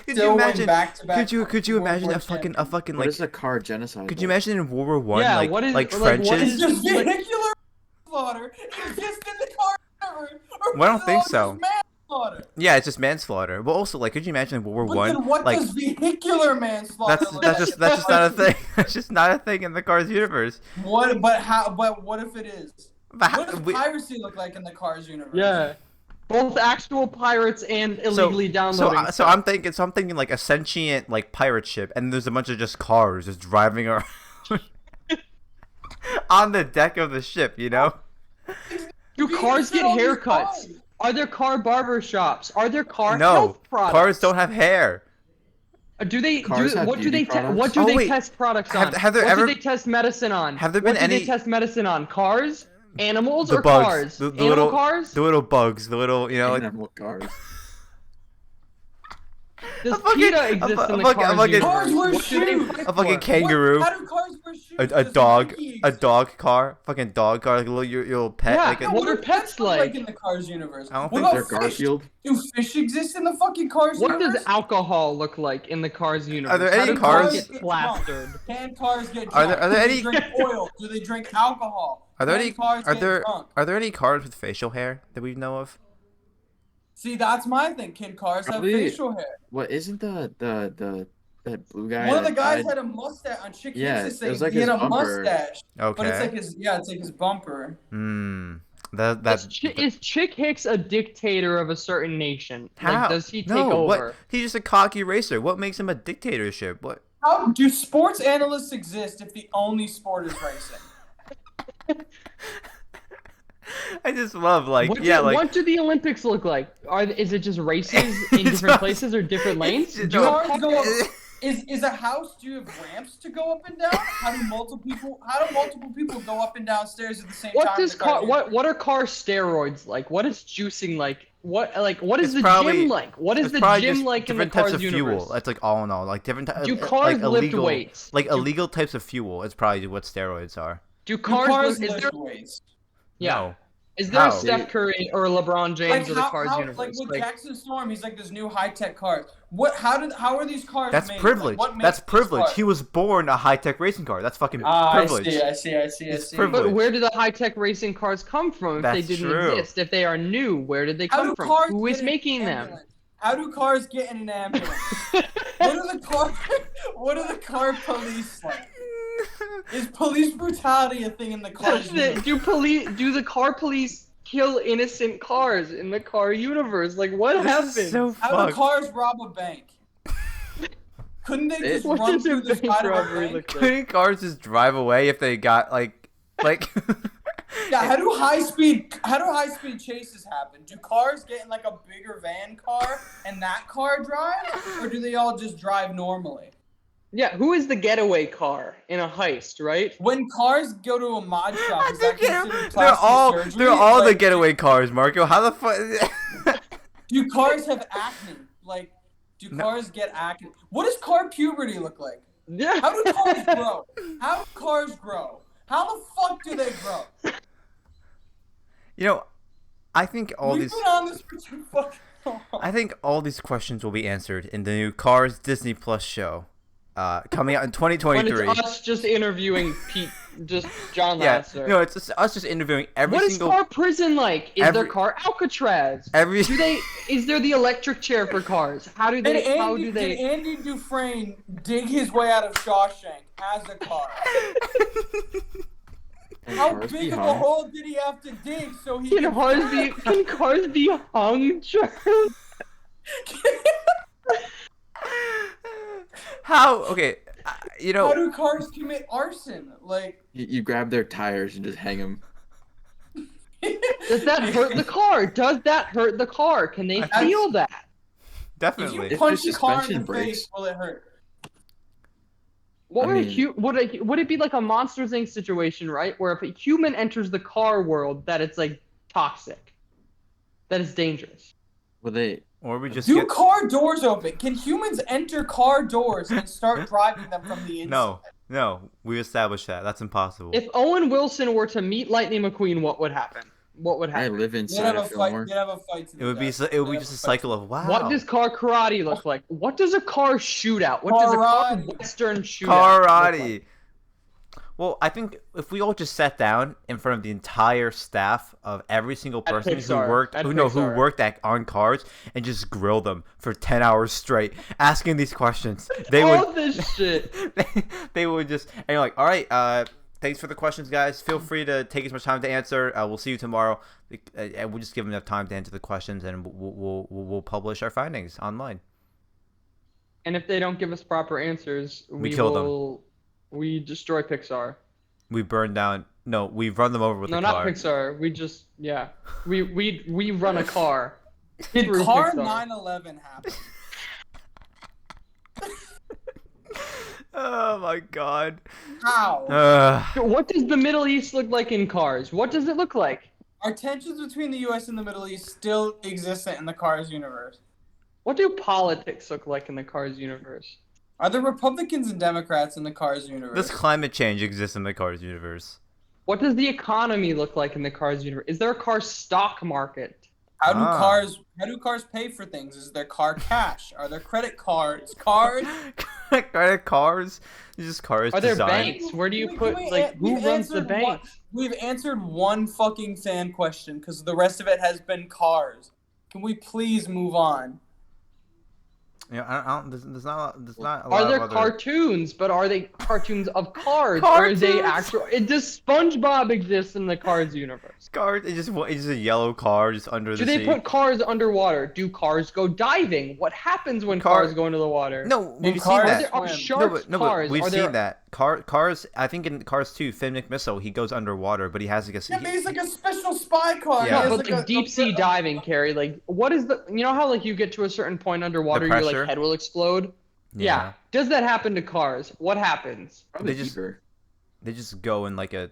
Could still you win imagine? back-to-back Could you World imagine War a fucking champions? What like? is a car genocide? Could you like? imagine in World War One, Yeah, like what is- like like, what trenches? is- Does vehicular manslaughter exist in the car universe? Or Well, I don't is it think all so. just manslaughter? Yeah, it's just manslaughter. But also, like, could you imagine in World War But One? then what Like, does vehicular manslaughter look that's like? just not a thing. That's just not a thing in the Cars universe. What? But what if it is? But What does piracy look like in the Cars universe? Yeah, both actual pirates and illegally downloading. So I'm thinking like a sentient like pirate ship, and there's a bunch of just cars just driving around on the deck of the ship. You know? Do cars get all these haircuts? cars. Are there car barber shops? Are there car No, health products? cars don't have hair. Do they? Cars have What do beauty they? products? What do Oh, they wait. test products Have- on? have there what ever- do they test medicine on? Have there been what do any- they test medicine on? Cars, animals, The or bugs, cars? the Animal little cars. the little bugs, the little like Animal cars. Does a fucking- PETA a exist fu- in the a fucking- cars a fucking- universe? Cars wear What do they shoes. fight a fucking for? kangaroo, How do cars wear shoes? a Does dog, Nike a exist? dog car, fucking dog car, like a little your little pet. Yeah, Like a, what are do pets look like? in the Cars universe? I don't What think about They're fish? Garfield. Do fish exist in the fucking Cars What universe? does alcohol look like in the cars universe? there How any do cars- get plastered? Can cars get Are drunk? there- are there Do any- they drink oil? Do they drink alcohol? are there Can any cars are get there drunk? are there any cars with facial hair that we know of? See, that's my thing. Can cars have Probably- facial hair? What isn't that blue guy? One of the that guys died? had a mustache on Chick Yeah, Hicks. it was like he had his a bumper. mustache, but it's Okay. like his bumper. Hmm. Is Chick Hicks a dictator of a certain nation? How? Like, does he take No, over? What? He's just a cocky racer. What makes him a dictatorship? What? How do sports analysts exist if the only sport is racing? I just love like What yeah do, like what do the Olympics look like? Is it just races in different places or different lanes? it's Do you have Cars go up. Is a house? Do you have ramps to go up and down? How do multiple people go up and down stairs at the same What time? does in the car universe? what are car steroids like? What is juicing like? What is It's the probably- gym like? What is it's the probably gym just like in the different types cars of universe? fuel. That's like all in all, like different types. Do cars like lift illegal, weights? like illegal types of fuel. It's probably what steroids are. Do Do cars, cars is lift there weights? yeah? No. Is there How? a Steph Curry or a LeBron James Like of the cars universe? like with Like, Jackson Storm, he's like this new high tech cars. How are these cars That's made? privilege. Like, what makes That's these privilege. cars? He was born a high tech racing car. That's fucking I privilege. see. I It's see. privilege. but where do the high-tech racing cars come from if they That's didn't true. exist? If they are new, where did they How come do from? cars Who get is in making an them? ambulance? How do cars get in an ambulance? What are the car? What are the car police like? Is police brutality a thing in the cars? universe? Do the car police kill innocent cars in the car universe? Like what This happens? is so How do fucked. cars rob a bank? Couldn't they just What run does through a the bank side of a robbery bank? look like? Couldn't cars just drive away if they got like Yeah, how do high speed chases happen? Do cars get in like a bigger van car and that car drive, or do they all just drive normally? Yeah, who is the getaway car in a heist, right? When cars go to a mod shop, is that considered they're plastic all surgery? they're all the Like, getaway cars, Marco. How the fuck? Do cars have acne? Like, do No. cars get acne? What does car puberty look like? Yeah. How do cars grow? How do cars grow? How the fuck do they grow? You know, I think all We've these. been on this for too fucking long. I think all these questions will be answered in the new Cars Disney Plus show, coming out in When 2023. it's us just interviewing just John Yeah, Lasseter. no, it's just us just interviewing every What is single car prison like? Is there every- car Alcatraz? every. Is there the electric chair for cars? How do Did they? How Andy, do they? did Andy Dufresne dig his way out of Shawshank as a car? Can How cars be big of a hung? hole did he have to dig so he Can could cars be hung? Charles? How? Okay, you How know. do cars commit arson? Like, You grab their tires and just hang them. Does that hurt the car? Does that hurt the car? Can they I- feel that? if Definitely. you punch there's the car in suspension the brakes. face, will it hurt? What I would mean, would it be like a Monsters Inc. situation, right? Where if a human enters the car world, that it's like toxic, that it's dangerous. would they? Or we just Do get car doors open? Can humans enter car doors and start driving them from the inside? no. We established that. That's impossible. If Owen Wilson were to meet Lightning McQueen, what would happen? What would I happen? live They'd inside have of a fight. Fillmore. They'd have a fight to It the would be death. it would be They'd just a have fight cycle to of wow. What does car karate look like? What does a car shootout? What does a car Karate. western shootout look like? Karate. Well, I think if we all just sat down in front of the entire staff of every single At person Pixar, who worked, at who Pixar. worked on cars, and just grill them for 10 hours straight, asking these questions, they All would, this shit. they would just, and you're like, all right, thanks for the questions, guys. Feel free to take as much time to answer. We'll see you tomorrow, and we'll just give them enough time to answer the questions, and we'll publish our findings online. And if they don't give us proper answers, We kill them. We destroy Pixar. We burn down. No, we run them over with No, a not car. Pixar. We just we run a car. Did through car Pixar. 9/11 happen? Oh my god. How? What does the Middle East look like in Cars? What does it look like? Are tensions between the U.S. and the Middle East still existent in the Cars universe? What do politics look like in the Cars universe? Are there Republicans and Democrats in the Cars universe? Does climate change exist in the Cars universe? What does the economy look like in the Cars universe? Is there a car stock market? How do Ah. cars pay for things? Is there car cash? Are there credit cards? Cars? Credit cars? It's just cars Are there designed. banks? Where do you Can put we- like who we've runs the answered one- banks? We've answered one fucking fan question because the rest of it has been cars. Can we please move on? Yeah, I don't, there's not a lot Are of there other... cartoons? But are they cartoons of cars? Or are they Cartoons? actual? Does SpongeBob exist in the Cars universe? Cars? It's just a yellow car just under Do the they sea. put cars underwater? Do cars go diving? What happens when Car- cars go into the water? No, we've seen cars- that. Are there swim. sharks But cars? we've Are seen there... that. Cars, I think in Cars 2, Finn McMissile, he goes underwater, but he has like a... Yeah, but he's like a special spy car. Yeah. He No, has but like deep sea diving, Cary. Like, what is the? You know how like you get to a certain point underwater, your pressure? like head will explode. Yeah. Does that happen to cars? What happens? Probably They just- deeper. They just go in like a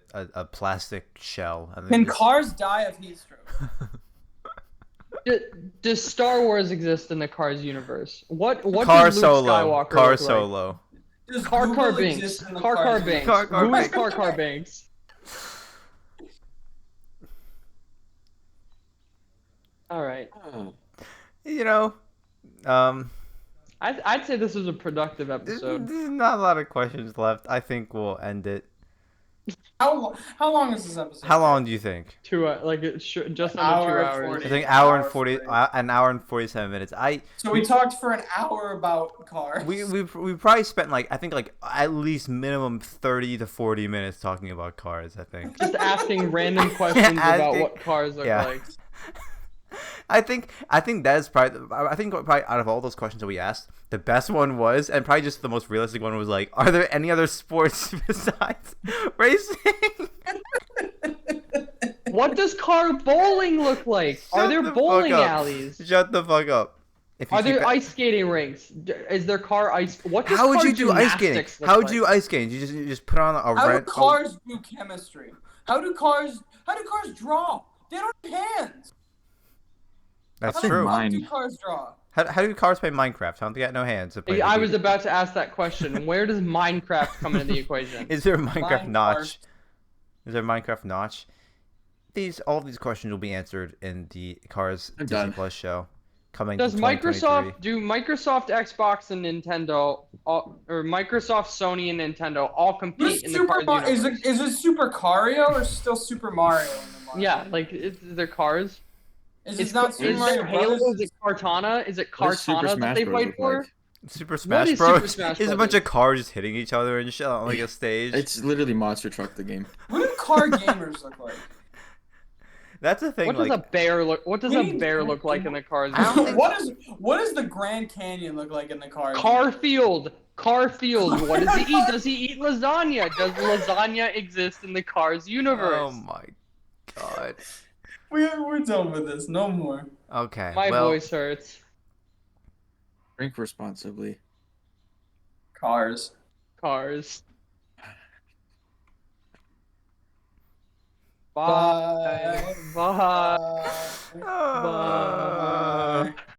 plastic shell. And Can they just- cars die of heat stroke? Does Star Wars exist in the Cars universe? What Car does Luke Solo. Skywalker Car look like? Solo. Does Car Google Banks. exist in the Car Cars Banks. universe? Car Who is Banks. Car Banks? All right. Oh, You know, I'd say this was a productive there's episode. not a lot of questions left. I think we'll end it. How long is this episode? How long do you think? Just under 2 Hour hours. 40. I think hour and Hour 40, 40. an hour and 47 minutes. So we talked for an hour about cars. We probably spent I think at least minimum 30 to 40 minutes talking about cars. I think. Just asking random questions about Asking- what cars look yeah. like. I think that is probably out of all those questions that we asked, the best one was, and probably just the most realistic one was like, are there any other sports besides racing? What does car bowling look like? Are Shut there the fuck bowling up. alleys? Shut the fuck up. If you Are there keep- ice skating rinks? Is there car ice? What does How would car you do ice skating? gymnastics look How would like? you do ice skating? You just put on a How do red. cars do chemistry? How do cars draw? They don't have hands. That's How true. the fuck Mine. do cars draw? How do cars play Minecraft? How do they got no hands to play? the I game? was about to ask that question. Where does Minecraft come into the equation? Is there a Minecraft Minecraft. notch? Is there a Minecraft notch? All of these questions will be answered in the Cars I'm Disney done. Plus show coming. Does in 2023. Microsoft, Xbox, and Nintendo, or Microsoft, Sony, and Nintendo all compete in the Cars universe? Is it Super Mario or still Super Mario in the Mario? Yeah, like is there Cars? Is it not Super Is Mario there Halo? Brothers? Is it Cortana? Is it What does Super Cortana that Smash they Bros. fight look for? like? Super Smash is Bros. Super Smash Is a bunch Brothers? of cars just hitting each other and shit on like a stage. It's literally Monster Truck the game. What do car gamers look like? That's the thing. What does like, a bear look? What does We a need- bear look like in the Cars? I don't universe? think- What does the Grand Canyon look like in the car? Carfield. What does he eat? Does he eat lasagna? Does lasagna exist in the Cars universe? oh my god. We're done with this. No more. Okay. My well, voice hurts. Drink responsibly. Cars. cars. Bye. Bye. Bye. Bye. Bye.